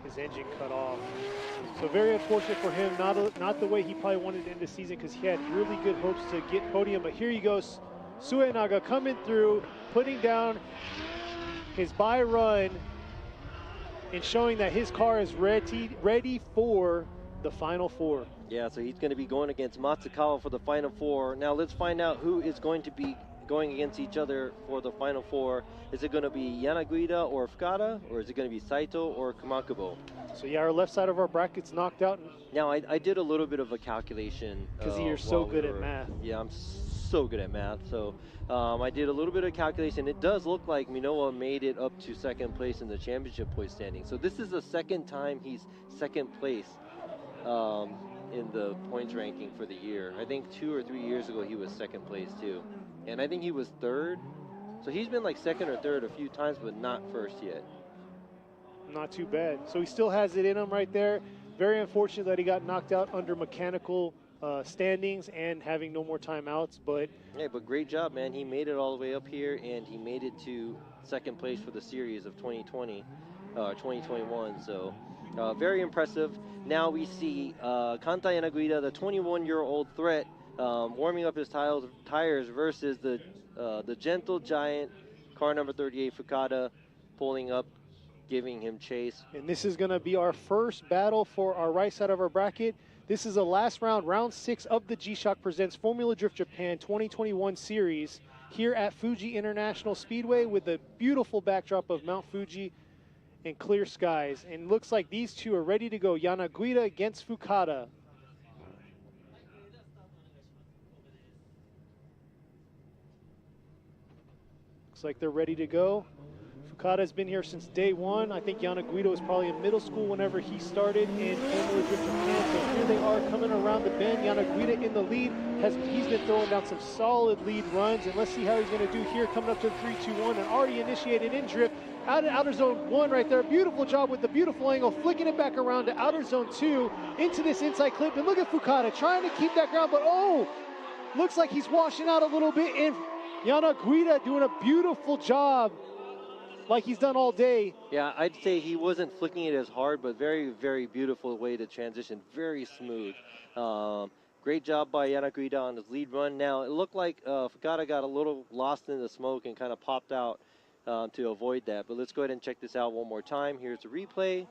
his engine cut off. So very unfortunate for him, not the way he probably wanted to end the season, because he had really good hopes to get podium. But here he goes, Naga coming through, putting down his bye run, and showing that his car is ready for the final 4. Yeah, so he's going to be going against Matsukawa for the final 4. Now let's find out who is going to be going against each other for the final 4. Is it going to be Yanaguida or Fukada, or is it going to be Saito or Kumakubo? So yeah, our left side of our bracket's knocked out. Now I did a little bit of a calculation. Because you're so good at math. Yeah, I'm so good at math. So I did a little bit of calculation. It does look like Minoa made it up to 2nd place in the championship point standing. So this is the 2nd time he's 2nd place in the points ranking for the year. I think 2 or 3 years ago he was 2nd place too. And I think he was 3rd. So he's been like 2nd or 3rd a few times, but not 1st yet. Not too bad. So he still has it in him right there. Very unfortunate that he got knocked out under mechanical standings and having no more timeouts. But yeah, but great job, man. He made it all the way up here, and he made it to 2nd place for the series of 2020, 2021. So very impressive. Now we see Kanta Yanaguida, the 21-year-old threat, warming up his tires versus the gentle giant, car number 38, Fukada, pulling up, giving him chase. And this is going to be our first battle for our right side of our bracket. This is the last round, round 6 of the G-Shock Presents Formula Drift Japan 2021 series here at Fuji International Speedway with the beautiful backdrop of Mount Fuji and clear skies. And looks like these two are ready to go. Yanaguida against Fukada. Looks like they're ready to go. Fukada's been here since day 1. I think Yanaguida was probably in middle school whenever he started in Formula Drift Japan. So here they are coming around the bend. Yanaguida in the lead. He's been throwing down some solid lead runs. And let's see how he's going to do here. Coming up to the 3-2-1 and already initiated in drift. Out of outer zone 1 right there. Beautiful job with the beautiful angle. Flicking it back around to outer zone 2 into this inside clip. And look at Fukada trying to keep that ground. But looks like he's washing out a little bit. And Yanaguida doing a beautiful job, like he's done all day. Yeah, I'd say he wasn't flicking it as hard, but very, very beautiful way to transition. Very smooth. Great job by Yanaguida on his lead run. Now, it looked like Fukada got a little lost in the smoke and kind of popped out to avoid that. But let's go ahead and check this out one more time. Here's the replay.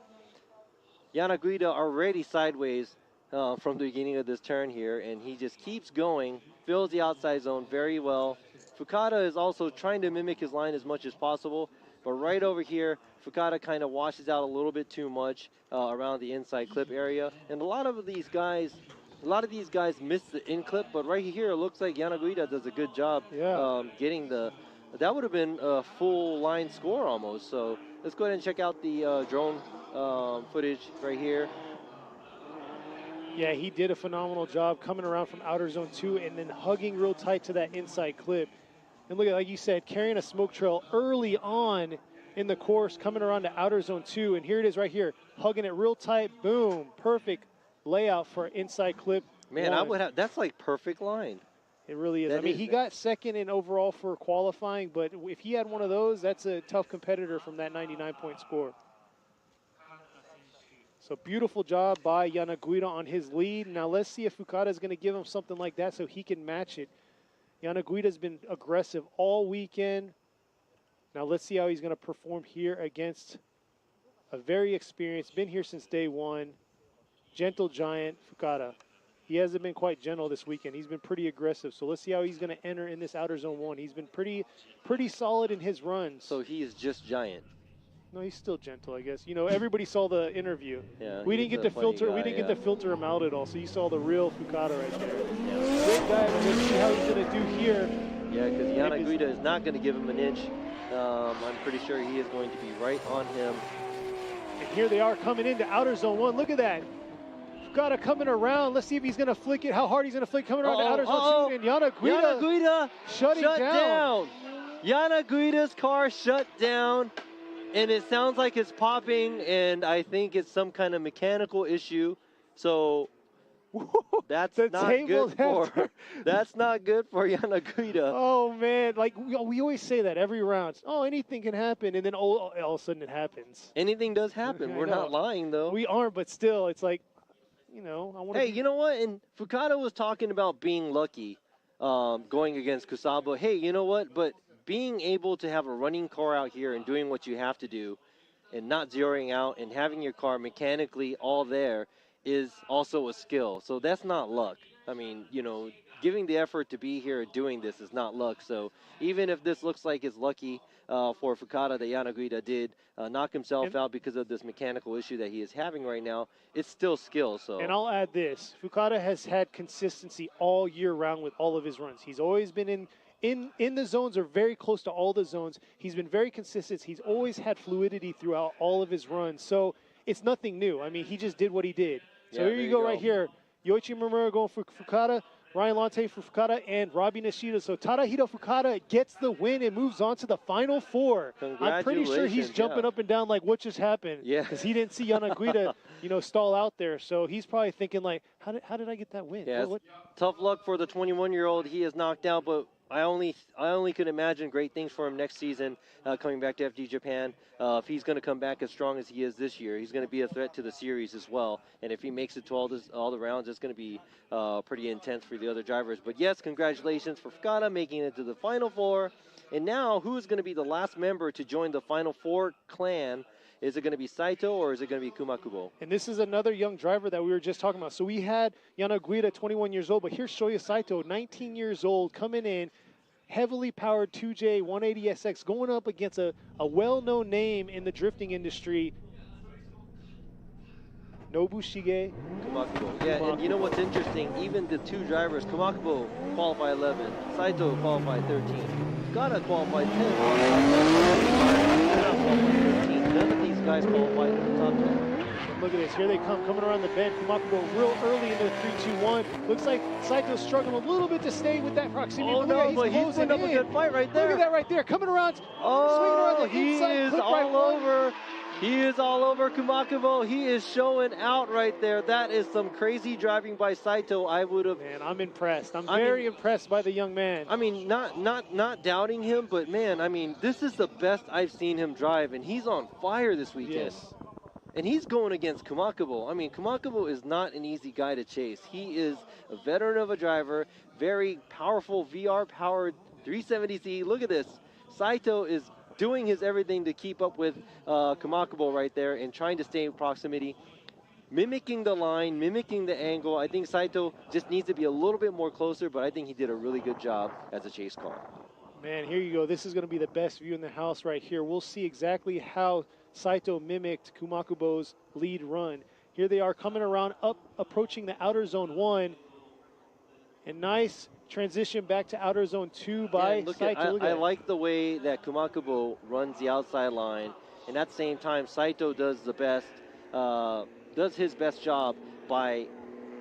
Yanaguida already sideways from the beginning of this turn here, and he just keeps going, fills the outside zone very well. Fukada is also trying to mimic his line as much as possible. But right over here, Fukada kind of washes out a little bit too much around the inside clip area. And a lot of these guys miss the in clip, but right here, it looks like Yanaguida does a good job getting that would have been a full line score almost. So let's go ahead and check out the drone footage right here. Yeah, he did a phenomenal job coming around from outer zone 2 and then hugging real tight to that inside clip. And look at, like you said, carrying a smoke trail early on in the course, coming around to outer zone 2. And here it is right here, hugging it real tight. Boom, perfect layout for inside clip. Man, 1. that's like perfect line. It really is. I mean, he got 2nd in overall for qualifying, but if he had one of those, that's a tough competitor from that 99-point score. So beautiful job by Yanaguida on his lead. Now let's see if Fukada is going to give him something like that so he can match it. Yanaguida's been aggressive all weekend. Now let's see how he's going to perform here against a very experienced, been here since day 1, gentle giant Fukada. He hasn't been quite gentle this weekend. He's been pretty aggressive. So let's see how he's going to enter in this outer zone 1. He's been pretty solid in his runs. So he is just giant. No, he's still gentle, I guess. You know, everybody saw the interview. Yeah, we didn't get to filter. We didn't get to filter him out at all. So you saw the real Fukada right there. Yeah. Great guy. We're gonna see how he's gonna do here. Yeah, because Yanaguida is not going to give him an inch. I'm pretty sure he is going to be right on him. And here they are coming into outer zone 1. Look at that. Fukada coming around. Let's see if he's going to flick it, how hard he's going to flick coming around the outer zone 2. And Yanaguida shutting down. Yanaguida's car shut down. And it sounds like it's popping, and I think it's some kind of mechanical issue. So that's not good for that's not good for Yanaguida. Oh man, like we always say that every round. Oh, anything can happen, and then all of a sudden it happens. Anything does happen. We're not lying though. We aren't, but still, it's like, you know, I want. Hey, you know what? And Fukada was talking about being lucky, going against Kusaba. Hey, you know what? But being able to have a running car out here and doing what you have to do and not zeroing out and having your car mechanically all there is also a skill. So that's not luck. I mean, you know, giving the effort to be here and doing this is not luck. So even if this looks like it's lucky for Fukada that Yanaguida did knock himself out because of this mechanical issue that he is having right now, it's still skill. So. And I'll add this. Fukada has had consistency all year round with all of his runs. He's always been in the zones or very close to all the zones. He's been very consistent. He's always had fluidity throughout all of his runs. So it's nothing new. I mean, he just did what he did. So here you go right here. Yoichi Mimura going for Fukada, Ryan Lante for Fukada, and Robbie Nishida. So Tadahito Fukada gets the win and moves on to the Final Four. I'm pretty sure he's jumping up and down like, what just happened? Yeah. Because he didn't see Yanaguida, you know, stall out there. So he's probably thinking like, how did I get that win? Yeah, tough luck for the 21-year-old. He is knocked out, but I only could imagine great things for him next season, coming back to FD Japan. If he's going to come back as strong as he is this year, he's going to be a threat to the series as well. And if he makes it to all the rounds, it's going to be pretty intense for the other drivers. But yes, congratulations for Fukada making it to the Final Four. And now, who is going to be the last member to join the Final Four clan? Is it going to be Saito or is it going to be Kumakubo? And this is another young driver that we were just talking about. So we had Yanaguida, 21 years old, but here's Shoyu Saito, 19 years old, coming in, heavily powered 2J 180SX, going up against a well-known name in the drifting industry, Nobushige Kumakubo. Yeah, and you know what's interesting? Even the two drivers, Kumakubo qualified 11, Saito qualified 13, Fukada qualified 10. None of these guys qualified in the top 10. Look at this. Here they come, coming around the bend. Kumakubo real early into the 3-2-1. Looks like Saito's struggling a little bit to stay with that proximity. Oh, no, but he's putting up a good fight right there. Look at that right there. Coming around, swinging around the inside. He is all over. He is all over Kumakubo. He is showing out right there. That is some crazy driving by Saito. I would have. Man, I'm impressed. I'm very impressed by the young man. I mean, not doubting him, but man, I mean, this is the best I've seen him drive, and he's on fire this weekend. Yes. And he's going against Kumakubo. I mean, Kumakubo is not an easy guy to chase. He is a veteran of a driver, very powerful VR-powered 370C. Look at this. Saito is doing his everything to keep up with Kumakubo right there and trying to stay in proximity, mimicking the line, mimicking the angle. I think Saito just needs to be a little bit more closer, but I think he did a really good job as a chase car. Man, here you go. This is going to be the best view in the house right here. We'll see exactly how Saito mimicked Kumakubo's lead run. Here they are coming around up, approaching the outer zone 1. And nice transition back to outer zone 2 by Saito. I like the way that Kumakubo runs the outside line, and at the same time, Saito does his best job by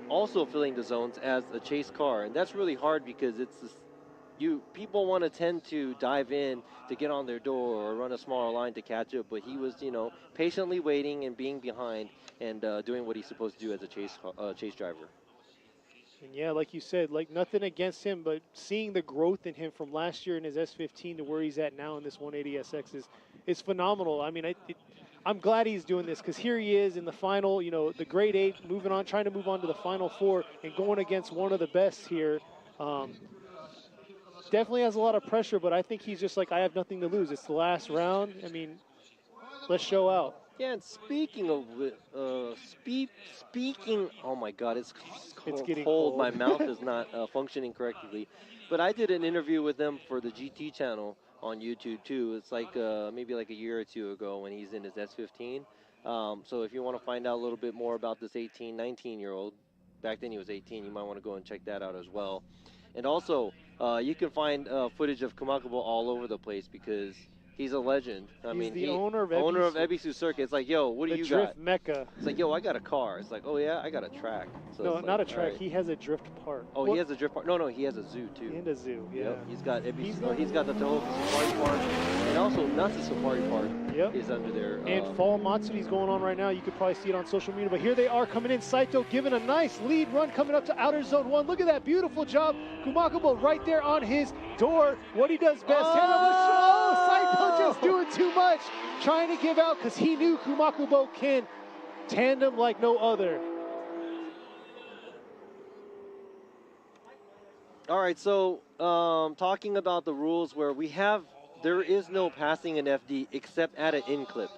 also filling the zones as a chase car, and that's really hard because it's this, people want to tend to dive in to get on their door or run a smaller line to catch up, but he was, patiently waiting and being behind and doing what he's supposed to do as a chase driver. And yeah, like you said, like nothing against him, but seeing the growth in him from last year in his S15 to where he's at now in this 180SX is phenomenal. I mean, I'm glad he's doing this because here he is in the final, the grade 8, trying to move on to the Final Four and going against one of the best here. Definitely has a lot of pressure, but I think he's just like, I have nothing to lose. It's the last round. I mean, let's show out. Yeah, and speaking of oh my God, it's getting cold. My mouth is not functioning correctly. But I did an interview with them for the GT channel on YouTube too. It's like maybe like a year or two ago when he's in his S15. So if you want to find out a little bit more about this 18, 19-year-old, back then he was 18, you might want to go and check that out as well. And also, you can find footage of Kumakubo all over the place because He's a legend. I mean, the owner of Ebisu Circuit. It's like, yo, what do you got? The drift mecca. It's like, yo, I got a car. It's like, oh yeah, I got a track. So no, it's not like, a track. right. He has a drift park. Oh, he has a drift park. No, he has a zoo too. And a zoo, yeah. Yep. He's got he's got the Tohoku Safari Park, and also Nasa Safari Park is under there. And Fall Matsuri's going on right now. You could probably see it on social media, but here they are coming in. Saito giving a nice lead run coming up to outer zone 1. Look at that beautiful job. Kumakubo right there on his door. What he does best. Saito just doing too much. Trying to give out because he knew Kumakubo can tandem like no other. All right, so talking about the rules where there is no passing an FD except at an in clip.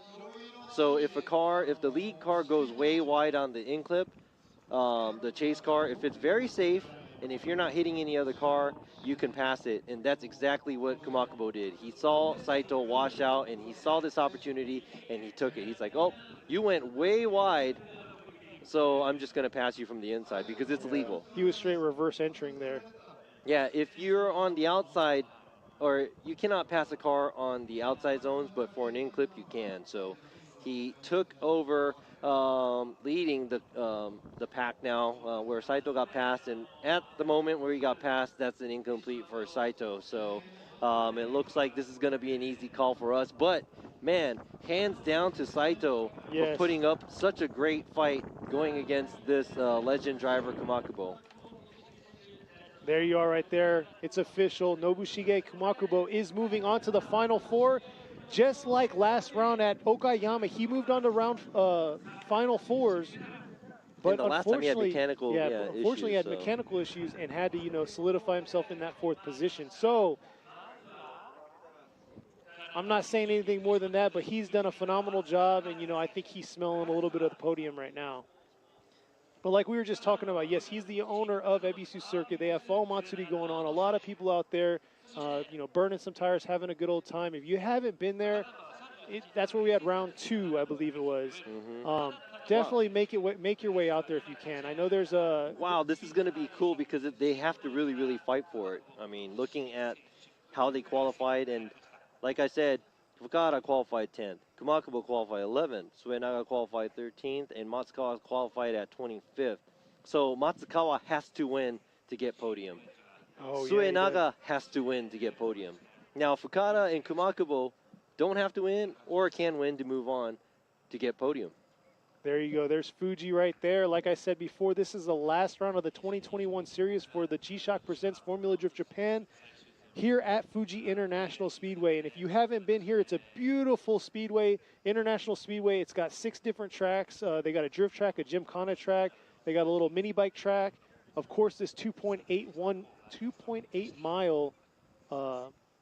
So if the lead car goes way wide on the in clip, the chase car, if it's very safe and if you're not hitting any other car, you can pass it. And that's exactly what Kumakubo did. He saw Saito wash out and he saw this opportunity and he took it. He's like, oh, you went way wide, so I'm just going to pass you from the inside because it's legal. He was straight reverse entering there. Yeah, if you're on the outside, or you cannot pass a car on the outside zones, but for an in-clip you can. So he took over leading the pack now, where Saito got passed, and at the moment where he got passed, that's an incomplete for Saito. So it looks like this is going to be an easy call for us. But man, hands down to Saito for putting up such a great fight going against this legend driver Kumakubo. There you are right there. It's official. Nobushige Kumakubo is moving on to the Final Four. Just like last round at Okayama, he moved on to round Final Fours. But and the last time he had mechanical unfortunately, he had mechanical issues and had to, solidify himself in that 4th position. So I'm not saying anything more than that, but he's done a phenomenal job, and I think he's smelling a little bit of the podium right now. But like we were just talking about, yes, he's the owner of Ebisu Circuit. They have Fall Matsuri going on. A lot of people out there, burning some tires, having a good old time. If you haven't been there, that's where we had round 2, I believe it was. Definitely make your way out there if you can. I know there's a... Wow, this is going to be cool because they have to really, really fight for it. I mean, looking at how they qualified, and like I said, Fukada qualified 10th, Kumakubo qualified 11th, Naga qualified 13th, and Matsukawa qualified at 25th. So Matsukawa has to win to get podium. Naga has to win to get podium. Now Fukada and Kumakubo don't have to win or can win to move on to get podium. There you go. There's Fuji right there. Like I said before, this is the last round of the 2021 series for the G-Shock Presents Formula Drift Japan here at Fuji International Speedway. And if you haven't been here, it's a beautiful speedway, International Speedway. It's got 6 different tracks. They got a drift track, a gymkhana track. They got a little mini bike track. Of course, this 2.8 mile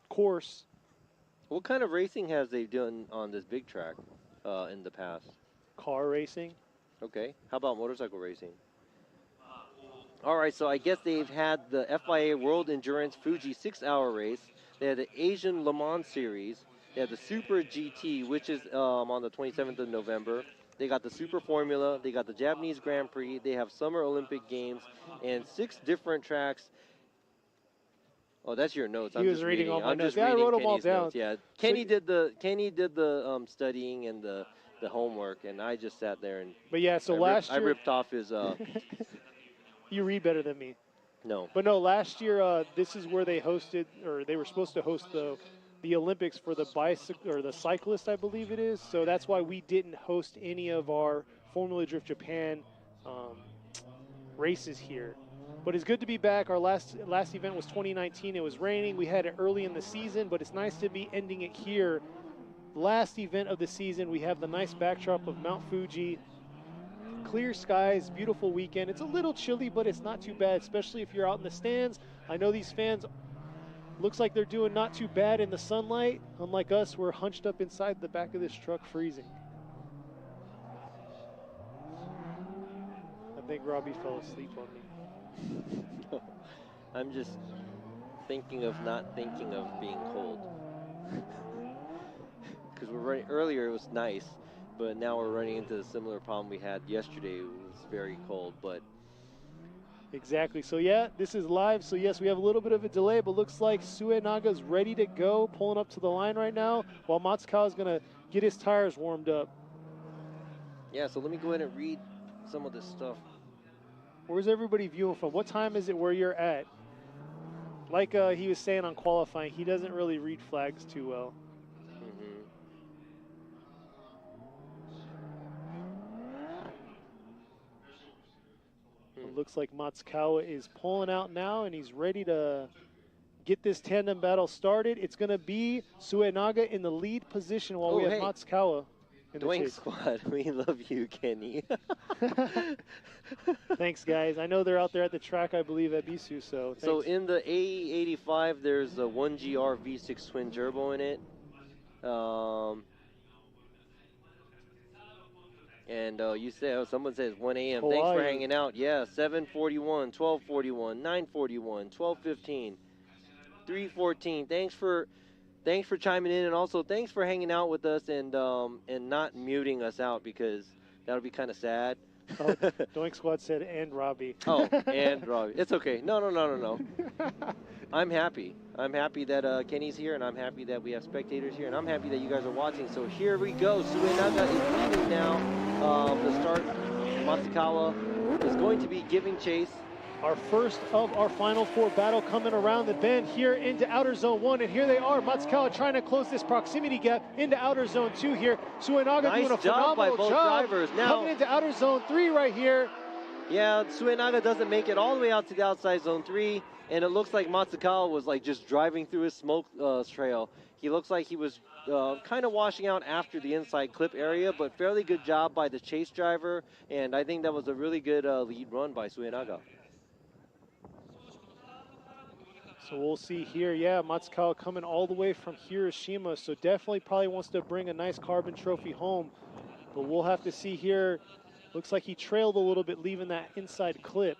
course. What kind of racing has they done on this big track in the past? Car racing. Okay. How about motorcycle racing? All right, so I guess they've had the FIA World Endurance Fuji 6-hour race. They had the Asian Le Mans Series. They had the Super GT, which is on the 27th of November. They got the Super Formula. They got the Japanese Grand Prix. They have Summer Olympic Games and 6 different tracks. Oh, that's your notes. He was reading all my notes. I wrote them all down. Notes. Yeah, Kenny did the studying and the homework, and I just sat there and. But yeah, so last year I ripped off his. You read better than me. No. But no, last year this is where they hosted, or they were supposed to host the Olympics for the bicycle or the cyclist, I believe it is. So that's why we didn't host any of our Formula Drift Japan races here. But it's good to be back. Our last event was 2019. It was raining. We had it early in the season, but it's nice to be ending it here. Last event of the season, we have the nice backdrop of Mount Fuji. Clear skies, beautiful weekend. It's a little chilly, but it's not too bad, especially if you're out in the stands. I know these fans, looks like they're doing not too bad in the sunlight. Unlike us, we're hunched up inside the back of this truck freezing. I think Robbie fell asleep on me. No, I'm just thinking of not thinking of being cold. Because we're running, earlier it was nice. But now we're running into a similar problem we had yesterday. It was very cold, but Exactly. So yeah, this is live. So yes, we have a little bit of a delay, but looks like Suenaga's ready to go, pulling up to the line right now, while Matsukawa is gonna get his tires warmed up. Yeah, so let me go ahead and read some of this stuff. Where's everybody viewing from? What time is it where you're at? Like he was saying on qualifying, he doesn't really read flags too well. It looks like Matsukawa is pulling out now, and he's ready to get this tandem battle started. It's going to be Suenaga in the lead position while we have Matsukawa in the Doink chase. Squad, we love you, Kenny. Thanks, guys. I know they're out there at the track, I believe, at Bisu, so thanks. So in the A85, there's a 1GR V6 twin turbo in it. And you say, someone says 1 a.m. Thanks for hanging out. Yeah, 7:41, 12:41, 9:41, 12:15, 3:14. Thanks for chiming in, and also thanks for hanging out with us and not muting us out, because that'll be kind of sad. Oh, Doink Squad said, and Robbie. Oh, and Robbie. It's okay. No. I'm happy. I'm happy that Kenny's here, and I'm happy that we have spectators here, and I'm happy that you guys are watching. So here we go. Suenaga is leading now. The start, Matsukawa is going to be giving chase. Our first of our final four battle coming around the bend here into outer zone 1, and here they are. Matsukawa trying to close this proximity gap into outer zone 2 here. Suenaga doing a phenomenal job drivers. Now, coming into outer zone 3 right here. Yeah, Suenaga doesn't make it all the way out to the outside zone 3, and it looks like Matsukawa was like just driving through his smoke trail. He looks like he was kind of washing out after the inside clip area, but fairly good job by the chase driver, and I think that was a really good lead run by Suenaga. So we'll see here. Yeah, Matsukawa coming all the way from Hiroshima, so definitely probably wants to bring a nice carbon trophy home, but we'll have to see here. Looks like he trailed a little bit, leaving that inside clip.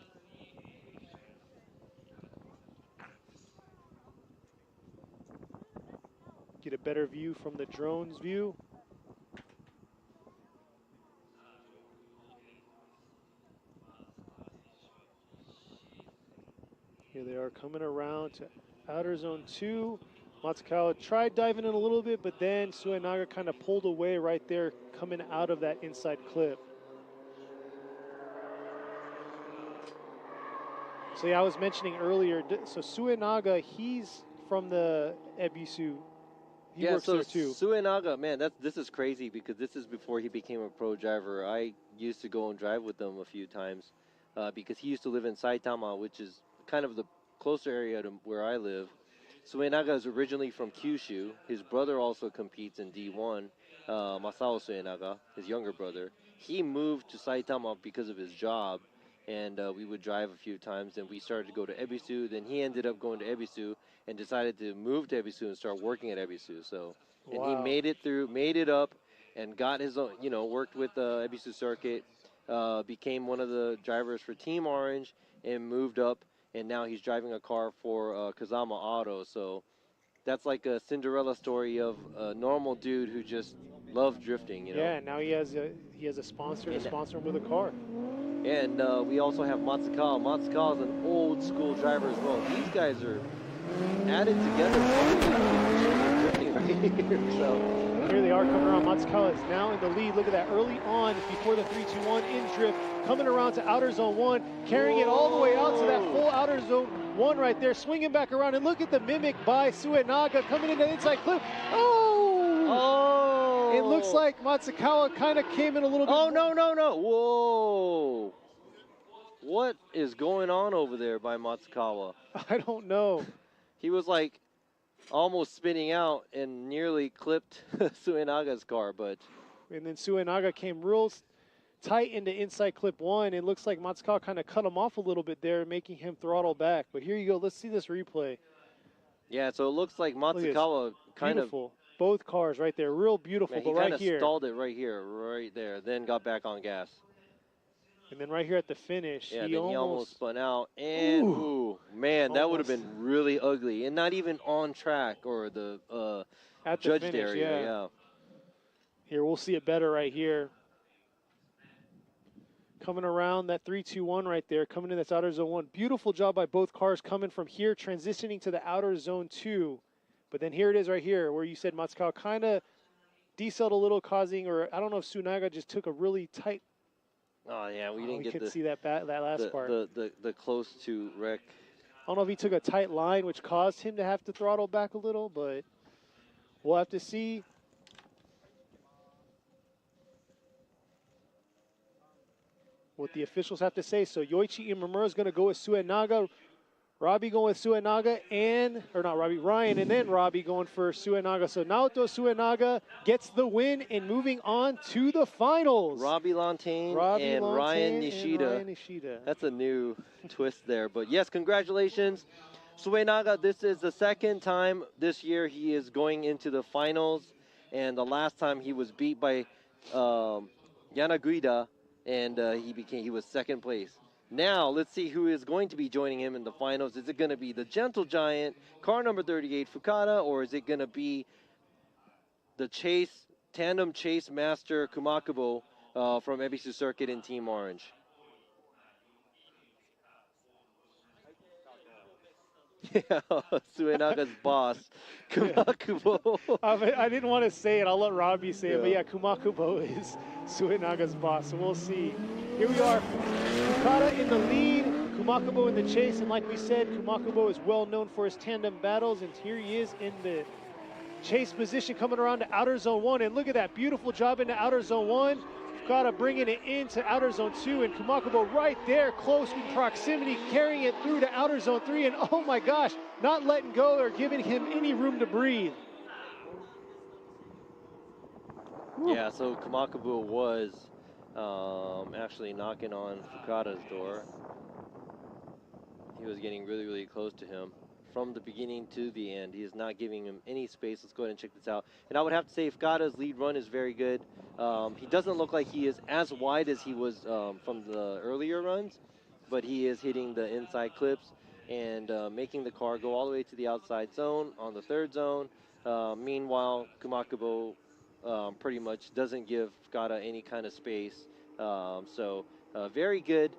Get a better view from the drone's view. Here they are coming around to outer zone 2. Matsukawa tried diving in a little bit, but then Suenaga kind of pulled away right there, coming out of that inside clip. So yeah, I was mentioning earlier, so Suenaga, he's from the Ebisu. He works there too. Suenaga, man, this is crazy, because this is before he became a pro driver. I used to go and drive with him a few times because he used to live in Saitama, which is kind of the closer area to where I live. Suenaga is originally from Kyushu. His brother also competes in D1, Masao Suenaga, his younger brother. He moved to Saitama because of his job, and we would drive a few times, and we started to go to Ebisu. Then he ended up going to Ebisu and decided to move to Ebisu and start working at Ebisu. So, and he made it up, and got his own, worked with the Ebisu circuit, became one of the drivers for Team Orange, and moved up, and now he's driving a car for Kazama Auto. So that's like a Cinderella story of a normal dude who just loves drifting, Yeah, now he has a sponsor to sponsor him with a car. And we also have Matsukawa. Matsukawa is an old school driver as well. These guys are added together. So here they are coming around. Matsukawa is now in the lead. Look at that early on before the 3-2-1 in drift, coming around to outer zone 1, carrying it all the way out to that full outer zone 1 right there, swinging back around. And look at the mimic by Suenaga coming into the inside clip. Oh! It looks like Matsukawa kind of came in a little bit. Oh, no. Whoa. What is going on over there by Matsukawa? I don't know. He was like almost spinning out and nearly clipped Suenaga's car, but. And then Suenaga came real tight into inside clip 1. It looks like Matsukawa kind of cut him off a little bit there, making him throttle back. But here you go. Let's see this replay. Yeah, so it looks like Matsukawa kind of. Both cars right there, real beautiful. Man, but right here, he kind of stalled it right there, then got back on gas. And then right here at the finish, he almost spun out. And, man, that would have been really ugly. And not even on track or the at the judged finish, area. Yeah. Here, we'll see it better right here. coming around that 3-2-1 right there, coming in that's outer zone 1. Beautiful job by both cars coming from here, transitioning to the outer zone 2. But then here it is right here where you said Matsukawa kind of decelled a little, causing, or I don't know if Sunaga just took a really tight. Oh yeah, we didn't get could see that last part. The close to wreck. I don't know if he took a tight line, which caused him to have to throttle back a little, but we'll have to see. What the officials have to say. So Yoichi Imamura is going to go with Suenaga. Robbie going with Suenaga Ryan, and then Robbie going for Suenaga. So Naoto Suenaga gets the win and moving on to the finals. Robbie Lantain and Ryan Nishida. That's a new twist there. But yes, congratulations. Suenaga, this is the second time this year he is going into the finals. And the last time he was beat by Yanaguida, and he was second place. Now, let's see who is going to be joining him in the finals. Is it going to be the Gentle Giant, car number 38, Fukada, or is it going to be the tandem chase master Kumakubo from Ebisu Circuit in Team Orange? Yeah, Suenaga's boss, Kumakubo. I didn't want to say it. I'll let Robbie say it. But yeah, Kumakubo is Suenaga's boss. So we'll see. Here we are. Fukada in the lead, Kumakubo in the chase. And like we said, Kumakubo is well known for his tandem battles. And here he is in the chase position coming around to outer zone 1. And look at that beautiful job into outer zone 1. Fukada bringing it into outer zone 2, and Kumakubo right there, close in proximity, carrying it through to outer zone 3, and oh my gosh, not letting go or giving him any room to breathe. Yeah, so Kumakubo was actually knocking on Fukada's door. He was getting really, really close to him from the beginning to the end. He is not giving him any space. Let's go ahead and check this out. And I would have to say Fukada's lead run is very good. He doesn't look like he is as wide as he was from the earlier runs, but he is hitting the inside clips and making the car go all the way to the outside zone on the third zone. Meanwhile, Kumakubo pretty much doesn't give Fukada any kind of space. So very good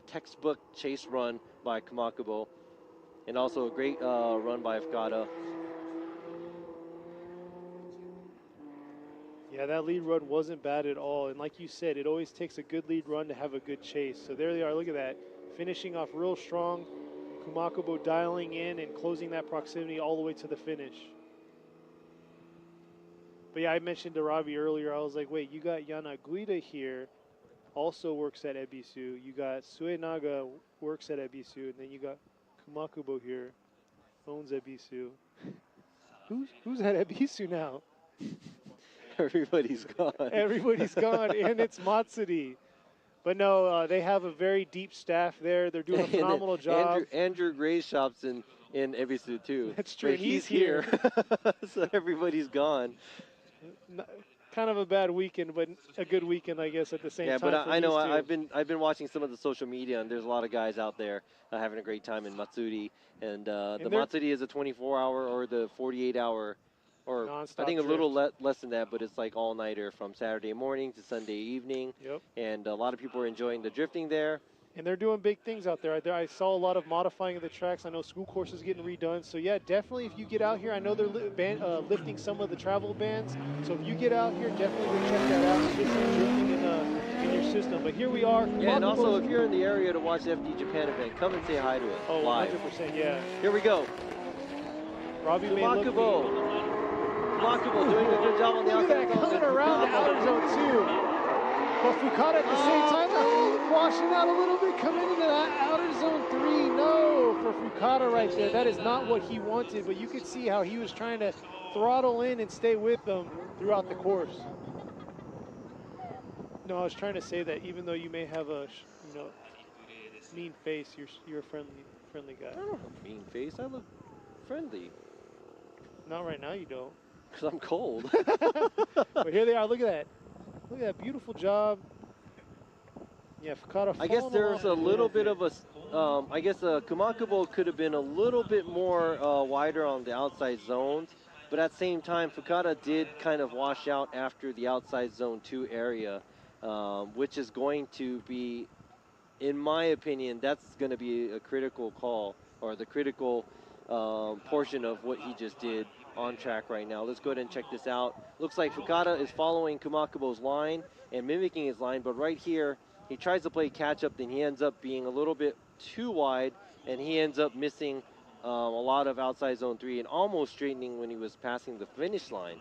textbook chase run by Kumakubo. And also a great run by Fukada. Yeah, that lead run wasn't bad at all. And like you said, it always takes a good lead run to have a good chase. So there they are. Look at that. Finishing off real strong. Kumakubo dialing in and closing that proximity all the way to the finish. But yeah, I mentioned to Robbie earlier, I was like, wait, you got Yanaguida here, also works at Ebisu. You got Suenaga, works at Ebisu. And then you got Kumakubo here, owns Ebisu. Who's at Ebisu now? Everybody's gone. Everybody's gone, and it's Matsuri. But no, they have a very deep staff there. They're doing a phenomenal job. Andrew Gray's shop's in Ebisu too. That's true. He's here. So everybody's gone. Kind of a bad weekend, but a good weekend, I guess, at the same time. Yeah, but I know I've been watching some of the social media, and there's a lot of guys out there having a great time in Matsuri. And the Matsuri is a 24-hour or the 48-hour, or I think a little less than that, but it's like all-nighter from Saturday morning to Sunday evening. Yep. And a lot of people are enjoying the drifting there. And they're doing big things out there. I saw a lot of modifying of the tracks. I know school courses getting redone. So yeah, definitely if you get out here, I know they're lifting some of the travel bans. So if you get out here, definitely go check that out and get some drifting in your system. But here we are. Yeah, and also if you're in the area to watch the FD Japan event, come and say hi to us live. 100%, yeah. Here we go. Robbie Kumakubo doing a good job on the outside. Coming around the outer zone 2. But Fukada at the same time, washing out a little bit, coming into that outer zone 3. No, for Fukada right there. That is not what he wanted, but you could see how he was trying to throttle in and stay with them throughout the course. No, I was trying to say that even though you may have a, mean face, you're a friendly guy. I don't have a mean face. I look friendly. Not right now, you don't. Because I'm cold. But here they are. Look at that. Look at that beautiful job. Yeah, Fukada. I guess there's a little bit of a. I guess Kumakubo could have been a little bit more wider on the outside zones, but at the same time, Fukada did kind of wash out after the outside zone 2 area. which is going to be, in my opinion, that's going to be a critical call, or the critical portion of what he just did on track right now. Let's go ahead and check this out. Looks like Fukada is following Kumakubo's line and mimicking his line, but right here, he tries to play catch up, then he ends up being a little bit too wide, and he ends up missing a lot of outside zone 3 and almost straightening when he was passing the finish line.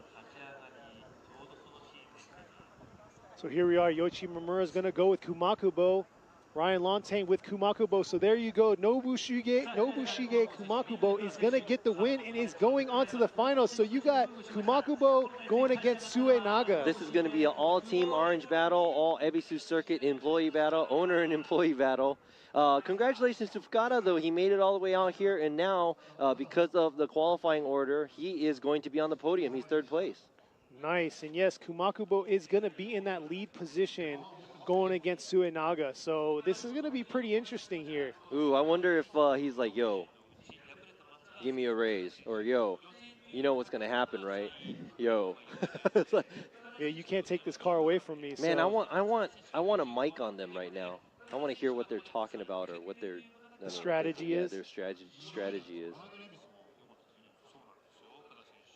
So here we are. Yoichi Mamura is going to go with Kumakubo. Ryan Lontagne with Kumakubo. So there you go. Nobushige Kumakubo is going to get the win and is going on to the finals. So you got Kumakubo going against Sue Naga. This is going to be an all-team orange battle, all Ebisu Circuit employee battle, owner and employee battle. Congratulations to Fukada, though. He made it all the way out here, and now, because of the qualifying order, he is going to be on the podium. He's third place. Nice. And yes, Kumakubo is going to be in that lead position going against Sue Naga. So this is going to be pretty interesting here. Ooh, I wonder if he's like, yo, give me a raise, or yo, you know what's going to happen, right? Yo. Yeah, you can't take this car away from me. Man, so. I want a mic on them right now. I want to hear what they're talking about, or what their strategy is. Yeah, their strategy is.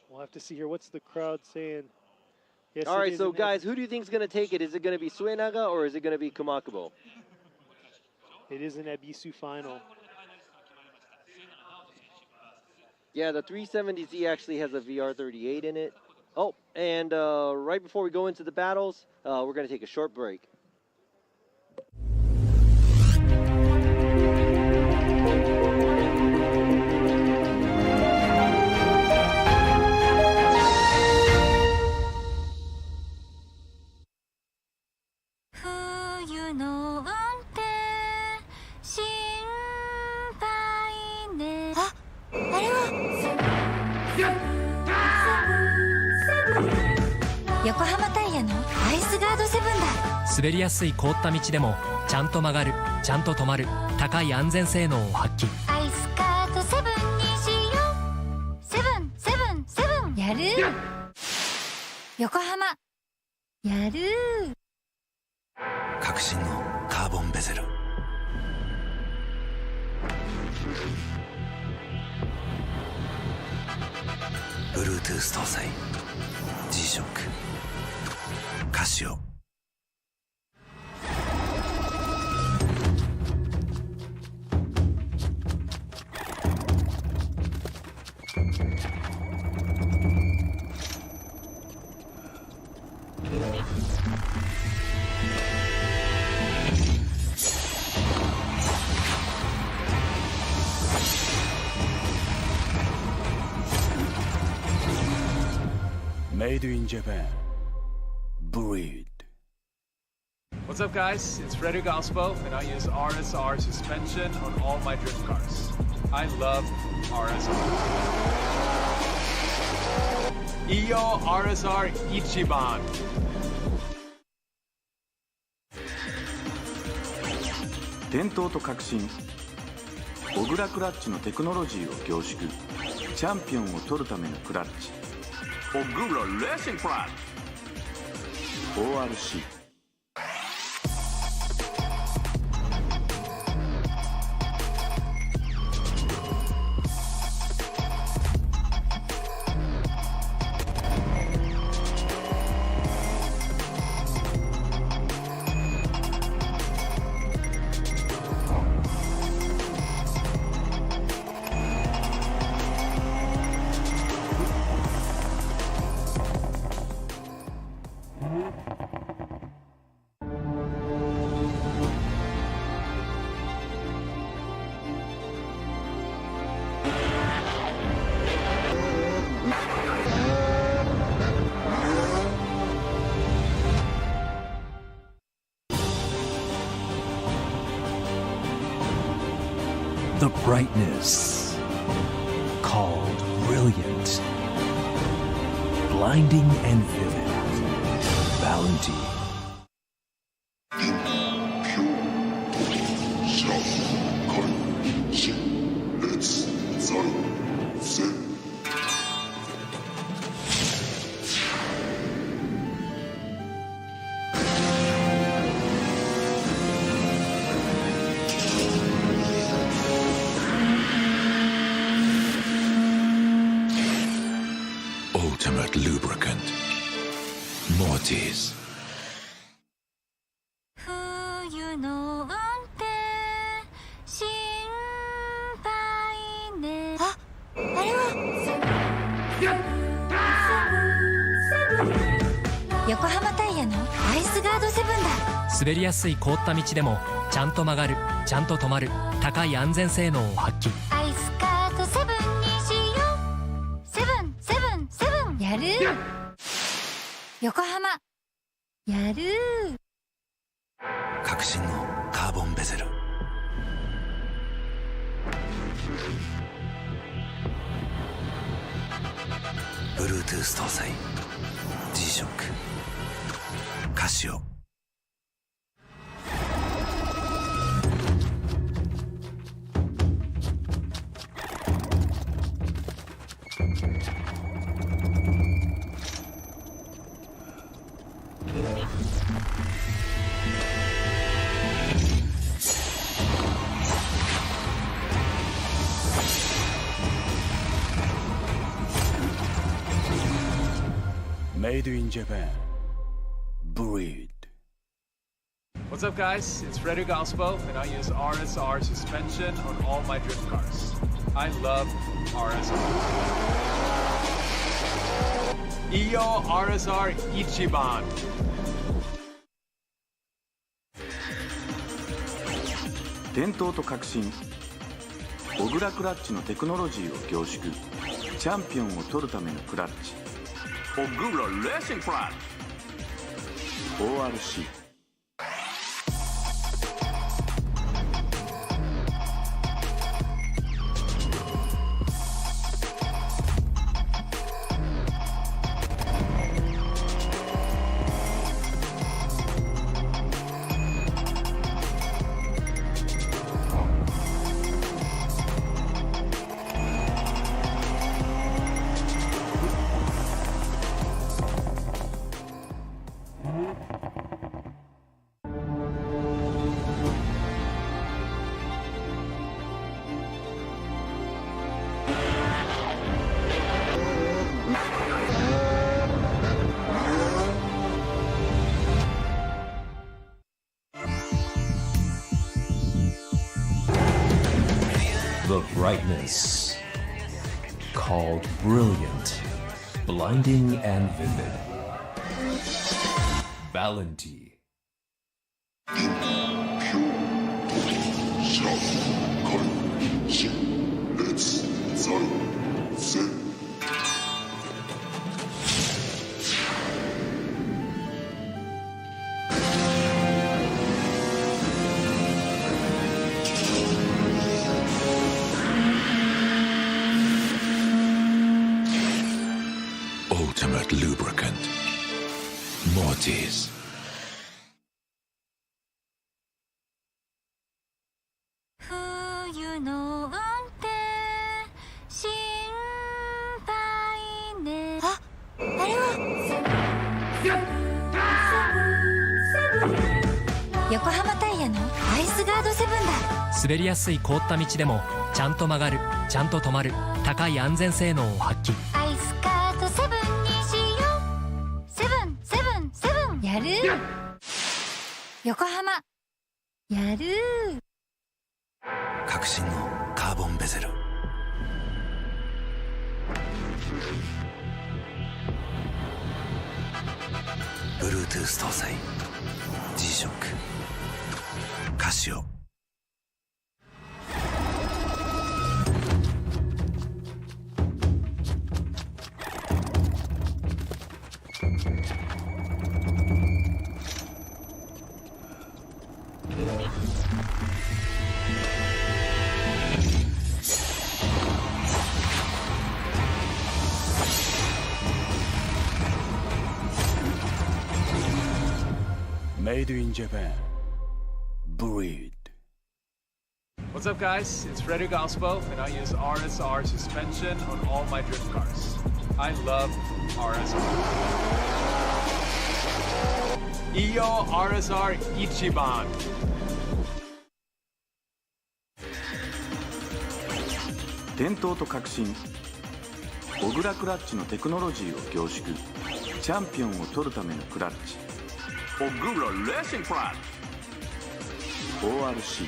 We'll have to see here. What's the crowd saying? Yes, all right, so guys, who do you think is going to take it? Is it going to be Sue Naga or is it going to be Kumakubo? It is an Ebisu final. Yeah, the 370Z actually has a VR38 in it. Oh, and right before we go into the battles, we're going to take a short break.滑りやすい凍った道でもちゃんと曲がる、ちゃんと止まる、高い安全性能を発揮。アイスカートセブンにしよう。セブンセブンセブン。やる横浜やる革新のカーボンベゼル。Bluetooth 搭載 G-SHOCK カシオ。Made in Japan. Breed. What's up, guys? It's Frederick Gaspo, and I use RSR suspension on all my drift cars. I love RSR. Iyo RSR Ichiban. 伝統と革新小倉クラッチのテクノロジーを凝縮チャンピオンを取るためのクラッチオグラレーシングクラッチ ORC The brightness, called brilliant, blinding and vivid, Valentine. tears. 冬の運転心配ね。あ、あれは横浜タイヤのアイスガードセブンだ。滑りやすい凍った道でもちゃんと曲がる、ちゃんと止まる、高い安全性能を発揮。アイスカートセブンにしよう。セブンセブンセブン。やる。横浜やる。革新のカーボンベゼル。Bluetooth 搭載 G-SHOCK カシオ。Made in Japan. Breed. What's up, guys? It's Frederick Ospo, and I use RSR suspension on all my drift cars. I love RSR. Iyo RSR Ichiban. 伝統と革新小倉クラッチのテクノロジーを凝縮。チャンピオンを取るためのクラッチ。オグラレーシングクラッチ ORC。 The brightness, called brilliant, blinding and vivid. Valenti. Ultimate lubricant. Mortis. 冬の運転心配ね。あ、あれは横浜タイヤのアイスガードセブンだ。滑りやすい凍った道でもちゃんと曲がる、ちゃんと止まる、高い安全性能を発揮。アイスカートセブンにしよう。セブンセブンセブン。やる。横浜やる。革新のカーボンベゼル。Bluetooth 搭載 G-SHOCK カシオ。Made in Japan. Breed. What's up, guys? It's Frederick Ospo, and I use RSR suspension on all my drift cars. I love RSR. Iyo RSR Ichiban. 伝統と革新小倉クラッチのテクノロジーを凝縮。チャンピオンを取るためのクラッチオグラレーシングクラッチ ORC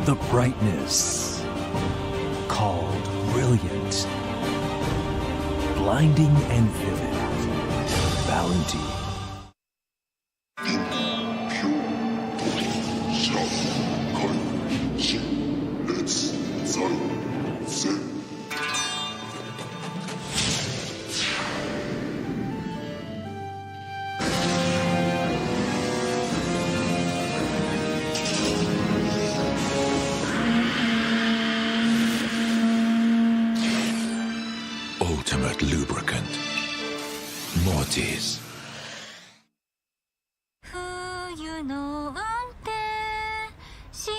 The brightness called brilliant, blinding and vivid, Valentine. Ultimate lubricant. Mortis. 冬の運転心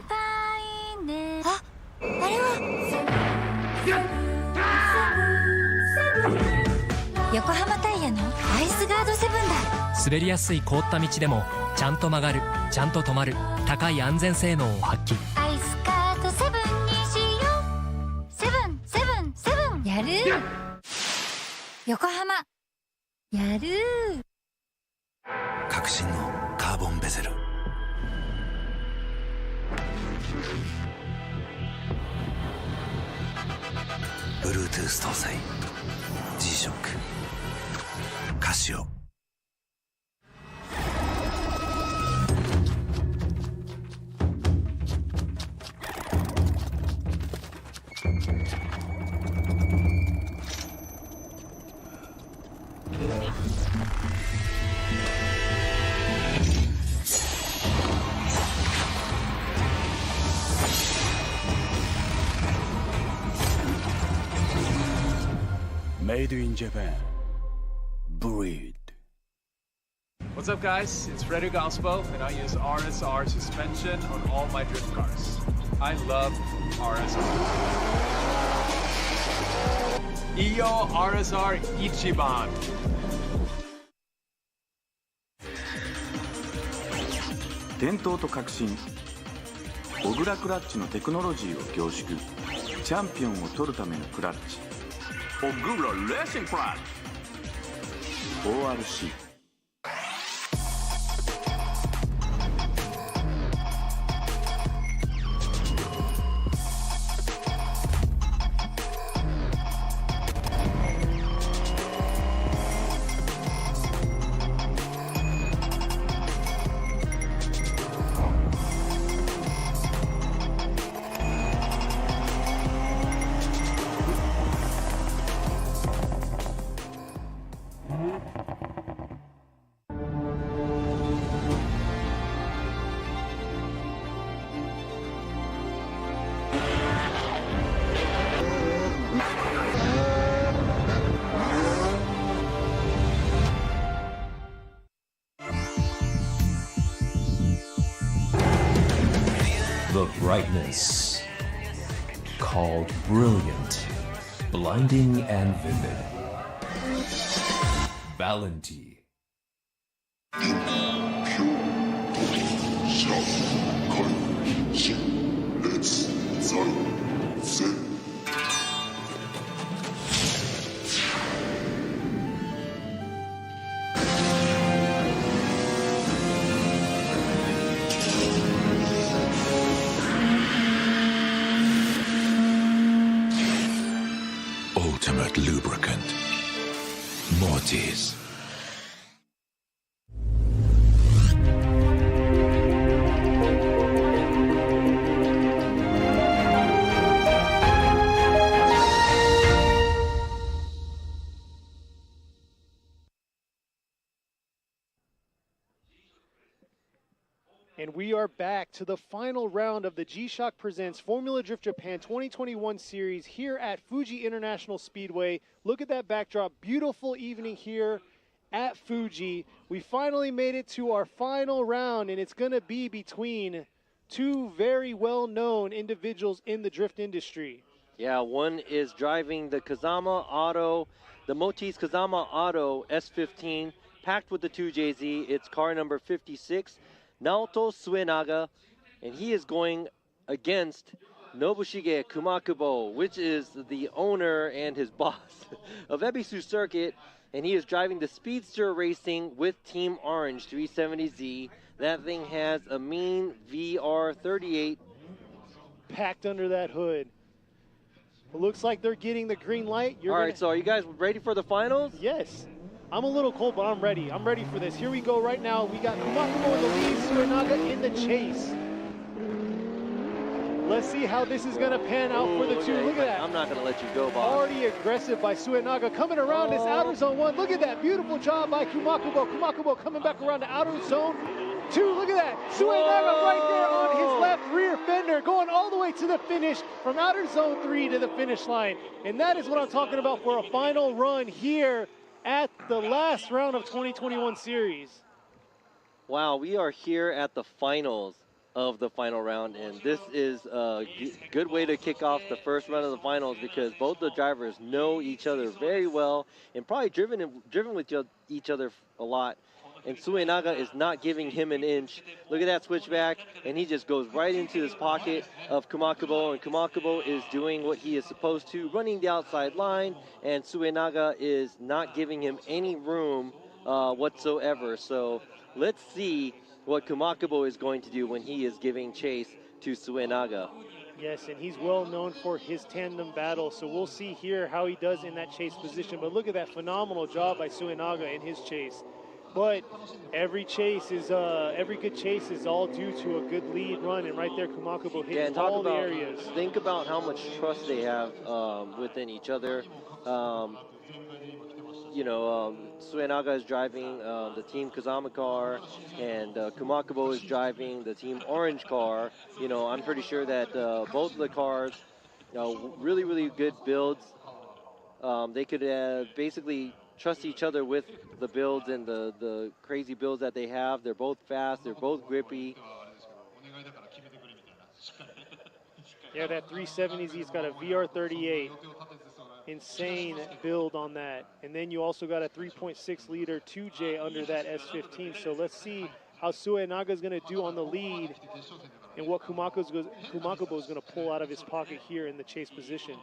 配ねあ、あれは横浜タイヤのアイスガードセブンだ。滑りやすい凍った道でもちゃんと曲がる、ちゃんと止まる、高い安全性能を発揮。アイスカートセブンにしようセブンセブンセブンやる横浜やる革新のカーボンベゼル。Bluetooth 搭載 G-SHOCK カシオ。Made in Japan. Breed. What's up, guys? It's Frederick Ospo, and I use RSR suspension on all my drift cars. I love RSR. Iyo RSR Ichiban. 伝統と革新小倉クラッチのテクノロジーを凝縮チャンピオンを取るためのクラッチオグラレーシングクラッチ ORC The brightness called brilliant, blinding and vivid, Valentine. Ultimate lubricant. Mortis. And we are back to the final round of the G-Shock Presents Formula Drift Japan 2021 series here at Fuji International Speedway. Look at that backdrop. Beautiful evening here at Fuji. We finally made it to our final round, and it's going to be between two very well-known individuals in the drift industry. Yeah, one is driving the Kazama Auto, the Motis Kazama Auto S15, packed with the 2JZ. It's car number 56. Naoto Suenaga, and he is going against Nobushige Kumakubo, which is the owner and his boss of Ebisu Circuit, and he is driving the Speedster Racing with Team Orange 370Z. That thing has a mean VR38 packed under that hood. It looks like they're getting the green light. All right, so are you guys ready for the finals? Yes. I'm a little cold, but I'm ready. I'm ready for this. Here we go right now. We got Kumakubo in the lead, Suenaga in the chase. Let's see how this is going to pan out for the two. Look at that. I'm not going to let you go, Bob. Already aggressive by Suenaga coming around this outer zone 1. Look at that. Beautiful job by Kumakubo. Kumakubo coming back around the outer zone 2. Look at that. Suenaga right there on his left rear fender going all the way to the finish from outer zone 3 to the finish line. And that is what I'm talking about for a final run here at the last round of 2021 series. Wow, we are here at the finals of the final round, and this is a good way to kick off the first round of the finals because both the drivers know each other very well and probably driven with each other a lot. And Suenaga is not giving him an inch. Look at that switchback, and he just goes right into this pocket of Kumakubo, and Kumakubo is doing what he is supposed to, running the outside line, and Suenaga is not giving him any room whatsoever. So let's see what Kumakubo is going to do when he is giving chase to Suenaga. Yes, and he's well known for his tandem battle, so we'll see here how he does in that chase position. But look at that phenomenal job by Suenaga in his chase. But every chase is, every good chase is all due to a good lead run, and right there, Kumakubo hit all the areas. Think about how much trust they have within each other. Suenaga is driving the Team Kazama car, and Kumakubo is driving the Team Orange car. You know, I'm pretty sure that both of the cars, really, really good builds. They could basically trust each other with the builds and the crazy builds that they have. They're both fast, they're both grippy. Yeah, that 370Z's got a VR38. Insane build on that. And then you also got a 3.6 liter 2J under that S15. So let's see how Suenaga is going to do on the lead and what Kumakubo is going to pull out of his pocket here in the chase position.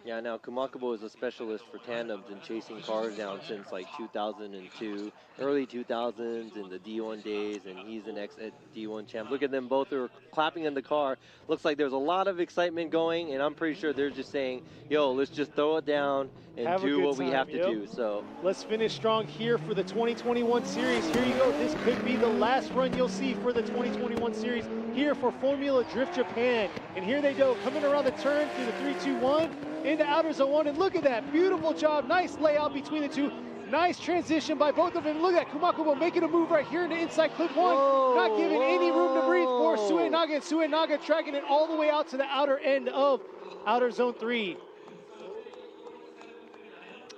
Yeah, now Kumakubo is a specialist for tandems and chasing cars down since like 2002, early 2000s in the D1 days, and he's an ex-D1 champ. Look at them both are clapping in the car. Looks like there's a lot of excitement going, and I'm pretty sure they're just saying, yo, let's just throw it down and do what we have to do. So let's finish strong here for the 2021 series. Here you go. This could be the last run you'll see for the 2021 series here for Formula Drift Japan. And here they go, coming around the turn through the 3-2-1. Into outer zone 1, and look at that, beautiful job, nice layout between the two, nice transition by both of them. Look at that, Kumakubo making a move right here into inside clip 1, not giving any room to breathe for Suenaga, and Suenaga tracking it all the way out to the outer end of outer zone 3.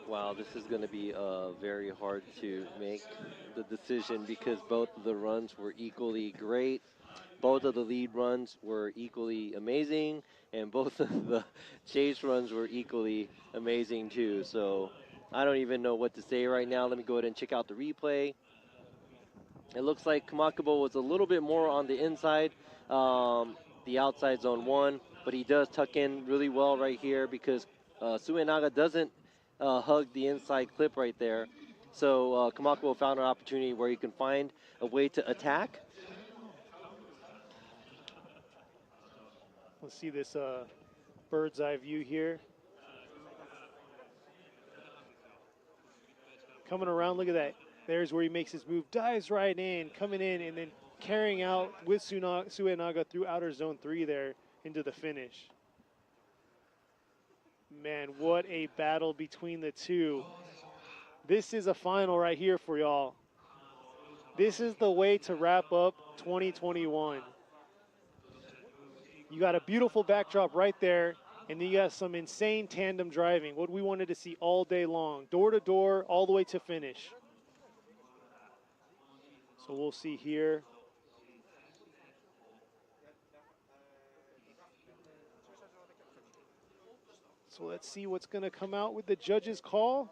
Wow, this is going to be very hard to make the decision because both of the runs were equally great. Both of the lead runs were equally amazing, and both of the chase runs were equally amazing too. So I don't even know what to say right now. Let me go ahead and check out the replay. It looks like Kumakubo was a little bit more on the inside, the outside zone 1, but he does tuck in really well right here because Suenaga doesn't hug the inside clip right there. So Kumakubo found an opportunity where he can find a way to attack. Let's see this bird's eye view here. Coming around, look at that. There's where he makes his move, dives right in, coming in, and then carrying out with Suenaga through outer zone 3 there into the finish. Man, what a battle between the two. This is a final right here for y'all. This is the way to wrap up 2021. You got a beautiful backdrop right there, and then you got some insane tandem driving, what we wanted to see all day long, door to door, all the way to finish. So we'll see here. So let's see what's going to come out with the judges' call.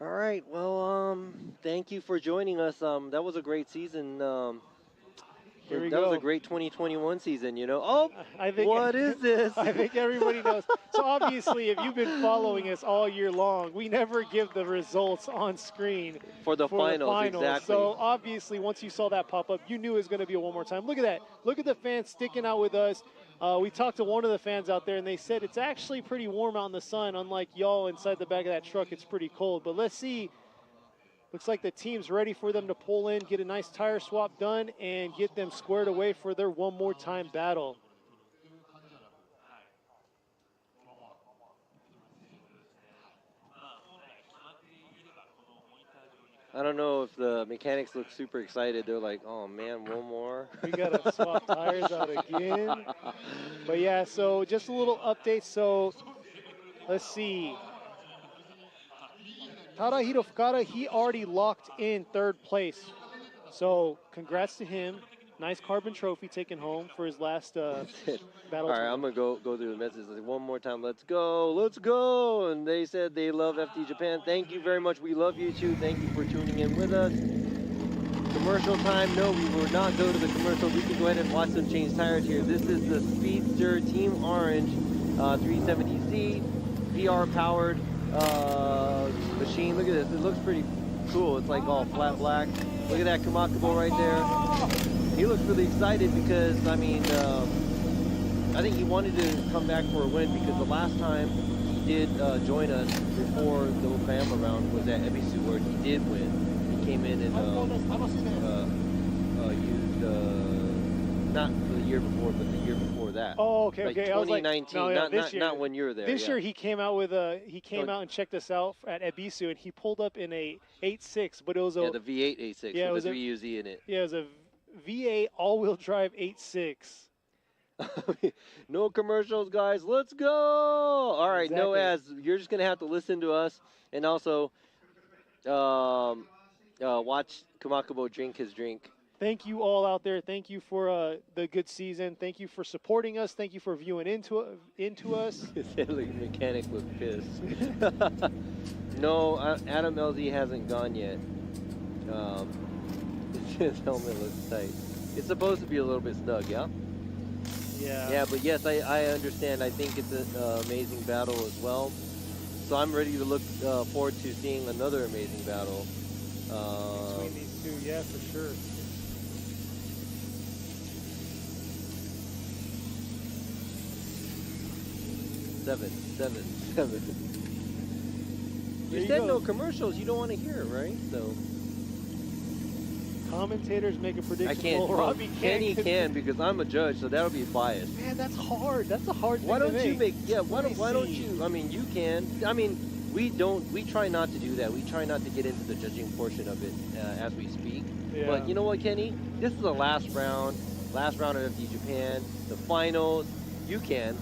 All right, well, thank you for joining us. That was a great season. Here we that go. was a great 2021 season, you know. Oh, I think, what is this? I think everybody knows. So obviously, if you've been following us all year long, we never give the results on screen For the finals, exactly. So obviously, once you saw that pop up, you knew it was going to be a one more time. Look at that. Look at the fans sticking out with us. We talked to one of the fans out there, and they said it's actually pretty warm out in the sun. Unlike y'all inside the back of that truck, it's pretty cold. But let's see. Looks like the team's ready for them to pull in, get a nice tire swap done, and get them squared away for their one more time battle. I don't know if the mechanics look super excited. They're like, oh man, one more. We got to swap tires out again. But yeah, so just a little update. So let's see. Tadahiro Fukada, he already locked in third place. So congrats to him. Nice carbon trophy taken home for his last battle. All right, I'm going to go through the message. Like, one more time, let's go. And they said they love FD Japan. Thank you very much. We love you too. Thank you for tuning in with us. Commercial time. No, we will not go to the commercial. We can go ahead and watch them change tires here. This is the Speedster Team Orange 370Z VR powered machine. Look at this. It looks pretty cool. It's like all flat black. Look at that Kamakubo right there. He looks really excited because, I mean, I think he wanted to come back for a win because the last time he did join us before the Okayama round was at Ebisu where he did win. He came in and used, not the year before, but the year before that. Oh, okay, like okay. 2019, I was like, no, yeah, not when you were there. This year he came out with a, out and checked us out at Ebisu, and he pulled up in a 8.6, but it was a the V8 8.6 yeah, with the 3UZ in it. Yeah, it was a V8 all-wheel drive 8.6. No commercials, guys. Let's go. All right, Exactly. no ads. You're just going to have to listen to us and also watch Kamakubo drink his drink. Thank you all out there. Thank you for the good season. Thank you for supporting us. Thank you for viewing into us. The mechanic was pissed. No, Adam LZ hasn't gone yet. His helmet looks tight. It's supposed to be a little bit snug, yeah? Yeah. Yeah, but yes, I understand. I think it's an amazing battle as well. So I'm ready to look forward to seeing another amazing battle. Between these two, yeah, for sure. Seven. There You you said go. no commercials. You don't want to hear it, right? So Commentators make a prediction. I can't. Well, Well, Robbie Kenny can because I'm a judge, so that'll be biased. Man, that's hard. That's a hard thing Why don't to you make? make? Yeah. Why Let me don't see. you? I mean, you can. I mean, we don't. We try not to do that. We try not to get into the judging portion of it as we speak. Yeah. But you know what, Kenny? This is the last round. Last round of FD Japan. The finals. You can.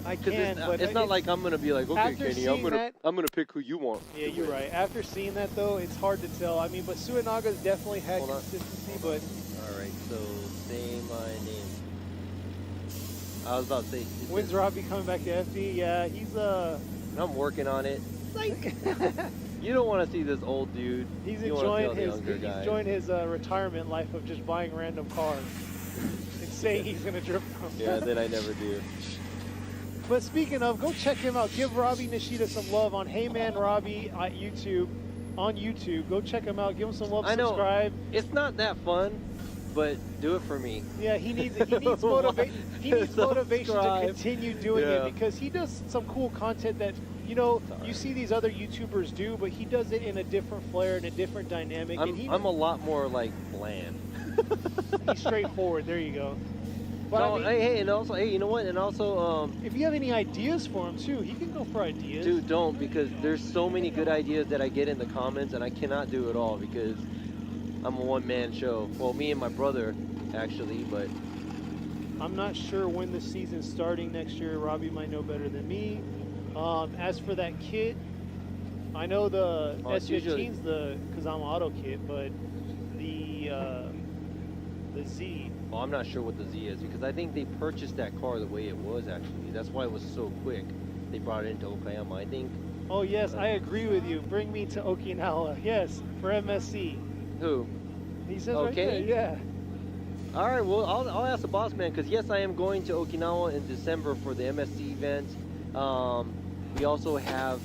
I 'Cause can, but it's not like I'm gonna be like, okay, after Kenny, I'm seeing gonna that- pick who you want. Yeah, you're right. After seeing that, though, it's hard to tell. I mean, but Suenaga's definitely had Hold on. consistency, but All right, so say my name. I was about to say. when's Robbie coming back to FD? Yeah, he's I'm working on it. You don't want to see this old dude. he's You wanna enjoying tell the his younger guys. enjoying his retirement life of just buying random cars and saying he's gonna drift them. Yeah, then I never do. But speaking of, go check him out. Give Robbie Nishida some love on Hey Man Robbie at YouTube. On YouTube, go check him out. Give him some love. I know. Subscribe. It's not that fun, but do it for me. Yeah, he needs motivation. He needs motivation to Subscribe. continue doing Yeah. it because he does some cool content that you see these other YouTubers do, but he does it in a different flair and a different dynamic. and I'm a lot more like bland. he's straightforward. There you go. But no, I mean, hey, and also, hey, you know what? And also, if you have any ideas for him too, he can go for ideas. dude, don't, because there's so many good ideas that I get in the comments, and I cannot do it all because I'm a one-man show. Well, me and my brother, actually, but I'm not sure when the season's starting next year. Robbie might know better than me. As for that kit, I know the S15's the Kazumi Auto kit, but the Z. well, I'm not sure what the Z is because I think they purchased that car the way it was, actually. That's why it was so quick. They brought it into Okayama, I think. Oh, yes, I agree with you. Bring me to Okinawa. Yes, for MSC. Who? He says right there, yeah. All right, well, I'll ask the boss man because, yes, I am going to Okinawa in December for the MSC event. We also have...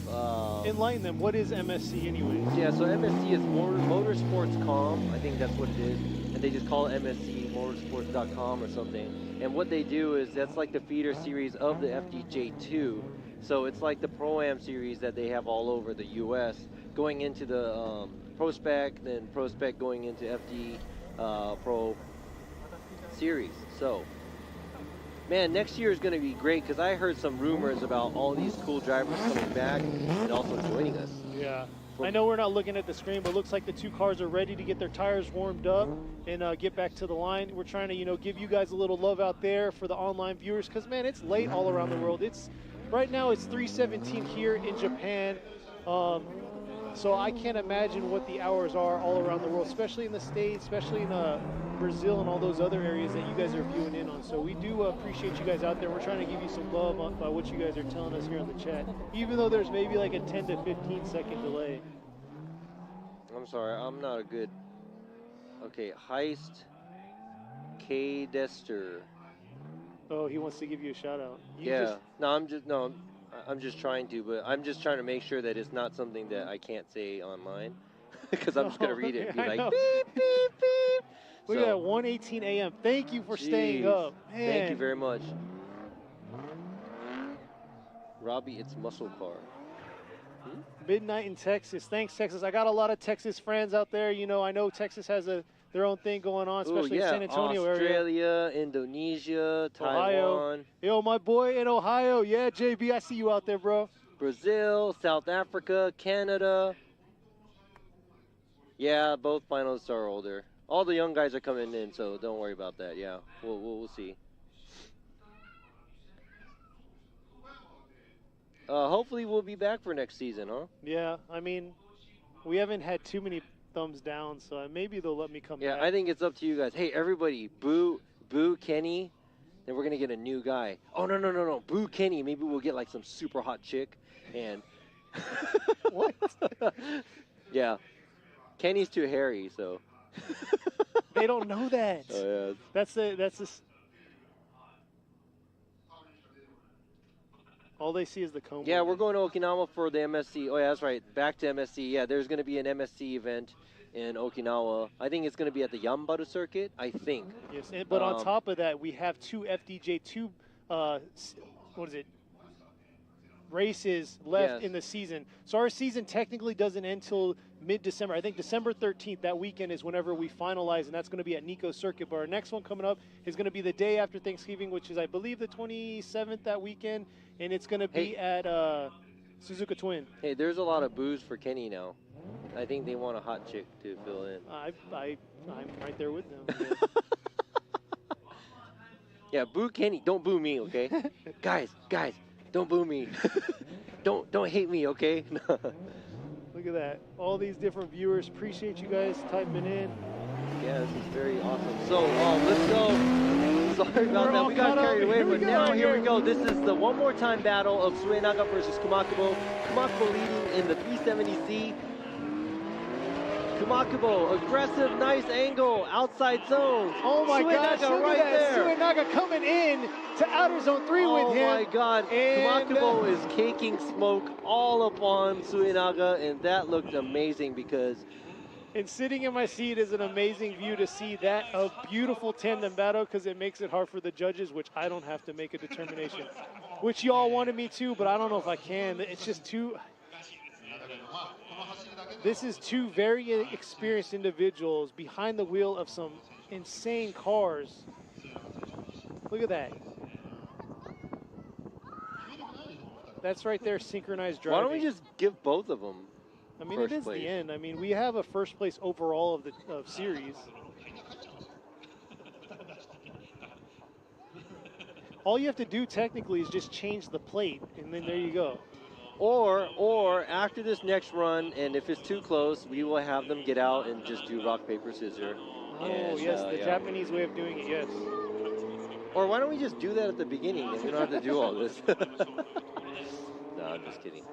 Enlighten them. What is MSC anyway? Yeah, so MSC is Motorsports.com. I think that's what it is. And they just call it MSC, motorsports.com or something. And what they do is that's like the feeder series of the FDJ2. So it's like the Pro-Am series that they have all over the U.S. going into the Pro Spec, then Pro Spec going into FD Pro series. So, man, next year is going to be great because I heard some rumors about all these cool drivers coming back and also joining us. Yeah. I know we're not looking at the screen, but it looks like the two cars are ready to get their tires warmed up and get back to the line. We're trying to, you know, give you guys a little love out there for the online viewers because, man, it's late all around the world. Right now it's 3:17 here in Japan. So I can't imagine what the hours are all around the world, especially in the States, especially in Brazil and all those other areas that you guys are viewing in on. So we do appreciate you guys out there. We're trying to give you some love by what you guys are telling us here on the chat, even though there's maybe like a 10 to 15 second delay. I'm sorry, I'm not a good... Okay, Heist K. Dester. Oh, he wants to give you a shout out. I'm just trying to, but I'm just trying to make sure that it's not something that I can't say online because I'm just going to read it and be like, beep, beep, beep. Look at that, 1:18 a.m. Thank you for staying up. Man. Thank you very much. Robbie, it's muscle car. Midnight in Texas. Thanks, Texas. I got a lot of Texas friends out there. You know, I know Texas has their own thing going on, especially in San Antonio Australia, area. Indonesia, Ohio. Taiwan. Yo, my boy in Ohio. Yeah, JB, I see you out there, bro. Brazil, South Africa, Canada. Yeah, both finalists are older. All the young guys are coming in, so don't worry about that. Yeah, we'll see. Hopefully we'll be back for next season, huh? Yeah, I mean, we haven't had too many thumbs down, so maybe they'll let me come back. Yeah, I think it's up to you guys. Hey, everybody, boo Kenny. Then we're going to get a new guy. Oh, no. Boo Kenny. Maybe we'll get like some super hot chick. And what? Yeah. Kenny's too hairy, so. They don't know that. Oh, yeah. That's the. All they see is the coma. Yeah, we're going to Okinawa for the MSC. Oh, yeah, that's right. Back to MSC. Yeah, there's going to be an MSC event in Okinawa. I think it's going to be at the Yambaru circuit, I think. Yes, but on top of that, we have two FDJ2, races left in the season. So our season technically doesn't end until mid-December. I think December 13th, that weekend, is whenever we finalize, and that's going to be at Nikko Circuit. But our next one coming up is going to be the day after Thanksgiving, which is, I believe, the 27th that weekend, and it's going to be at Suzuka Twin. Hey, there's a lot of booze for Kenny now. I think they want a hot chick to fill in. I'm right there with them. Yeah, boo Kenny. Don't boo me, okay? guys, don't boo me. don't hate me, okay? Look at that. All these different viewers. Appreciate you guys typing in. Yeah, this is very awesome. So, let's go. Sorry about that. We got carried away, but now here we go. This is the one more time battle of Naga versus Kumakubo. Kumakubo leading in the 370Z. Kumakubo, aggressive, nice angle, outside zone. Oh my gosh, look right at that. there. Naga coming in to outer zone 3 with him. Oh my God, Kumakubo is caking smoke all upon Naga, and that looked amazing because... And sitting in my seat is an amazing view to see that, a beautiful tandem battle, because it makes it hard for the judges, which I don't have to make a determination. Which y'all wanted me to, but I don't know if I can. It's just too... This is two very experienced individuals behind the wheel of some insane cars. Look at that. That's right there, synchronized driving. Why don't we just give both of them? I mean, it is the end. I mean, we have a first place overall of the series. All you have to do technically is just change the plate, and then there you go. Or after this next run, and if it's too close, we will have them get out and just do rock, paper, scissors. Oh, and, yes, the Japanese way of doing it, yes. Or why don't we just do that at the beginning and we don't have to do all this? No, I'm just kidding.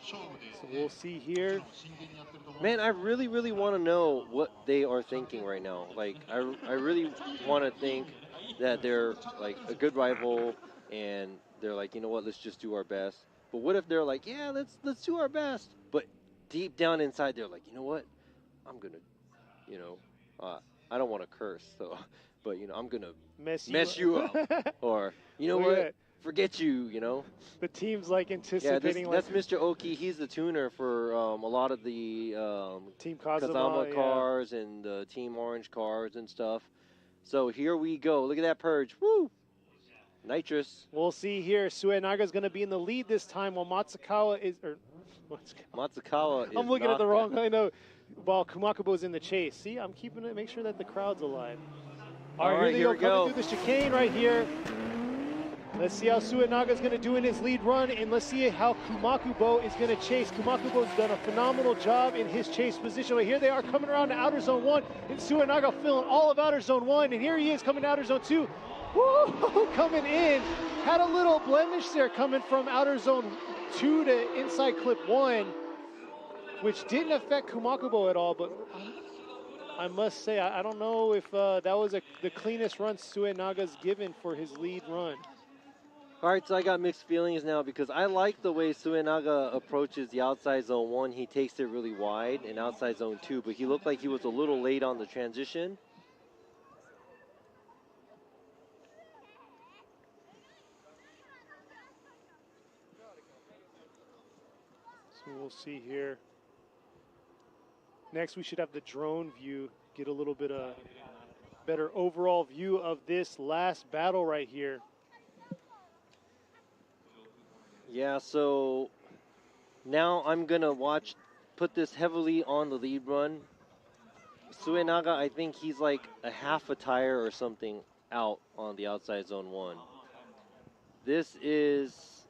So we'll see here. Man, I really, really want to know what they are thinking right now. Like, I really want to think that they're like a good rival and they're like, you know what, let's just do our best. But what if they're like, yeah, let's do our best. But deep down inside, they're like, you know what, I'm gonna, you know, I don't want to curse, so, but you know, I'm gonna mess you up, or you know what, forget you, you know. The team's like anticipating. Yeah, that's Mr. Oki. He's the tuner for a lot of the Team Kazama cars and the Team Orange cars and stuff. So here we go. Look at that purge. Woo! Nitrous. We'll see here. Suenaga's going to be in the lead this time while Matsukawa is... Matsukawa is I'm looking at the wrong... I know. While Kumakubo's in the chase. See, I'm keeping it. Make sure that the crowd's alive. All right, here they go. Coming through the chicane right here. Let's see how Suenaga's going to do in his lead run, and let's see how Kumakubo is going to chase. Kumakubo's done a phenomenal job in his chase position. But here they are coming around to outer zone 1, and Suenaga filling all of outer zone 1, and here he is coming to outer zone 2. Woo! Coming in. Had a little blemish there coming from outer zone 2 to inside clip 1, which didn't affect Kumakubo at all, but I must say, I don't know if that was the cleanest run Suenaga's given for his lead run. All right, so I got mixed feelings now because I like the way Suenaga approaches the outside zone 1. He takes it really wide and outside zone 2, but he looked like he was a little late on the transition. So we'll see here. Next, we should have the drone view, get a little bit of better overall view of this last battle right here. Yeah, so now I'm going to put this heavily on the lead run. Suenaga, I think he's like a half a tire or something out on the outside zone 1. This is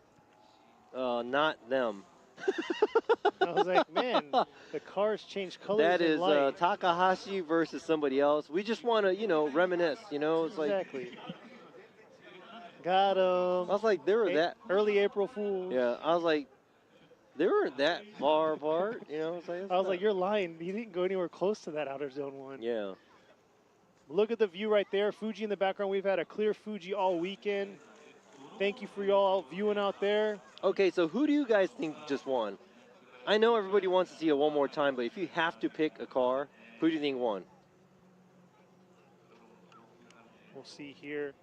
not them. I was like, man, the cars change colors. That is Takahashi versus somebody else. We just want to, you know, reminisce, you know. It's exactly. Got him. I was like, they were that early April Fool. Yeah, I was like, they weren't that far apart, you know. I was like, you're lying. He didn't go anywhere close to that outer zone 1. Yeah. Look at the view right there. Fuji in the background. We've had a clear Fuji all weekend. Thank you for y'all viewing out there. Okay, so who do you guys think just won? I know everybody wants to see it one more time, but if you have to pick a car, who do you think won? We'll see here.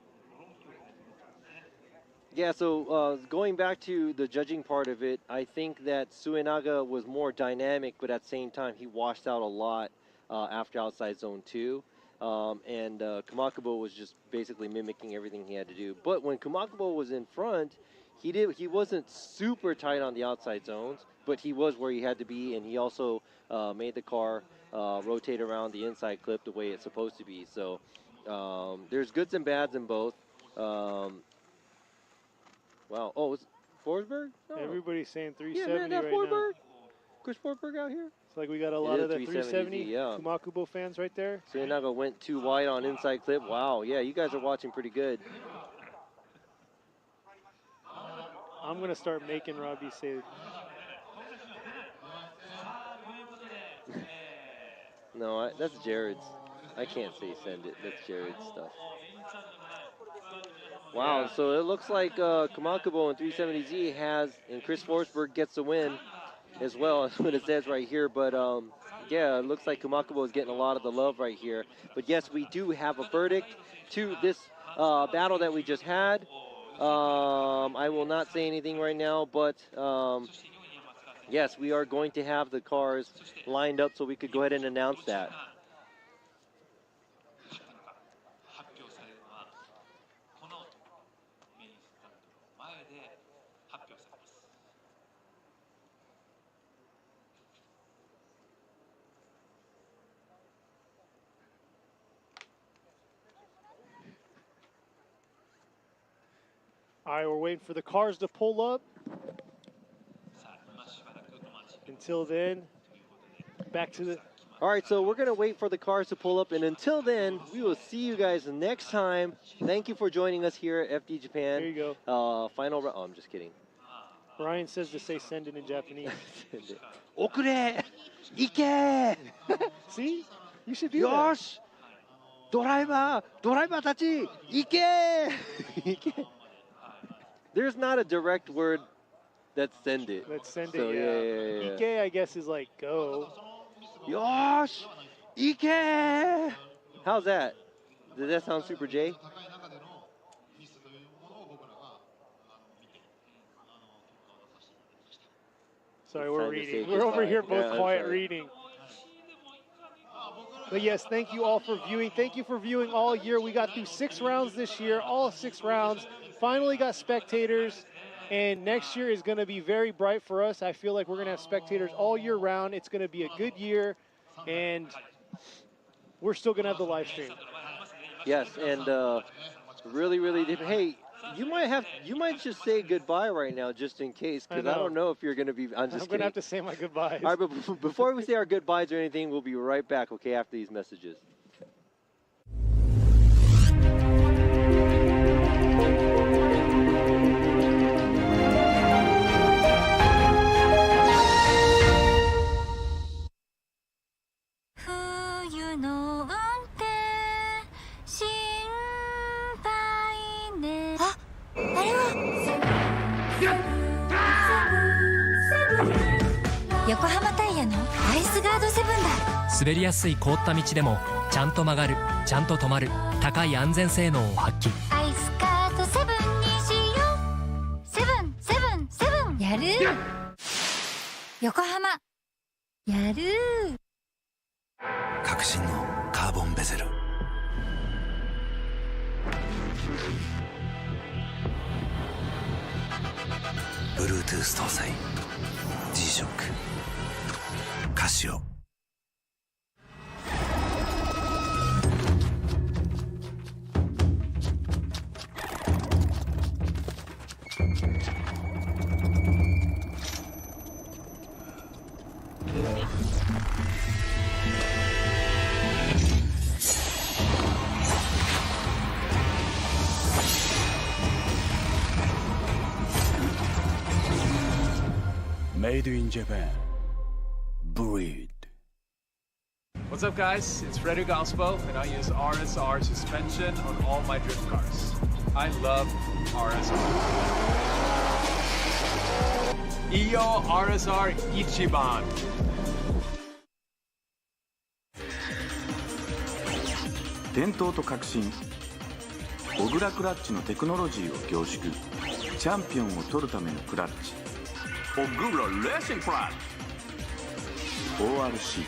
Yeah, so going back to the judging part of it, I think that Suenaga was more dynamic, but at the same time, he washed out a lot after outside zone 2. And Kumakubo was just basically mimicking everything he had to do. But when Kumakubo was in front, he wasn't super tight on the outside zones, but he was where he had to be, and he also made the car rotate around the inside clip the way it's supposed to be. So there's goods and bads in both. Wow. Oh, is Forsberg? Oh. Everybody's saying 370 yeah, man, that right Forsberg. now. Chris Forsberg out here? It's like we got a lot of the 370 yeah. Kumakubo fans right there. Suenaga went too wide on inside clip. Wow. Yeah, you guys are watching pretty good. I'm going to start making Robbie say... No, that's Jared's. I can't say send it. That's Jared's stuff. Wow, yeah. So it looks like Kumakubo in 370Z has, and Chris Forsberg gets the win as well. That's what it says right here. But yeah, it looks like Kumakubo is getting a lot of the love right here. But yes, we do have a verdict to this battle that we just had. I will not say anything right now, but yes, we are going to have the cars lined up so we could go ahead and announce that. All right, we're waiting for the cars to pull up. Until then, back to the... All right, so we're going to wait for the cars to pull up, and until then, we will see you guys next time. Thank you for joining us here at FD Japan. There you go. Final round. Oh, I'm just kidding. Ryan says to say send it in Japanese. Okure! Ike! See? You should do that. Yosh! Driver! Driver tachi! Ike! Ike! There's not a direct word that's send it. Let's send so, it, yeah. Ike, I guess, is like go. Yosh! Ike! How's that? Does that sound Super J? Sorry, we're reading. We're over here both quiet reading. But yes, thank you all for viewing. Thank you for viewing all year. We got through 6 rounds this year, all 6 rounds. Finally got spectators. And next year is going to be very bright for us. I feel like we're going to have spectators all year round. It's going to be a good year. And we're still going to have the live stream. Yes, and really, hey, you might just say goodbye right now just in case, because I don't know if you're going to be, I'm going to have to say my goodbyes. All right, but before we say our goodbyes or anything, we'll be right back, okay, after these messages. .7 だ。滑りやすい凍った道でもちゃんと曲がる、ちゃんと止まる、高い安全性能を発揮。アイスカート7にしよう。777やる。横浜やる。革新のカーボンベゼル。Bluetooth 搭載 G-SHOCK カシオ。Made in Japan. Breed. What's up, guys? It's Frederick Ospo, and I use RSR suspension on all my drift cars. I love RSR. Iyo RSR Ichiban. 伝統と革新小倉クラッチのテクノロジーを凝縮チャンピオンを取るためのクラッチオグラレーシングクラッチ ORC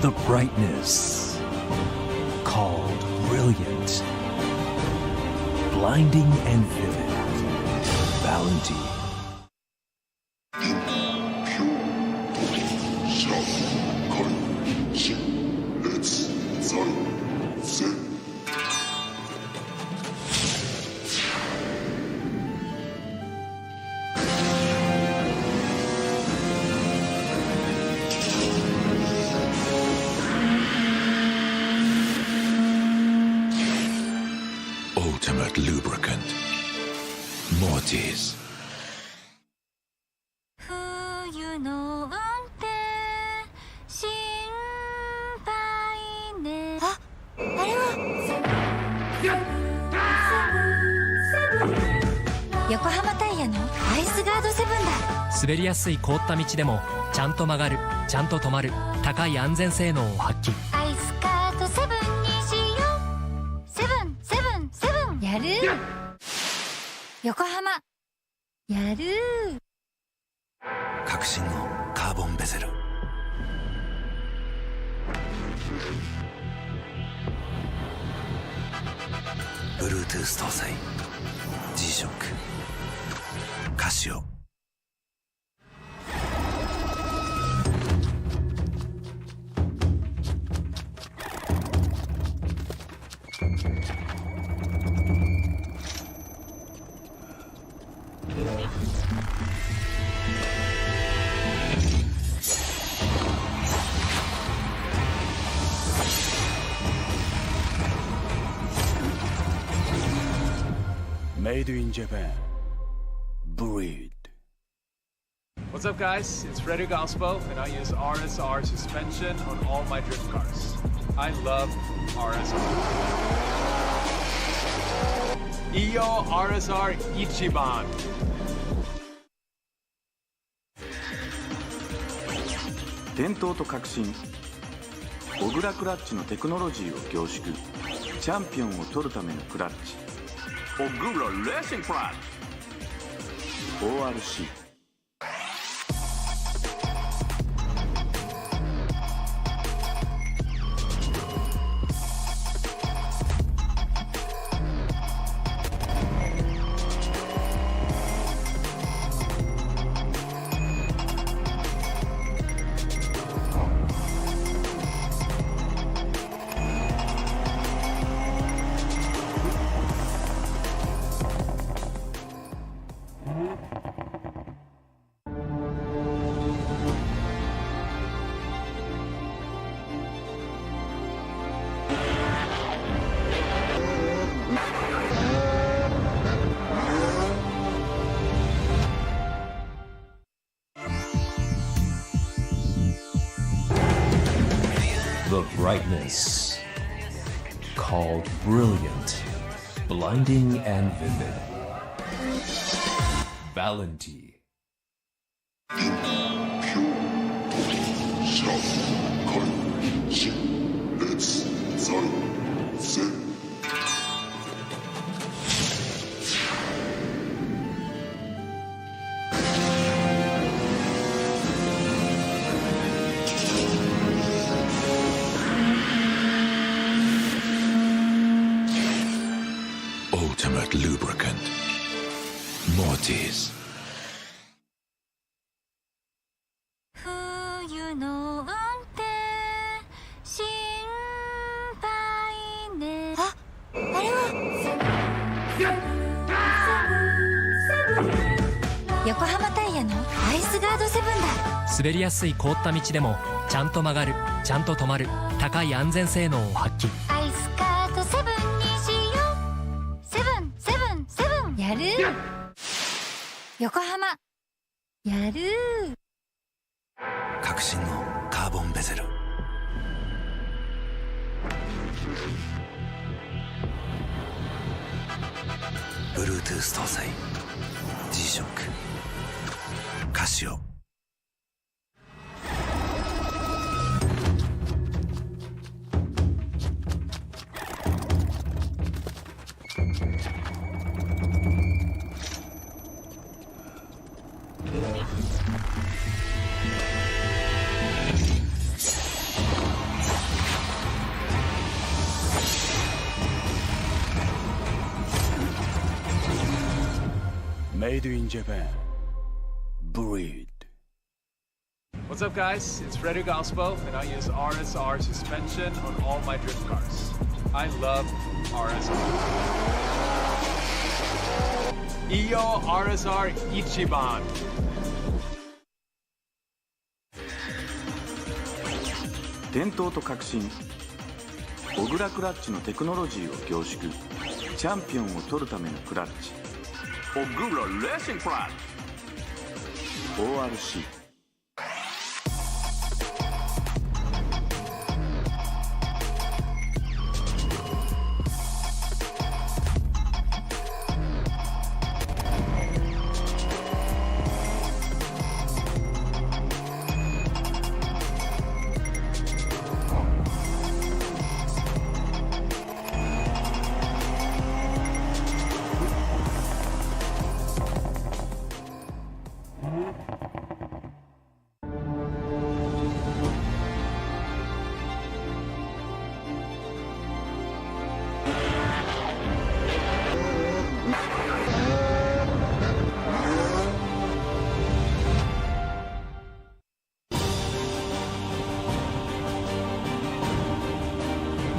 The brightness called brilliant, blinding and vivid, bounty. Ultimate lubricant. Mortis. 冬の運転心配ね。あ、あれ浜タイヤのアイスガードセブンだ。滑りやすい凍った道でもちゃんと曲がる、ちゃんと止まる、高い安全性能を発揮。アイスカートセブンにしよう。セブンセブンセブン。やる。横浜やる。革新のカーボンベゼル。Bluetooth 搭載 G-SHOCK カシオ。Made in Japan. Breed. What's up, guys? It's Frederick Ospo, and I use RSR suspension on all my drift cars. I love RSR. Iyo RSR Ichiban. 伝統と革新、小倉クラッチのテクノロジーを凝縮、チャンピオンを取るためのクラッチ、小倉レーシングクラッチ ORC。The brightness, called brilliant, blinding and vivid. Valenty. Ultimate lubricant. Mortis. 冬の運転心配ね。あ、あれは横浜タイヤのアイスガードセブンだ。滑りやすい凍った道でもちゃんと曲がる、ちゃんと止まる、高い安全性能を発揮。アイスカートセブンにしよう。セブンセブンセブン。やる。横浜やる。革新のカーボンベゼル。Bluetooth 搭載 G-SHOCK カシオ。Made in Japan. Breed. What's up, guys? It's Frederick Ospo, and I use RSR suspension on all my drift cars. I love RSR. Iyo RSR Ichiban. 伝統と革新、小倉クラッチのテクノロジーを凝縮、チャンピオンを取るためのクラッチ、小倉レーシングクラッチ ORC。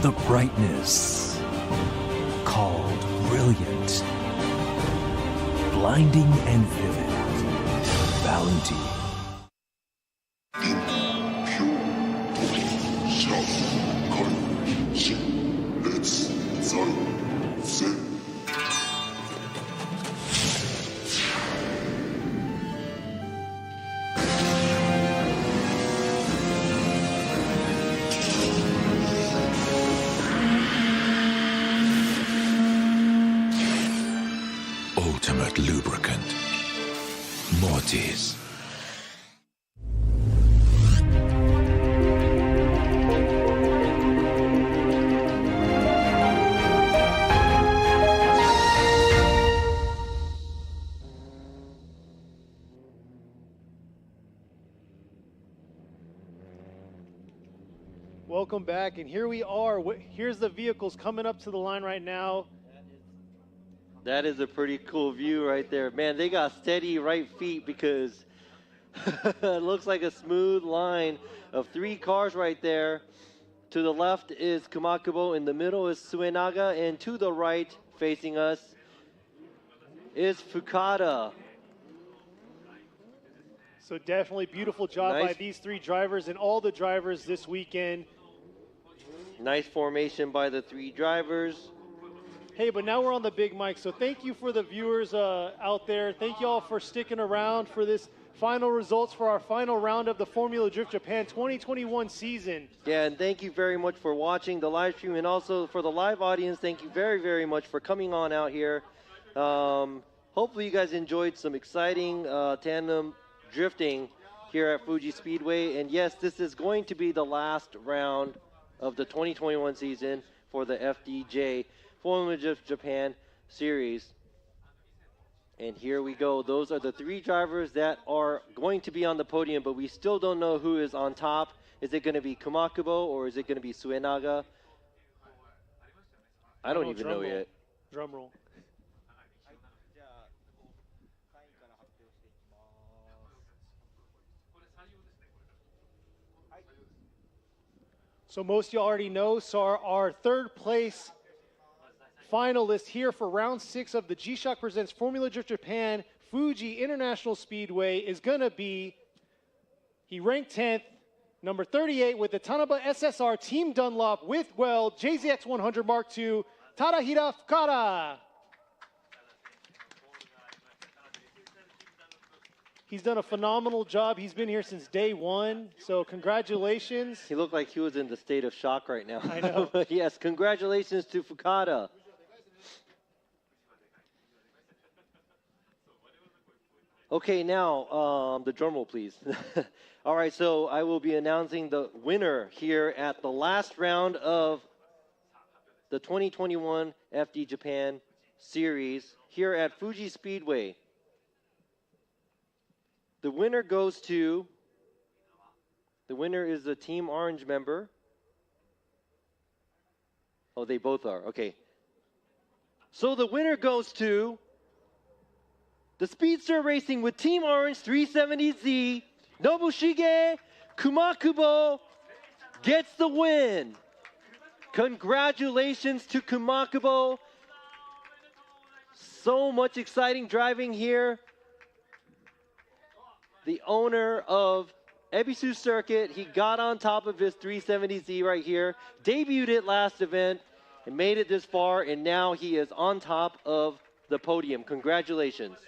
The brightness called brilliant, blinding and vivid, bounty. Ultimate lubricant. Mortis. Welcome back, and here we are. Here's the vehicles coming up to the line right now. That is a pretty cool view right there. Man, they got steady right feet because it looks like a smooth line of 3 cars right there. To the left is Kumakubo, in the middle is Suenaga, and to the right, facing us, is Fukada. So definitely beautiful job by Nice. these 3 drivers and all the drivers this weekend. Nice formation by the 3 drivers. Hey, but now we're on the big mic, so thank you for the viewers out there. Thank you all for sticking around for this final results for our final round of the Formula Drift Japan 2021 season. Yeah, and thank you very much for watching the live stream, and also for the live audience, thank you very, very much for coming on out here. Hopefully you guys enjoyed some exciting tandem drifting here at Fuji Speedway. And yes, this is going to be the last round of the 2021 season for the FDJ Formula Drift Japan series. And here we go. Those are the 3 drivers that are going to be on the podium, but we still don't know who is on top. Is it going to be Kumakubo or is it going to be Suenaga? I don't even know yet. Drum roll. So most of you already know, so our 3rd place finalist here for round 6 of the G-Shock Presents Formula Drift Japan Fuji International Speedway is going to be, he ranked 10th, number 38 with the Tanaba SSR Team Dunlop with Weld JZX 100 Mark II, Tadahira Fukada. He's done a phenomenal job. He's been here since day 1, so congratulations. He looked like he was in the state of shock right now. I know. But yes, congratulations to Fukada. Okay, now, the drum roll, please. All right, so I will be announcing the winner here at the last round of the 2021 FD Japan Series here at Fuji Speedway. The winner goes to, the winner is a Team Orange member. Oh, they both are, okay. So the winner goes to the Speedster Racing with Team Orange 370Z, Nobushige Kumakubo gets the win. Congratulations to Kumakubo. So much exciting driving here. The owner of Ebisu Circuit, he got on top of his 370Z right here, debuted it last event, and made it this far, and now he is on top of the podium. Congratulations.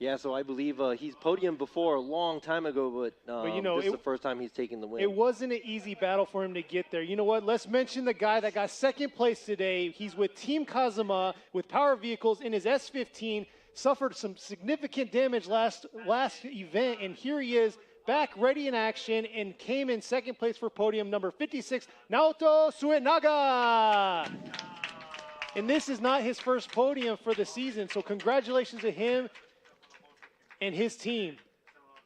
Yeah, so I believe he's podiumed before a long time ago, but you know, this is the first time he's taken the win. It wasn't an easy battle for him to get there. You know what? Let's mention the guy that got 2nd place today. He's with Team Kazuma with Power Vehicles in his S15. Suffered some significant damage last event, and here he is back ready in action and came in 2nd place for podium number 56, Naoto Suenaga. And this is not his first podium for the season, so congratulations to him and his team.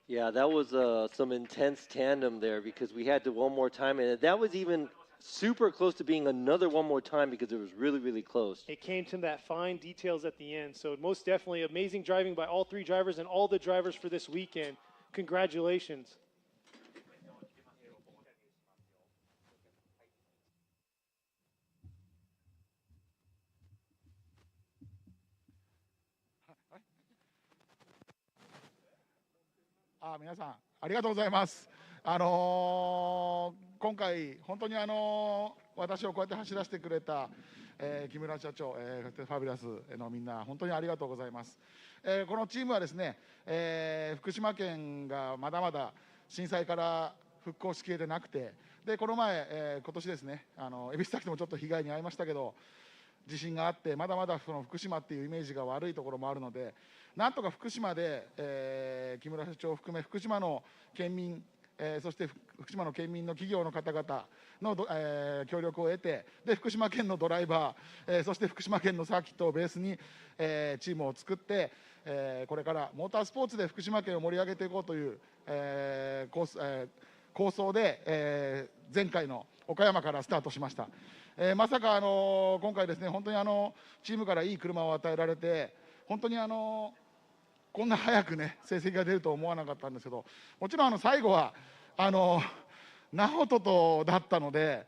Yeah, that was some intense tandem there because we had to one more time, and that was even super close to being another one more time because it was really, really close. It came to that fine details at the end. So most definitely amazing driving by all 3 drivers and all the drivers for this weekend. Congratulations. 皆さんありがとうございます。今回本当に私をこうやって走らせてくれた、木村社長、ファビュラスのみんな本当にありがとうございます。このチームはですね、福島県がまだまだ震災から復興しきれてなくて、でこの前、今年ですね、恵比寿崎でもちょっと被害に遭いましたけど、地震があってまだまだその福島っていうイメージが悪いところもあるので、なんとか福島で、木村社長を含め福島の県民、そして福島の県民の企業の方々の、協力を得て、で福島県のドライバー、そして福島県のサーキットをベースに、チームを作って、これからモータースポーツで福島県を盛り上げていこうという、構想で、前回の岡山からスタートしました。まさか今回ですね、本当にチームからいい車を与えられて、本当にこんな早くね成績が出ると思わなかったんですけど、もちろん最後は直人とだったので、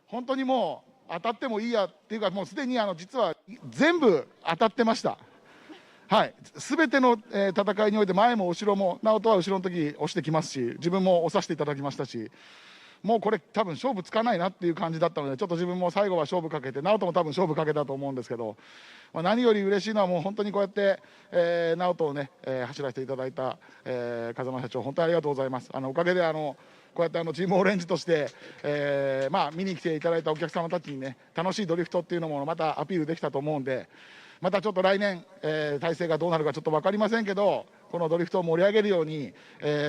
本当にもう当たってもいいやっていうか、もうすでに実は全部当たってました。はい、全ての戦いにおいて前も後ろも、直人は後ろの時押してきますし、自分も押させていただきましたし、もうこれ多分勝負つかないなっていう感じだったので、ちょっと自分も最後は勝負かけて、直人も多分勝負かけたと思うんですけど、何より嬉しいのはもう本当にこうやって、直人をね、走らせていただいた、風間社長、本当にありがとうございます。おかげでこうやってチームオレンジとして、見に来ていただいたお客様たちにね、楽しいドリフトっていうのもまたアピールできたと思うんで、またちょっと来年、体制がどうなるかちょっと分かりませんけど、このドリフトを盛り上げるように、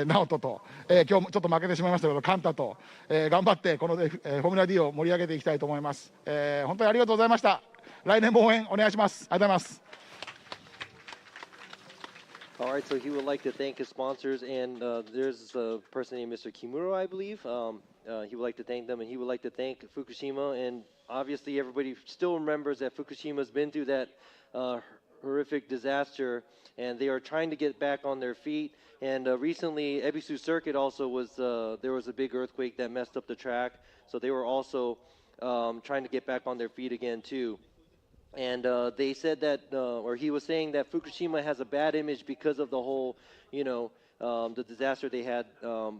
直人と、今日もちょっと負けてしまいましたけど、カンタと、頑張ってこの、フォーミュラ D を盛り上げていきたいと思います。本当にありがとうございました。来年も応援お願いします。ありがとうございます。All right, so he would like to thank his sponsors, and there's a person named Mr. Kimura, I believe. He would like to thank them, and he would like to thank Fukushima. And obviously, everybody still remembers that Fukushima's been through that horrific disaster, and they are trying to get back on their feet. And recently, Ebisu Circuit also was there was a big earthquake that messed up the track, so they were also trying to get back on their feet again too. And they said that, or he was saying that Fukushima has a bad image because of the whole, the disaster they had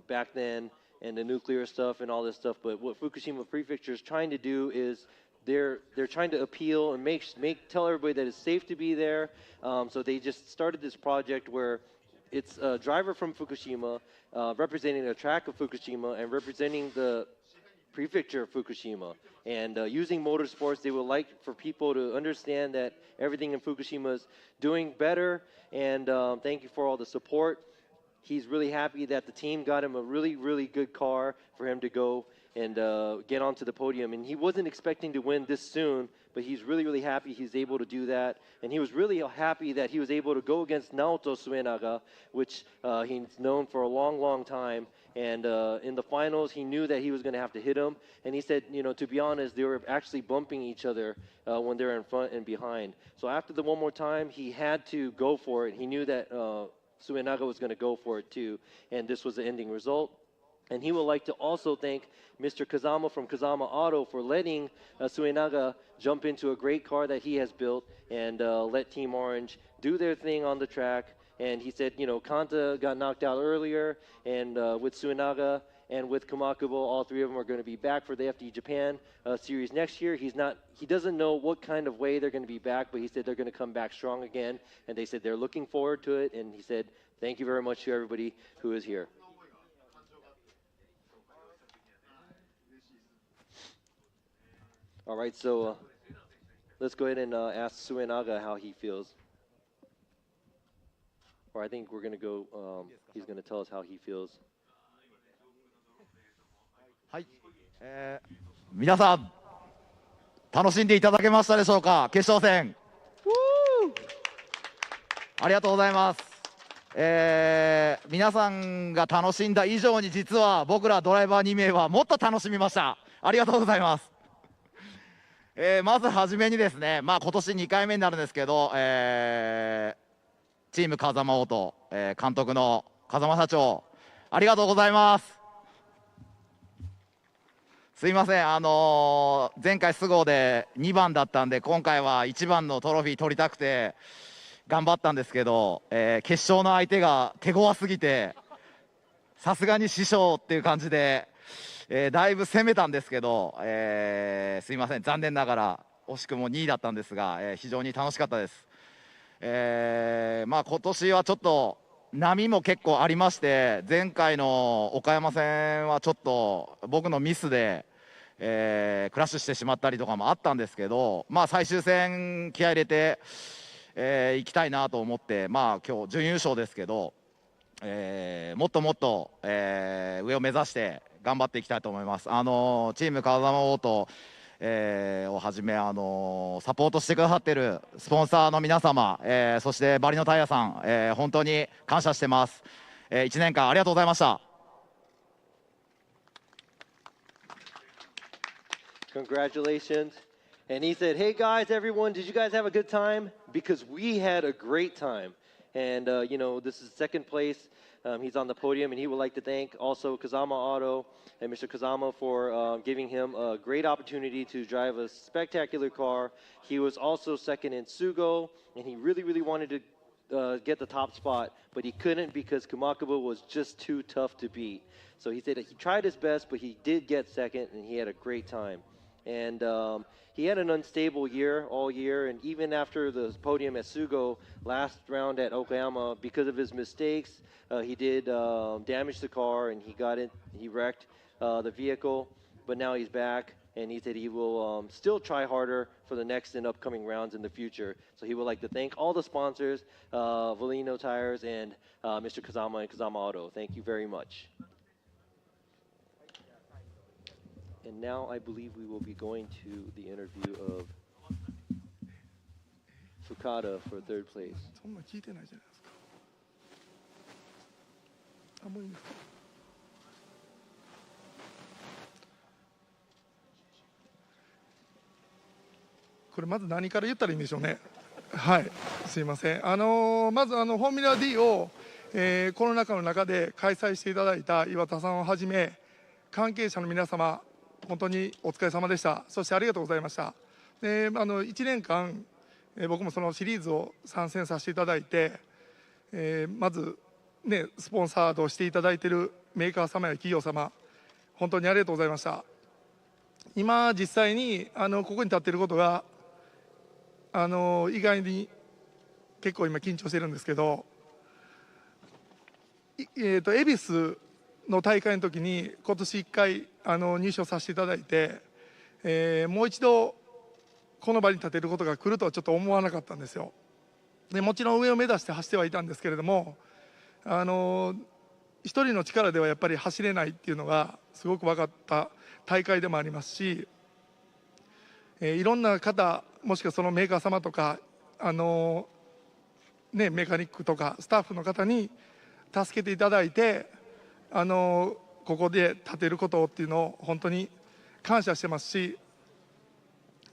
back then and the nuclear stuff and all this stuff. But what Fukushima Prefecture is trying to do is they're trying to appeal and tell everybody that it's safe to be there. So they just started this project where it's a driver from Fukushima representing a track of Fukushima and representing the prefecture of Fukushima. And using motorsports, they would like for people to understand that everything in Fukushima is doing better. And thank you for all the support. He's really happy that the team got him a really, really good car for him to go and get onto the podium. And he wasn't expecting to win this soon, but he's really, really happy he's able to do that. And he was really happy that he was able to go against Naoto Suenaga, which he's known for a long, long time. And in the finals, he knew that he was going to have to hit him. And he said, to be honest, they were actually bumping each other when they were in front and behind. So after the one more time, he had to go for it. He knew that Suenaga was going to go for it too. And this was the ending result. And he would like to also thank Mr. Kazama from Kazama Auto for letting Suenaga jump into a great car that he has built and let Team Orange do their thing on the track. And he said, Kanta got knocked out earlier, and with Suenaga and with Kumakubo, all three of them are going to be back for the FD Japan series next year. He doesn't know what kind of way they're going to be back, but he said they're going to come back strong again. And they said they're looking forward to it. And he said, thank you very much to everybody who is here. All right, so let's go ahead and ask Suenaga how he feels. Or I think we're going to go, he's going to tell us how he feels. はい、皆さん楽しんでいただけましたでしょうか。決勝戦ありがとうございます。皆さんが楽しんだ以上に実は僕らドライバー2名はもっと楽しみました。ありがとうございます。まずはじめにですね、今年2回目になるんですけど、チーム風間オート、監督の風間社長、ありがとうございます。すいません、前回菅生で2番だったんで、今回は1番のトロフィー取りたくて頑張ったんですけど、決勝の相手が手強すぎてさすがに師匠っていう感じで、だいぶ攻めたんですけど、すいません、残念ながら惜しくも2位だったんですが、非常に楽しかったです。今年はちょっと波も結構ありまして、前回の岡山戦はちょっと僕のミスで、クラッシュしてしまったりとかもあったんですけど、最終戦気合い入れて、行きたいなと思って、今日準優勝ですけど、もっともっと、上を目指して頑張っていきたいと思います。チーム風間オート、をはじめ、サポートしてくださってるスポンサーの皆様、そしてバリのタイヤさん、本当に感謝してます。1年間ありがとうございました。Congratulations. And he said, hey guys, everyone, did you guys have a good time? Because we had a great time. And, this is second place. He's on the podium, and he would like to thank also Kazama Auto and Mr. Kazama for giving him a great opportunity to drive a spectacular car. He was also second in Sugo, and he really, really wanted to get the top spot, but he couldn't because Kumakubo was just too tough to beat. So he said that he tried his best, but he did get second, and he had a great time. And he had an unstable year all year, and even after the podium at Sugo last round at Okayama, because of his mistakes, he did damage the car, and he wrecked the vehicle, but now he's back, and he said he will still try harder for the next and upcoming rounds in the future. So he would like to thank all the sponsors, Volino Tires and Mr. Kazama and Kazama Auto. Thank you very much. And now I believe we will be going to the interview of Fukada for third place. そんな聞いてないじゃないですか。あ、もういいんですか。これまず何から言ったらいいんでしょうね。はい、すいません。まずフォーミュラ D を、コロナ禍の中で開催していただいた岩田さんをはじめ関係者の皆様、本当にお疲れ様でした。そしてありがとうございました。で、1年間、僕もそのシリーズを参戦させていただいて、まず、ね、スポンサードをしていただいているメーカー様や企業様、本当にありがとうございました。今、実際にここに立っていることが、意外に結構今緊張してるんですけど、恵比寿の大会の時に今年1回入賞させていただいて、もう一度この場に立てることが来るとはちょっと思わなかったんですよ。でもちろん上を目指して走ってはいたんですけれども、一人の力ではやっぱり走れないっていうのがすごく分かった大会でもありますし、いろんな方、もしくはそのメーカー様とかメカニックとかスタッフの方に助けていただいて、ここで立てることっていうのを本当に感謝してますし、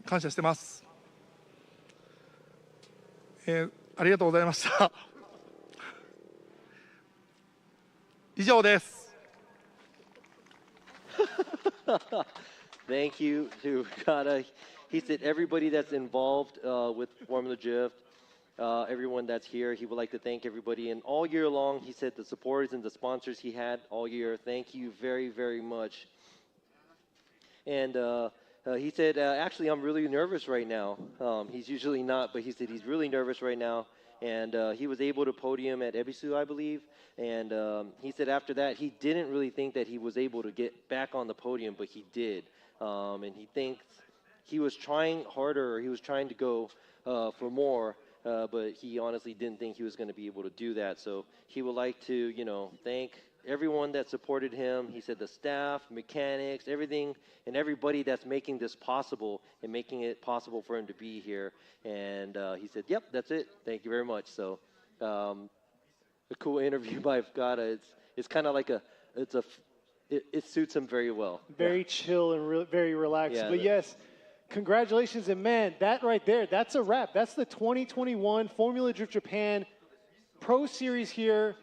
感謝してます。ありがとうございました。以上です。Thank you to Kata. He said everybody that's involved with Formula Drift, everyone that's here, he would like to thank everybody. And all year long, he said the supporters and the sponsors he had all year, thank you very, very much. And he said, actually, I'm really nervous right now. He's usually not, but he said he's really nervous right now. And he was able to podium at Ebisu, I believe. And he said after that, he didn't really think that he was able to get back on the podium, but he did. And he thinks he was trying harder, or he was trying to go for more, but he honestly didn't think he was going to be able to do that. So he would like to, thank everyone that supported him. He said the staff, mechanics, everything, and everybody that's making this possible and making it possible for him to be here. And he said, yep, that's it. Thank you very much. So a cool interview by Fukada. It's kind of like it suits him very well. Very chill and very relaxed. Yeah, but yes, congratulations. And man, that right there, that's a wrap. That's the 2021 Formula Drift Japan Pro Series here.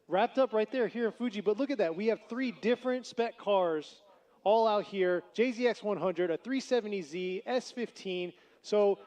Wrapped up right there here in Fuji. But look at that. We have 3 different spec cars all out here. JZX 100, a 370Z, S15. So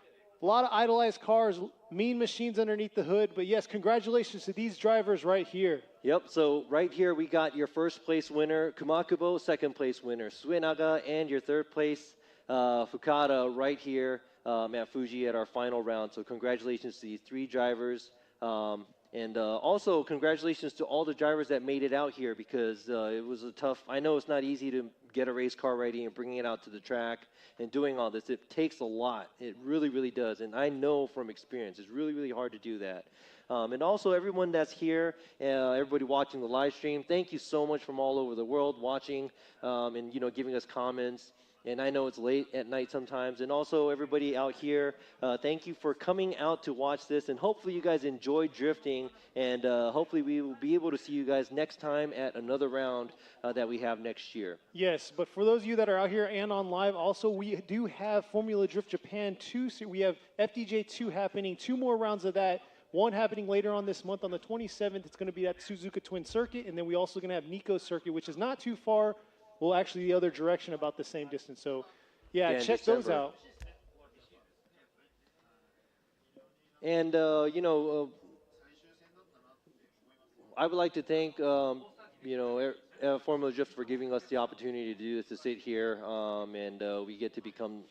a lot of idolized cars mean machines underneath the hood. But yes, congratulations to these drivers right here. Yep, so right here we got your first place winner, Kumakubo, second place winner, Suenaga, and your third place, Fukada, right here at Fuji at our final round. So congratulations to these three drivers. And also congratulations to all the drivers that made it out here, because it was a tough, I know it's not easy to get a race car ready and bringing it out to the track and doing all this. It takes a lot. It really, really does. And I know from experience, it's really, really hard to do that. And also everyone that's here, everybody watching the live stream, thank you so much from all over the world watching and, you know, giving us comments. And I know it's late at night sometimes. And also everybody out here, thank you for coming out to watch this. And hopefully you guys enjoyed drifting. And hopefully we will be able to see you guys next time at another round that we have next year. Yes, but for those of you that are out here and on live, also we do have Formula Drift Japan 2. So we have FDJ 2 happening, 2 more rounds of that. One happening later on this month on the 27th. It's going to be at Suzuka Twin Circuit. And then we also going to have Nico Circuit, which is not too far. Well, actually, the other direction, about the same distance. So, yeah, check those out. And, you know, I would like to thank, you know, Formula Drift for giving us the opportunity to do this, to sit here, and we get to become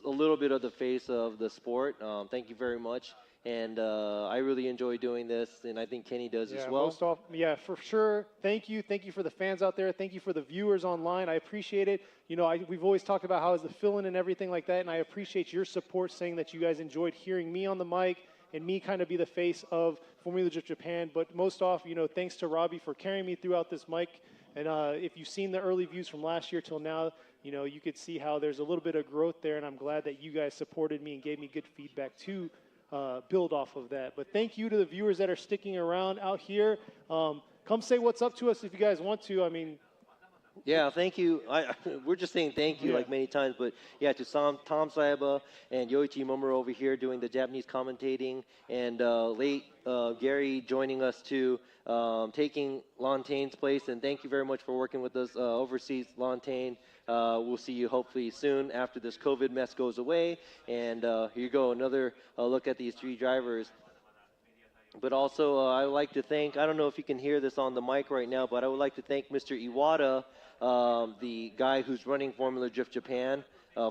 a little bit of the face of the sport. Thank you very much. And I really enjoy doing this, and I think Kenny does as well. Most off, yeah, for sure. Thank you. Thank you for the fans out there. Thank you for the viewers online. I appreciate it. You know, we've always talked about how is the fill-in and everything like that, and I appreciate your support, saying that you guys enjoyed hearing me on the mic and me kind of be the face of Formula Drift Japan. But most off, you know, thanks to Robbie for carrying me throughout this mic. And if you've seen the early views from last year till now, you know, you could see how there's a little bit of growth there, and I'm glad that you guys supported me and gave me good feedback too. Build off of that. But thank you to the viewers that are sticking around out here. Come say what's up to us if you guys want to. I mean, yeah, thank you. We're just saying thank you like many times, but yeah, to Tom Saiba and Yoichi Momuro over here doing the Japanese commentating, and late Gary joining us too, taking Lantane's place, and thank you very much for working with us overseas, Lantane. We'll see you hopefully soon after this COVID mess goes away. And here you go, another look at these three drivers. But also, I would like to thank, I don't know if you can hear this on the mic right now, but I would like to thank Mr. Iwata, the guy who's running Formula Drift Japan,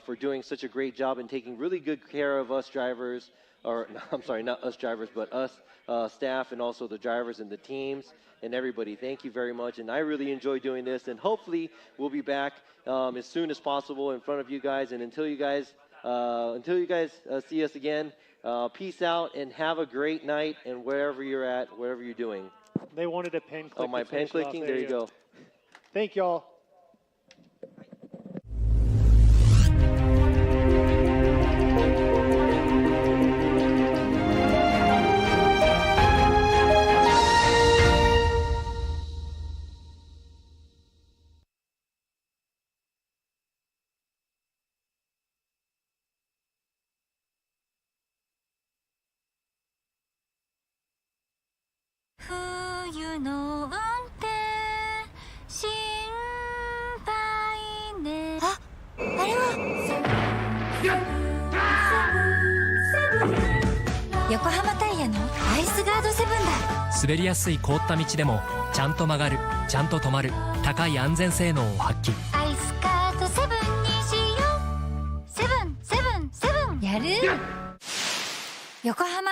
for doing such a great job and taking really good care of us drivers, or I'm sorry, not us drivers, but us staff, and also the drivers and the teams and everybody. Thank you very much. And I really enjoy doing this, and hopefully we'll be back as soon as possible in front of you guys. And until you guys see us again, peace out and have a great night, and wherever you're at, whatever you're doing. They wanted a pen click. Oh, my pen clicking? There you go. Thank y'all.冬の運転心配ね。あ、あれは横浜タイヤのアイスガード7だ。滑りやすい凍った道でもちゃんと曲がる、ちゃんと止まる、高い安全性能を発揮。アイスガード7にしよう。777やる横浜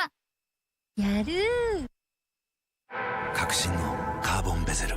やる革新のカーボンベゼル。